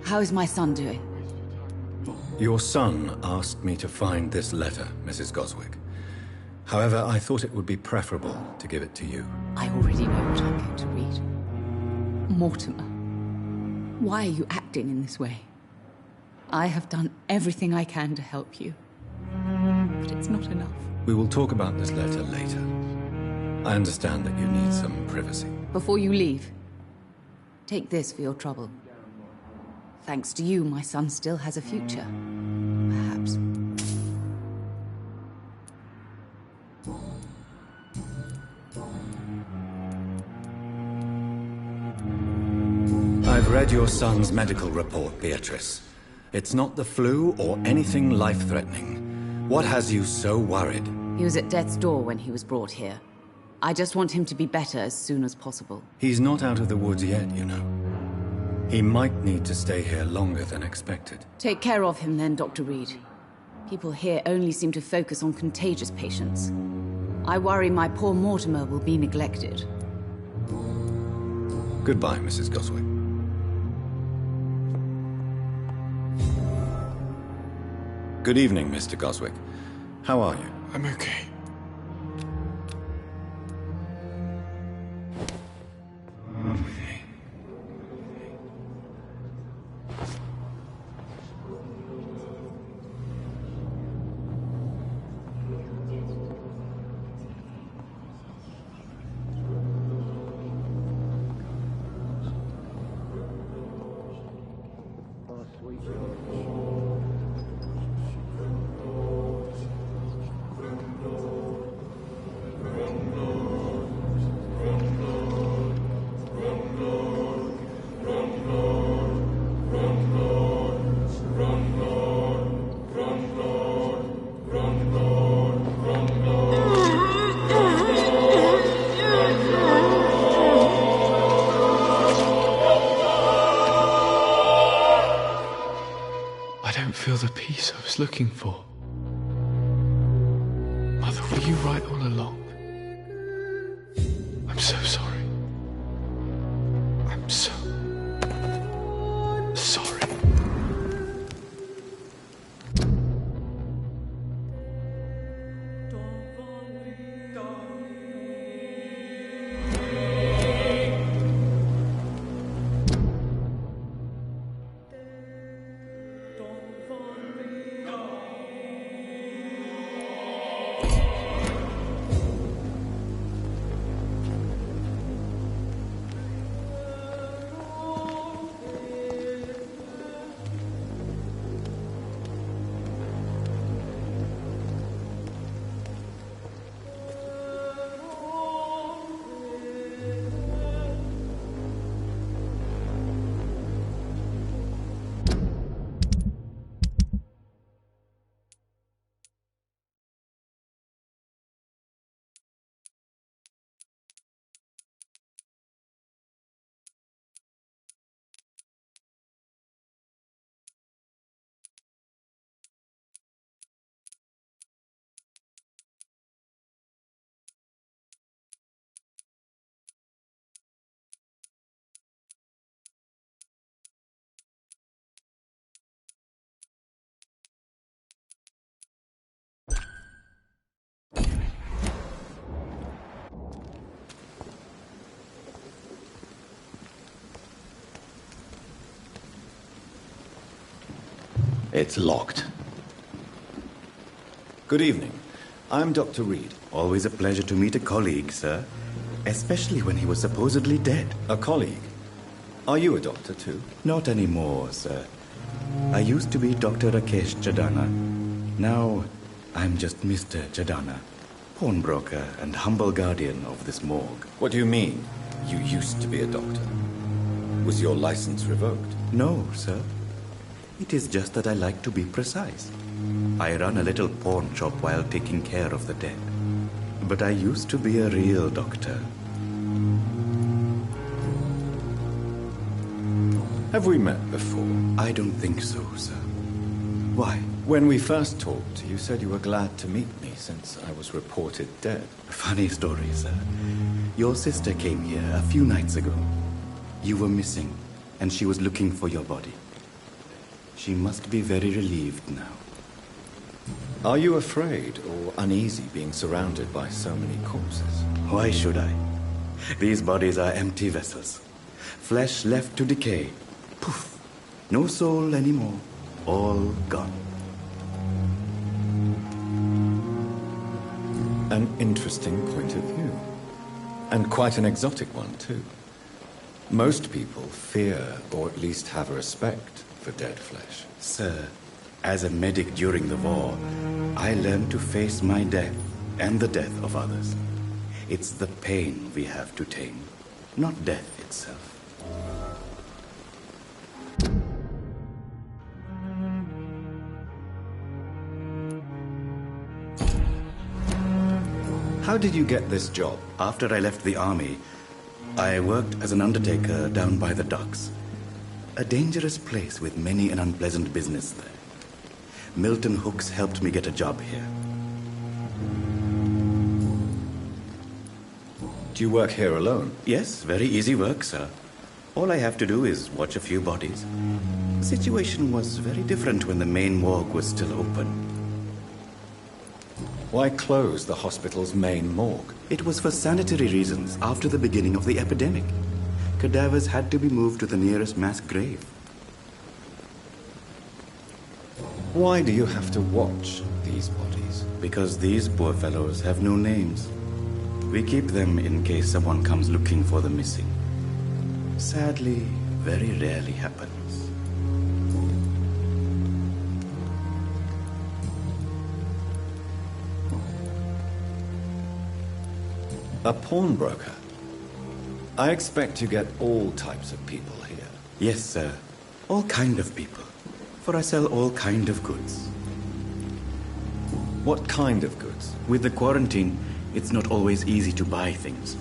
How is my son doing? Your son asked me to find this letter, Mrs. Goswick. However, I thought it would be preferable to give it to you. I already know what I'm going to read. Mortimer, why are you acting in this way? I have done everything I can to help you. But it's not enough. We will talk about this letter later. I understand that you need some privacy. Before you leave, take this for your trouble. Thanks to you, my son still has a future. Perhaps. I've read your son's medical report, Beatrice. It's not the flu or anything life-threatening. What has you so worried? He was at death's door when he was brought here. I just want him to be better as soon as possible. He's not out of the woods yet, you know. He might need to stay here longer than expected. Take care of him then, Dr. Reed. People here only seem to focus on contagious patients. I worry my poor Mortimer will be neglected. Goodbye, Mrs. Goswick. Good evening, Mr. Goswick. How are you? I'm okay. Feel the peace I was looking for. Mother, were you right all along? I'm so sorry. I'm so sorry. It's locked. Good evening. I'm Dr. Reed. Always a pleasure to meet a colleague, sir. Especially when he was supposedly dead. A colleague? Are you a doctor too? Not anymore, sir. I used to be Dr. Rakesh Chadana. Now, I'm just Mr. Chadana, pawnbroker and humble guardian of this morgue. What do you mean, you used to be a doctor? Was your license revoked? No, sir. It is just that I like to be precise. I run a little pawn shop while taking care of the dead. But I used to be a real doctor. Have we met before? I don't think so, sir. Why? When we first talked, you said you were glad to meet me since I was reported dead. Funny story, sir. Your sister came here a few nights ago. You were missing, and she was looking for your body. She must be very relieved now. Are you afraid or uneasy being surrounded by so many corpses? Why should I? These bodies are empty vessels. Flesh left to decay. Poof. No soul anymore. All gone. An interesting point of view. And quite an exotic one, too. Most people fear, or at least have a respect, for dead flesh. Sir, as a medic during the war, I learned to face my death and the death of others. It's the pain we have to tame, not death itself. How did you get this job? After I left the army, I worked as an undertaker down by the docks. A dangerous place with many an unpleasant business there. Milton Hooks helped me get a job here. Do you work here alone? Yes, very easy work, sir. All I have to do is watch a few bodies. The situation was very different when the main morgue was still open. Why close the hospital's main morgue? It was for sanitary reasons after the beginning of the epidemic. Cadavers had to be moved to the nearest mass grave. Why do you have to watch these bodies? Because these poor fellows have no names. We keep them in case someone comes looking for the missing. Sadly, very rarely happens. A pawnbroker? I expect you get all types of people here. Yes, sir. All kind of people. For I sell all kind of goods. What kind of goods? With the quarantine, it's not always easy to buy things.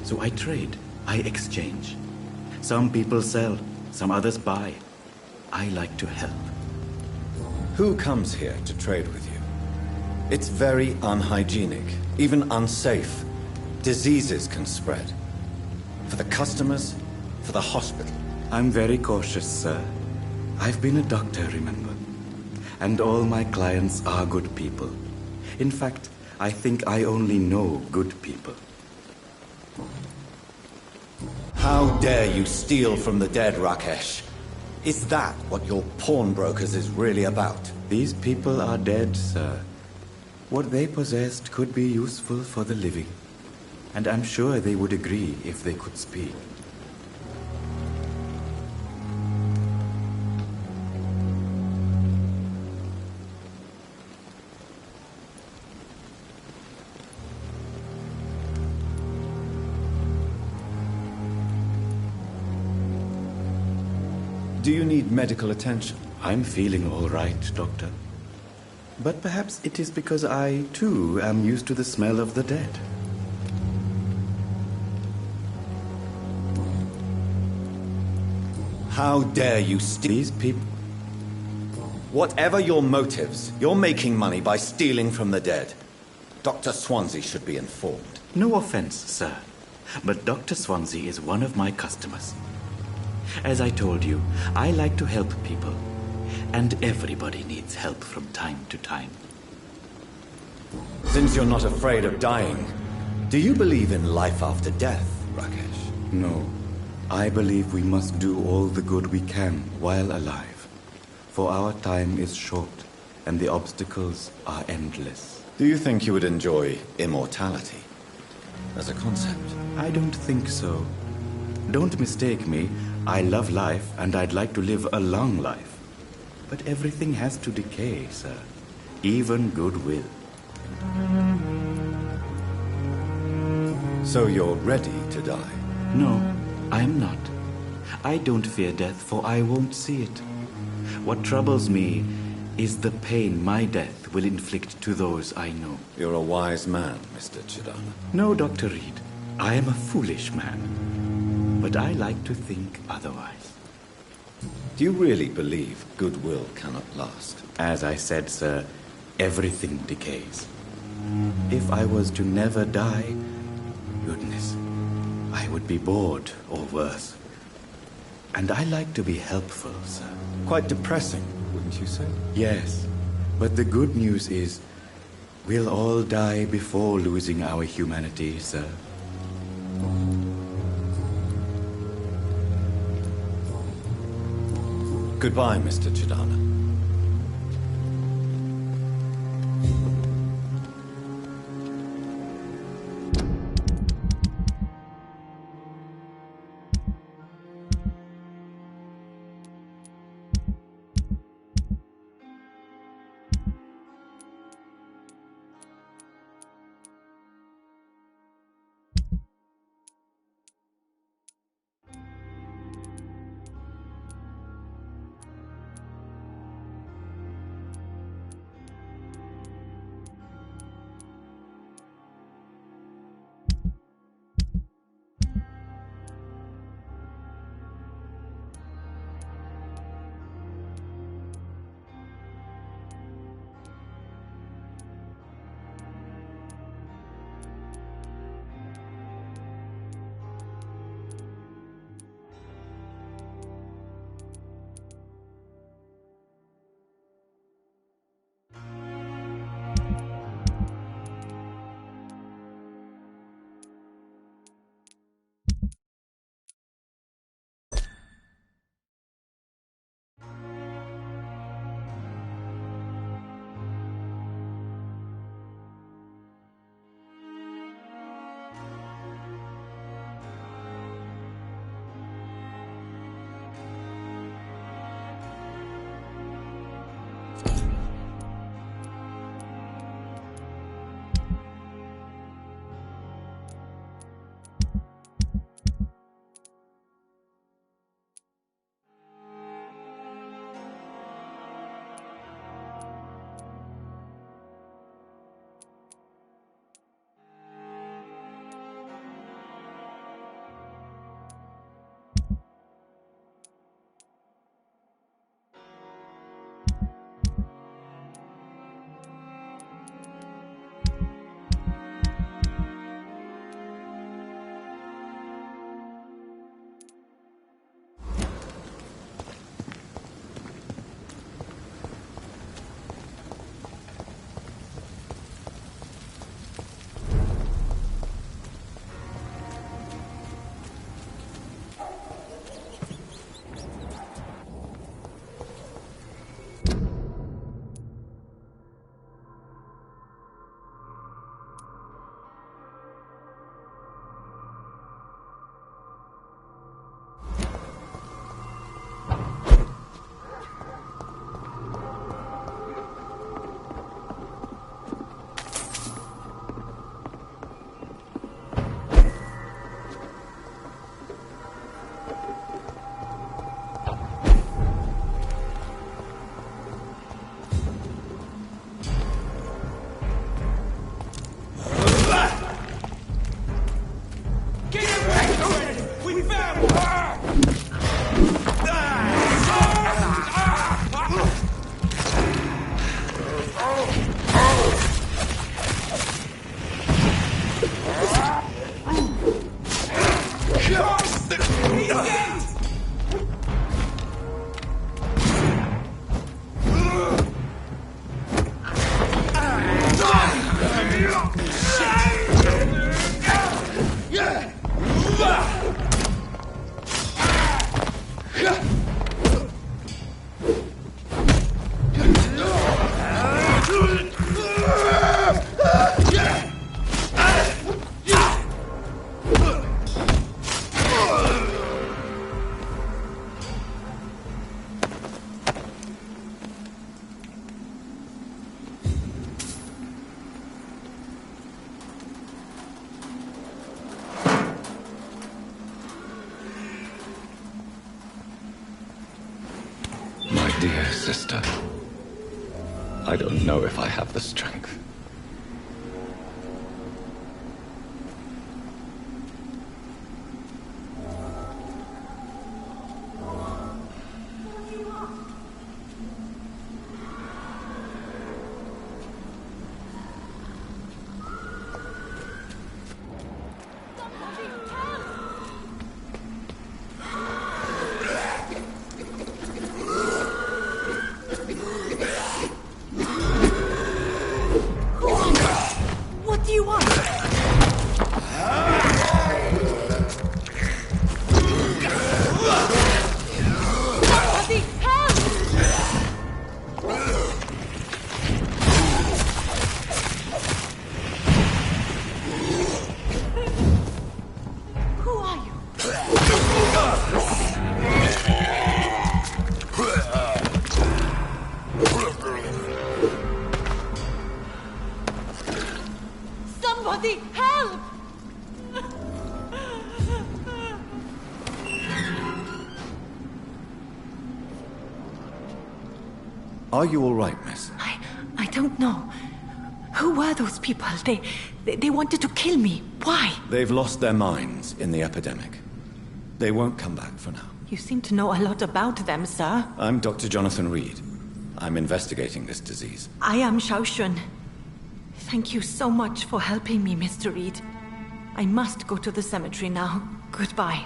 So I trade. I exchange. Some people sell, some others buy. I like to help. Who comes here to trade with you? It's very unhygienic, even unsafe. Diseases can spread. For the customers, for the hospital. I'm very cautious, sir. I've been a doctor, remember? And all my clients are good people. In fact, I think I only know good people. How dare you steal from the dead, Rakesh? Is that what your pawnbrokers is really about? These people are dead, sir. What they possessed could be useful for the living. And I'm sure they would agree if they could speak. Do you need medical attention? I'm feeling all right, Doctor. But perhaps it is because I, too, am used to the smell of the dead. How dare you steal? These people... Whatever your motives, you're making money by stealing from the dead. Dr. Swansea should be informed. No offense, sir. But Dr. Swansea is one of my customers. As I told you, I like to help people. And everybody needs help from time to time. Since you're not afraid of dying, do you believe in life after death, Rakesh? No. I believe we must do all the good we can while alive. For our time is short, and the obstacles are endless. Do you think you would enjoy immortality as a concept? I don't think so. Don't mistake me. I love life, and I'd like to live a long life. But everything has to decay, sir. Even goodwill. So you're ready to die? No, I'm not. I don't fear death, for I won't see it. What troubles me is the pain my death will inflict to those I know. You're a wise man, Mr. Chidana. No, Dr. Reed. I am a foolish man. But I like to think otherwise. Do you really believe goodwill cannot last? As I said, sir, everything decays. If I was to never die, goodness, I would be bored or worse. And I like to be helpful, sir. Quite depressing, wouldn't you say? Yes, but the good news is we'll all die before losing our humanity, sir. Goodbye, Mr. Chidana. I don't know if I have the strength. What do you want? Somebody help! Who are you? Somebody help! Are you all right, miss? I don't know. Who were those people? They wanted to kill me. Why? They've lost their minds in the epidemic. They won't come back for now. You seem to know a lot about them, sir. I'm Dr. Jonathan Reed. I'm investigating this disease. I am Shaoshun. Thank you so much for helping me, Mr. Reed. I must go to the cemetery now. Goodbye.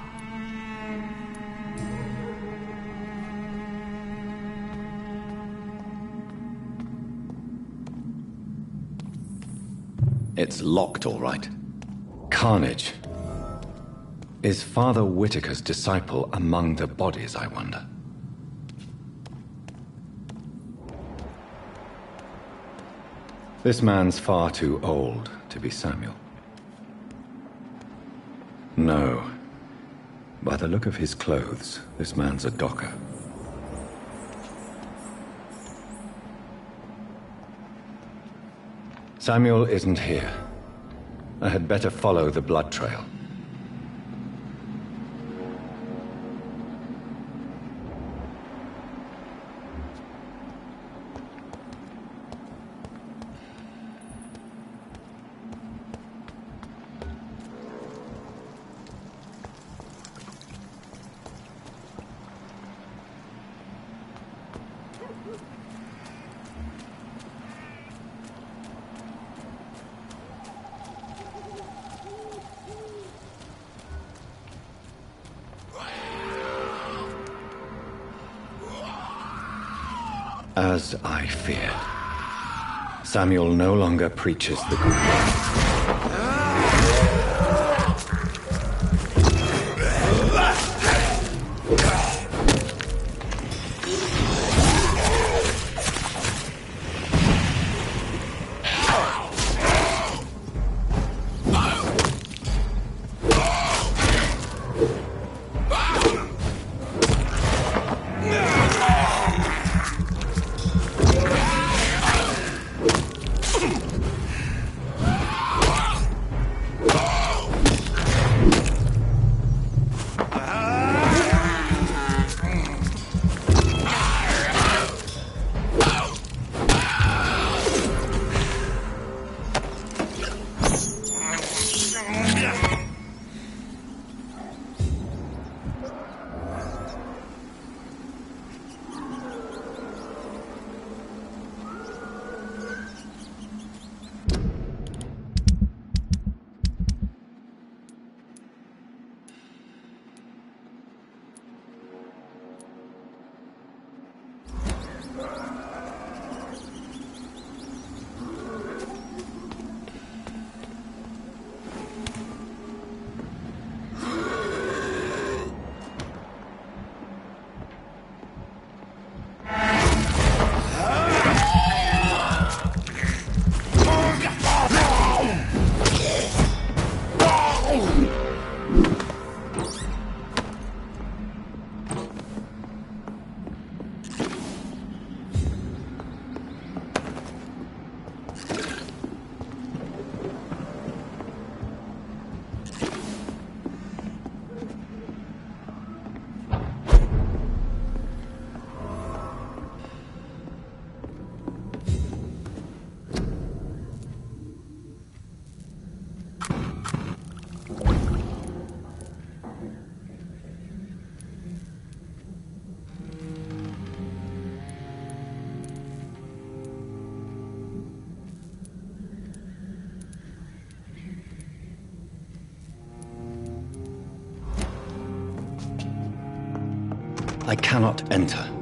It's locked, all right. Carnage. Is Father Whitaker's disciple among the bodies, I wonder? This man's far too old to be Samuel. No. By the look of his clothes, this man's a docker. Samuel isn't here. I had better follow the blood trail. As I feared, Samuel no longer preaches the good news. I cannot enter